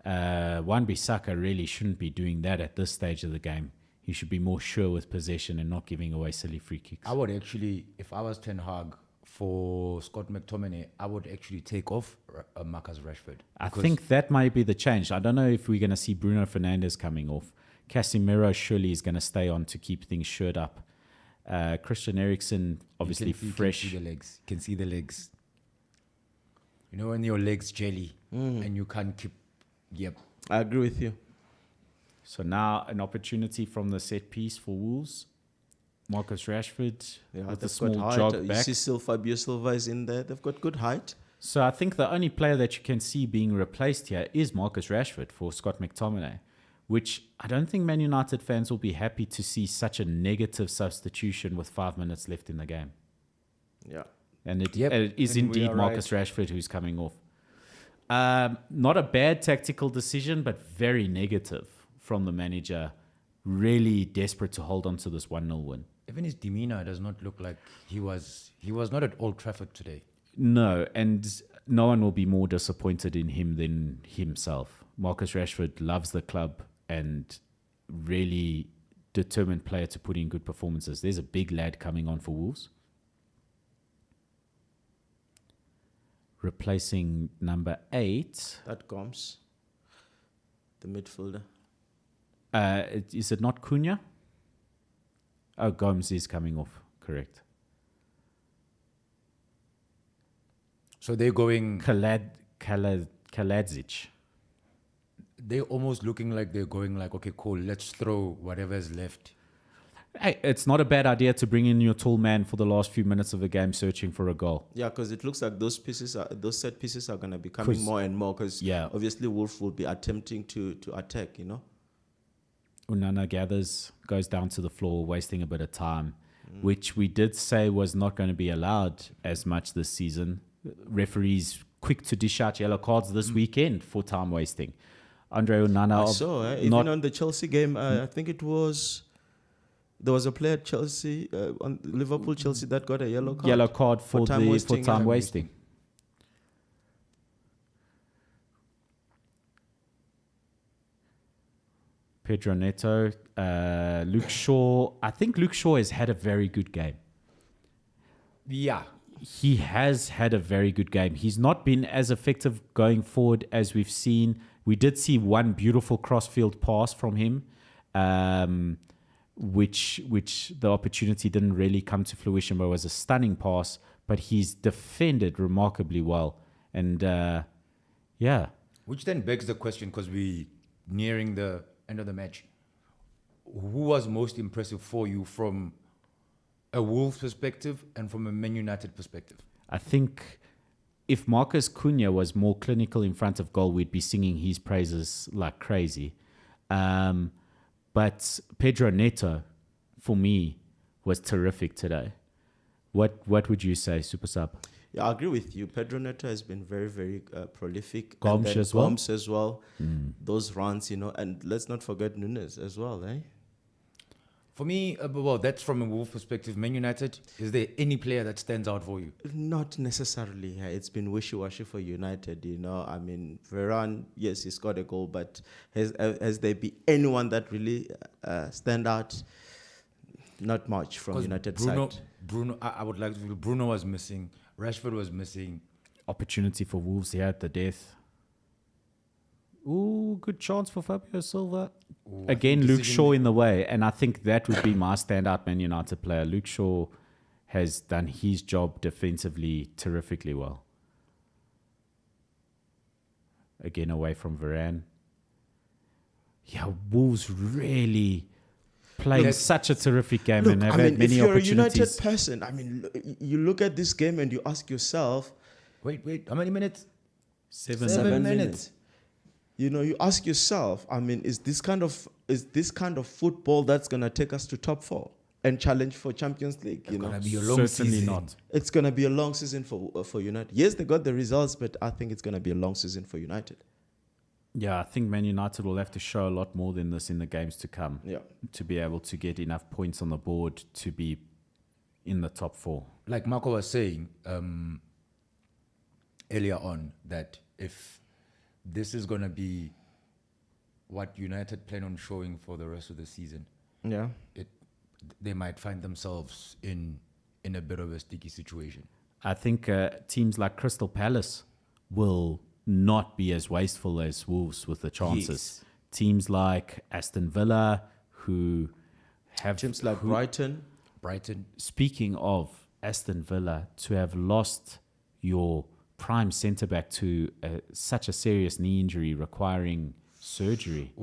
Wan-Bissaka really shouldn't be doing that at this stage of the game. He should be more sure with possession and not giving away silly free kicks. I would actually, if I was Ten Hag for Scott McTominay, I would actually take off Marcus Rashford. I think that might be the change. I don't know if we're going to see Bruno Fernandes coming off. Casemiro surely is going to stay on to keep things shored up. Christian Eriksen, obviously fresh. You can see the legs. You know when your legs jelly and you can't keep. Yep. I agree with you. So now an opportunity from the set piece for Wolves. Marcus Rashford with a small jog back. You see Fabio Silva is in there. They've got good height. So I think the only player that you can see being replaced here is Marcus Rashford for Scott McTominay, which I don't think Man United fans will be happy to see such a negative substitution with 5 minutes left in the game. Yeah. And it is indeed Marcus Rashford who's coming off. Not a bad tactical decision, but very negative from the manager. Really desperate to hold on to this 1-0 win. Even his demeanor does not look like he was not at Old Trafford today. No, and no one will be more disappointed in him than himself. Marcus Rashford loves the club and really determined player to put in good performances. There's a big lad coming on for Wolves. Replacing number 8. That Gomes, the midfielder. Is it not Cunha? Oh, Gomes is coming off. Correct. So they're going. Kaladzic. They're almost looking like they're going like, okay, cool, let's throw whatever's left. Hey, it's not a bad idea to bring in your tall man for the last few minutes of the game searching for a goal. Yeah, because it looks like those set pieces are going to be coming more and more because obviously Wolf will be attempting to attack, you know. Onana gathers, goes down to the floor, wasting a bit of time, which we did say was not going to be allowed as much this season. Referees quick to dish out yellow cards this weekend for time wasting. Andre Onana. I saw, even on the Chelsea game, I think it was... There was a player at Chelsea, on Liverpool-Chelsea, that got a yellow card. Yellow card for time wasting. Pedro Neto, Luke Shaw. I think Luke Shaw has had a very good game. Yeah. He has had a very good game. He's not been as effective going forward as we've seen. We did see one beautiful crossfield pass from him, which the opportunity didn't really come to fruition, but it was a stunning pass. But he's defended remarkably well. And yeah. Which then begs the question, because we're nearing the end of the match. Who was most impressive for you from a Wolves perspective and from a Man United perspective? I think if Marcus Cunha was more clinical in front of goal, we'd be singing his praises like crazy. But Pedro Neto, for me, was terrific today. What would you say, Super Sub? Yeah, I agree with you. Pedro Neto has been very, very prolific. Gomes as well. Gomes as well. Those runs, and let's not forget Nunes as well, eh? For me, well, that's from a Wolves perspective. Man United, is there any player that stands out for you? Not necessarily. It's been wishy-washy for United, I mean, Varane, yes, he scored a goal, but has there been anyone that really stand out? Not much from United side. Bruno, I would like to feel Bruno was missing. Rashford was missing. Opportunity for Wolves here at the death. Ooh, good chance for Fabio Silva. Ooh, Again, Luke Shaw in the way, and I think that would be my standout Man United player. Luke Shaw has done his job defensively terrifically well. Again, away from Varane. Yeah, Wolves really playing such a terrific game and have had many if you're opportunities. a United person, you look at this game and you ask yourself, wait, how many minutes? 7 minutes. You ask yourself, is this kind of football that's gonna take us to top 4 and challenge for Champions League? It's gonna be a long season. Not. It's gonna be a long season for United. Yes, they got the results, but I think it's gonna be a long season for United. Yeah, I think Man United will have to show a lot more than this in the games to come to be able to get enough points on the board to be in the top 4. Like Marco was saying earlier on, that if this is going to be what United plan on showing for the rest of the season, they might find themselves in a bit of a sticky situation. I think teams like Crystal Palace will not be as wasteful as Wolves with the chances. Yes. Teams like Aston Villa, who have... Teams like Brighton. Speaking of Aston Villa, to have lost your prime centre-back to such a serious knee injury requiring surgery,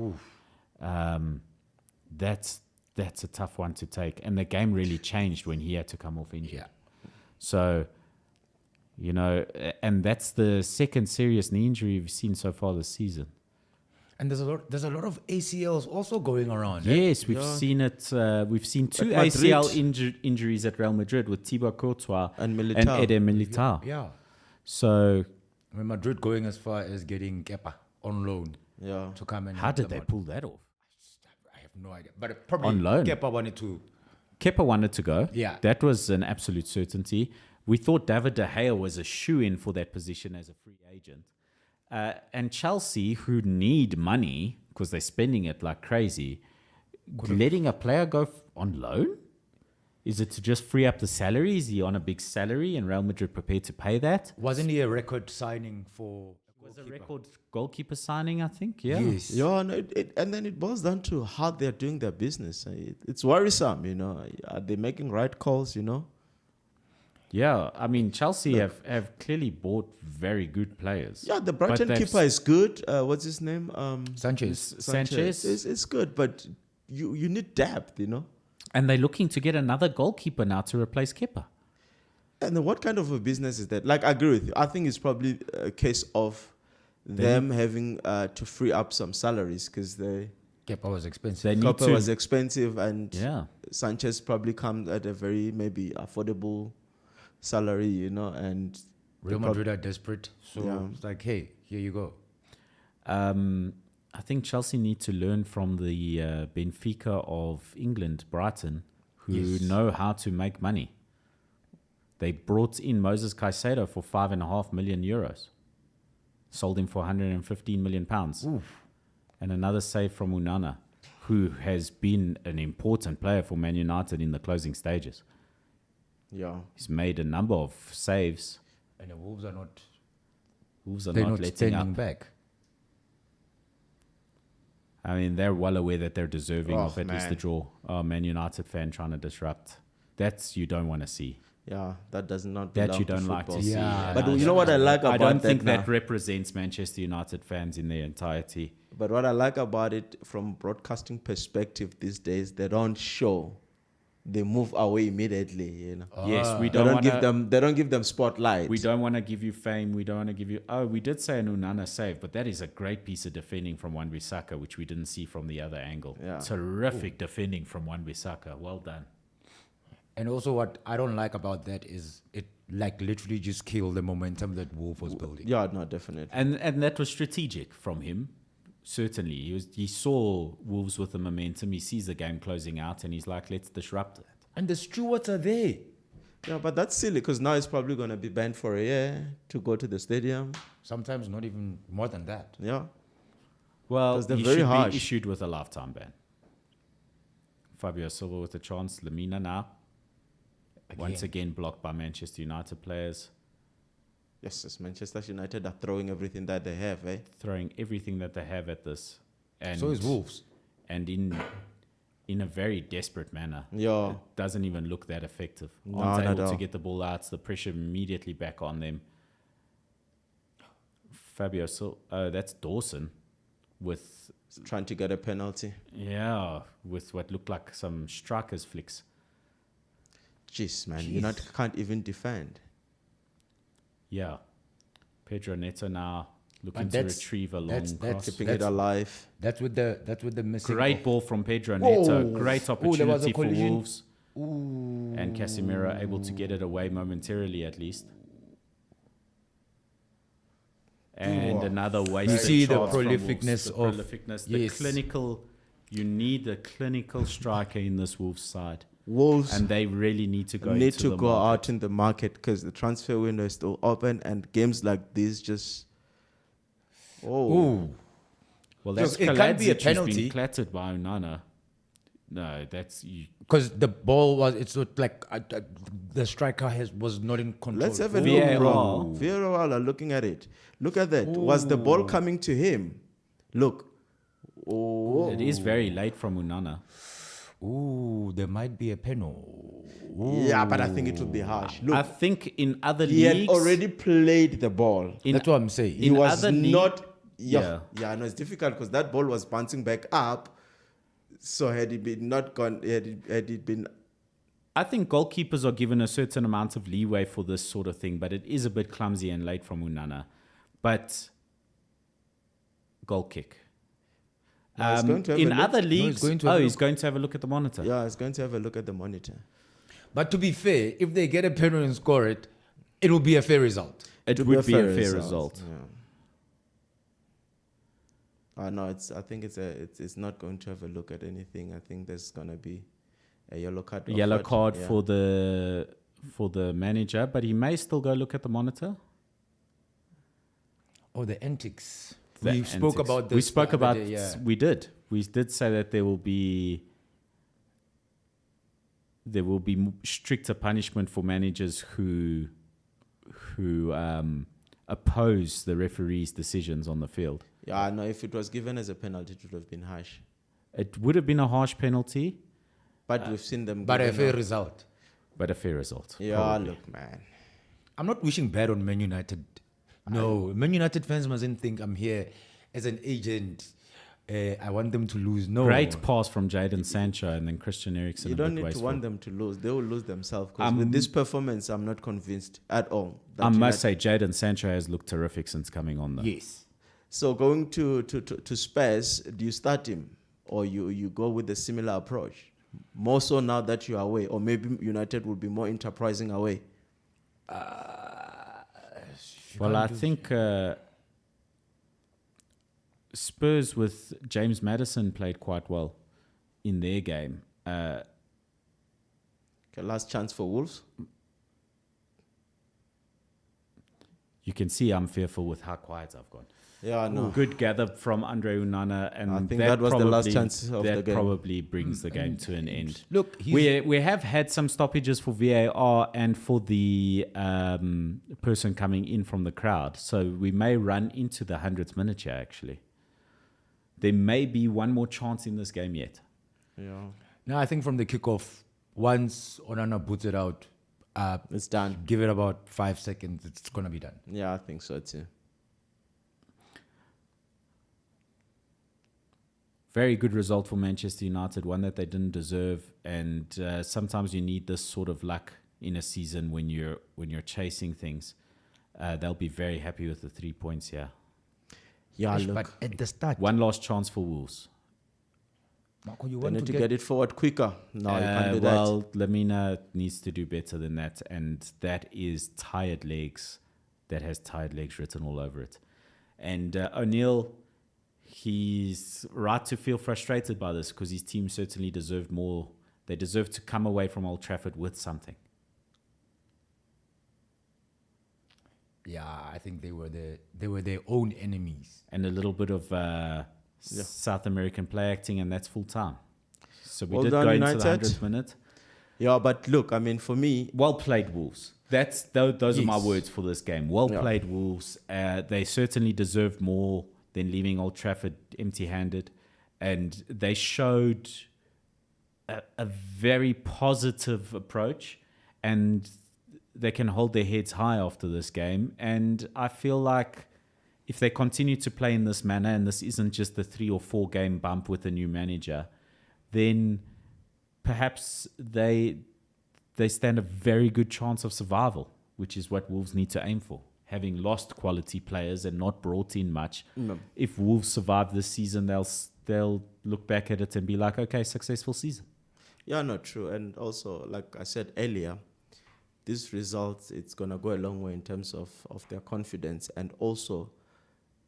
that's a tough one to take. And the game really changed when he had to come off injured. Yeah. So... and that's the second serious knee injury we've seen so far this season. And there's a lot of ACLs also going around. Yes, we've seen it. We've seen 2 ACL injuries at Real Madrid with Thibaut Courtois and Eder Militao. Yeah. So, Madrid going as far as getting Kepa on loan to come and... How did they pull that off? I have no idea. But probably on loan. Kepa wanted to... Kepa wanted to go. Yeah. That was an absolute certainty. We thought David De Gea was a shoo-in for that position as a free agent. And Chelsea, who need money because they're spending it like crazy, letting a player go on loan? Is it to just free up the salary? Is he on a big salary and Real Madrid prepared to pay that? Wasn't he a record signing for... Was a record goalkeeper signing, I think. Yeah. Yes. Yeah, and then it boils down to how they're doing their business. It's worrisome, Are they making right calls, Yeah, I mean, Chelsea have clearly bought very good players. Yeah, the Brighton keeper is good. What's his name? Sanchez. It's good, but you need depth, And they're looking to get another goalkeeper now to replace Kepa. And then what kind of a business is that? Like, I agree with you. I think it's probably a case of them having to free up some salaries because Kepa was expensive. Kepa was expensive, and Yeah. Sanchez probably comes at a very maybe affordable salary, and Real Madrid are desperate, so it's like, hey, here you go. I think Chelsea need to learn from the Benfica of England, Brighton, who know how to make money. They brought in Moses Caicedo for €5.5 million, sold him for £115 million, and another save from Unana who has been an important player for Man United in the closing stages. Yeah. He's made a number of saves. And the Wolves are not. They're not letting letting up. up. Back. I mean, they're well aware that they're deserving Oh, of at least the man. draw. Man United fan trying to disrupt. That's you don't want to see. Yeah, that does not That belong you to don't like to football. see. Yeah, But no, you know what I like about I don't think now? that represents Manchester United fans in their entirety. But what I like about it from broadcasting perspective these days, they don't show. They move away immediately, you know. Yes, we They don't don't want give them. They don't give them spotlight. We don't want to give you fame. We don't want to give you. Oh, we did say an Onana save, but that is a great piece of defending from Wan-Bissaka, which we didn't see from the other angle. Yeah. Terrific defending from Wan-Bissaka. Well done. And also, what I don't like about that is it like literally just killed the momentum that Wolf was building. Yeah, no, definitely. And that was strategic from him. Certainly, he saw Wolves with the momentum. He sees the game closing out, and he's like, "Let's disrupt it." And the stewards are there. Yeah, but that's silly because now he's probably going to be banned for a year to go to the stadium. Sometimes not even more than that. Yeah. Well, 'Cause they're he very should harsh. be issued with a lifetime ban. Fabio Silva with a chance. Lamina now. Once again blocked by Manchester United players. Yes, as Manchester United are throwing everything that they have, eh? Throwing everything that they have at this. And So is Wolves. And in a very desperate manner. Yeah. It doesn't even look that effective. No, Aren't not able at to all. get the ball out. The pressure immediately back on them. Fabio Silva. That's Dawson with, Trying to get a penalty. with what looked like some strikers flicks. Jeez, man. United can't even defend. Yeah. Pedro Neto now looking And to that's- that's- retrieve a long that's- cross. Keeping it alive. That's with the missing. Great ball from Pedro Neto. Whoa. Great Oh, there was a opportunity for collision. Wolves. And Casemiro able to get it away momentarily at least. And another wasted see the chance from Wolves. prolificness The of- prolificness, yes. the clinical. You need a clinical striker in this Wolves side. Wolves And they really need to go need into to the go market. out in the market because the transfer window is still open and games like these just. Oh. Ooh. Well, that's Look, it can't be a Kaladzic who's penalty. been clattered by Onana. No, that's you. Because the ball was, it's not like the striker was not in control. Let's have a VAR. look, bro. VAR are looking at it. Look at that. Was the ball coming to him? Look. Oh. It is very late from Onana. Ooh, there might be a penalty. Yeah, but I think it would be harsh. Look, I think in other he had leagues, already played the ball. That's what I'm saying. He in was other league- not. Yeah. Yeah, no, it's difficult because that ball was bouncing back up. So had it been not gone, had it been. I think goalkeepers are given a certain amount of leeway for this sort of thing, but it is a bit clumsy and late from Onana. But goal kick. No, he's going to have In a look. other he's leagues, going to have a he's look. going to have a look at the monitor. Yeah, it's going to have a look at the monitor. But to be fair, if they get a penalty and score it, it will be a fair result. It To would be a fair result. Yeah. No, I think it's not going to have a look at anything. I think there's gonna be a yellow card. Yellow offered. card Yeah. for the manager, but he may still go look at the monitor. Oh, the antics. The We spoke antics. about this. We spoke the other about. day, yeah. We did say that there will be stricter punishment for managers who oppose the referee's decisions on the field. Yeah, no. If it was given as a penalty, it would have been harsh. It would have been a harsh penalty, But we've seen them. But a given fair out. result. but a fair result. Yeah, probably. look, man. I'm not wishing bad on Man United. No, Man United fans mustn't think I'm here as an agent. I want them to lose. No. Great pass from Jadon Sancho and then Christian Eriksen. You a don't bit need to wasteful. want them to lose. They will lose themselves. Because with this performance, I'm not convinced at all. that I United- must say, Jadon Sancho has looked terrific since coming on. Though. Yes. So going to Spurs, do you start him or you go with a similar approach? More so now that you are away, or maybe United will be more enterprising away. Well, I think Spurs with James Maddison played quite well in their game. Okay, last chance for Wolves. You can see I'm fearful with how quiet I've gone. Yeah, no. Good gather from Andre Onana, and I think that was the last chance of the that game. probably brings the game to an end. Look, we have had some stoppages for VAR and for the person coming in from the crowd, so we may run into the 100th minute here. Actually, there may be one more chance in this game yet. Yeah. No, I think from the kickoff, once Onana puts it out, It's done. give it about 5 seconds, it's gonna be done. Yeah, I think so too. Very good result for Manchester United, one that they didn't deserve. And sometimes you need this sort of luck in a season when you're chasing things. They'll be very happy with the 3 points here. Yeah, But look, at the start, One last chance for Wolves. Marco, you they want need to get it forward quicker. No, you can't do that. Well, Lamina needs to do better than that, and that is tired legs. That has tired legs written all over it. And O'Neill, he's right to feel frustrated by this because his team certainly deserved more. They deserve to come away from Old Trafford with something. Yeah, I think they were their own enemies. And a little bit of South American play acting, and that's full time. So we Well did done, go into the United. 100th minute. Yeah, but look, I mean, for me, Well played, Wolves. Those are my Yes. words for this game. Well Yeah. played, Wolves. They certainly deserved more than leaving Old Trafford empty-handed, and they showed a very positive approach, and they can hold their heads high after this game. And I feel like if they continue to play in this manner, and this isn't just the 3 or 4 game bump with a new manager, then perhaps they stand a very good chance of survival, which is what Wolves need to aim for. Having lost quality players and not brought in much, if Wolves survive this season, they'll look back at it and be like, okay, successful season. yeah, not true. And also, like I said earlier, these results, it's going to go a long way in terms of their confidence. And also,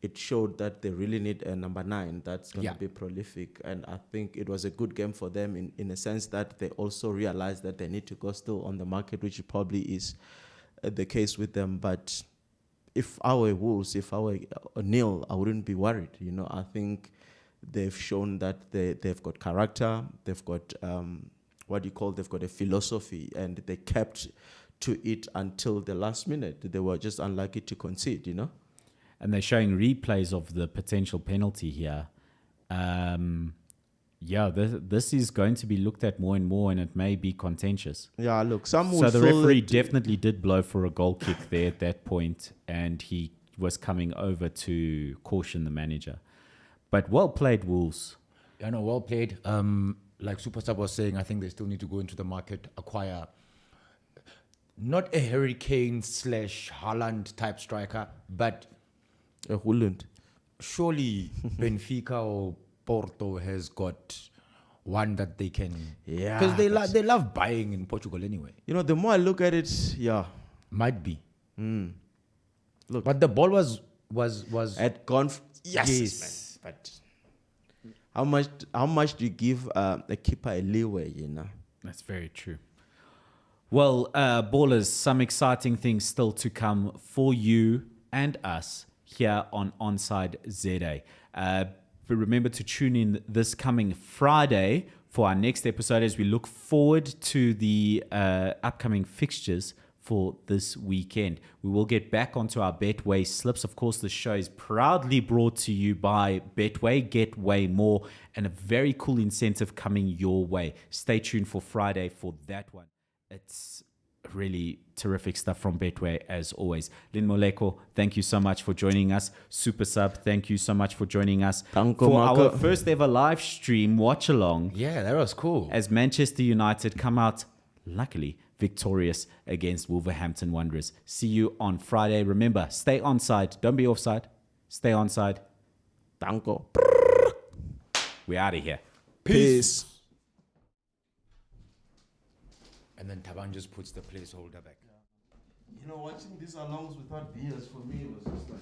it showed that they really need a number 9 that's going to be prolific. And I think it was a good game for them in a sense that they also realized that they need to go still on the market, which probably is the case with them. But if I were Wolves, if I were O'Neill, I wouldn't be worried. You know, I think they've shown that they've got character, they've got they've got a philosophy, and they kept to it until the last minute. They were just unlucky to concede, you know. And they're showing replays of the potential penalty here. This is going to be looked at more and more, and it may be contentious. Yeah, look, some So will the feel referee that- definitely did blow for a goal kick there at that point, and he was coming over to caution the manager. But well played, Wolves. Yeah, no, well played. Like Superstar was saying, I think they still need to go into the market, acquire not a Hurricane / Haaland type striker, but a Holland. surely Benfica or Porto has got one that they can. Yeah, because they love buying in Portugal anyway. You know, the more I look at it, yeah, Might be. Look. But the ball was had gone. Yes. Man, but how much do you give a keeper a leeway? You know. That's very true. Well, ballers, some exciting things still to come for you and us here on Onside ZA. But remember to tune in this coming Friday for our next episode as we look forward to the upcoming fixtures for this weekend. We will get back onto our Betway slips. Of course, the show is proudly brought to you by Betway. Get way more, and a very cool incentive coming your way. Stay tuned for Friday for that one. It's really terrific stuff from Betway as always. Lynn Moleko, thank you so much for joining us. Super Sub, thank you so much for joining us Danko, for Marco. our first ever live stream Watchalong Yeah, that was cool. as Manchester United come out, luckily, victorious against Wolverhampton Wanderers. See you on Friday. Remember, stay onside. Don't be offside. Stay onside. Danko. We're out of here. Peace. And then Taban just puts the placeholder back. You know, watching these alongs without beers for me was just like.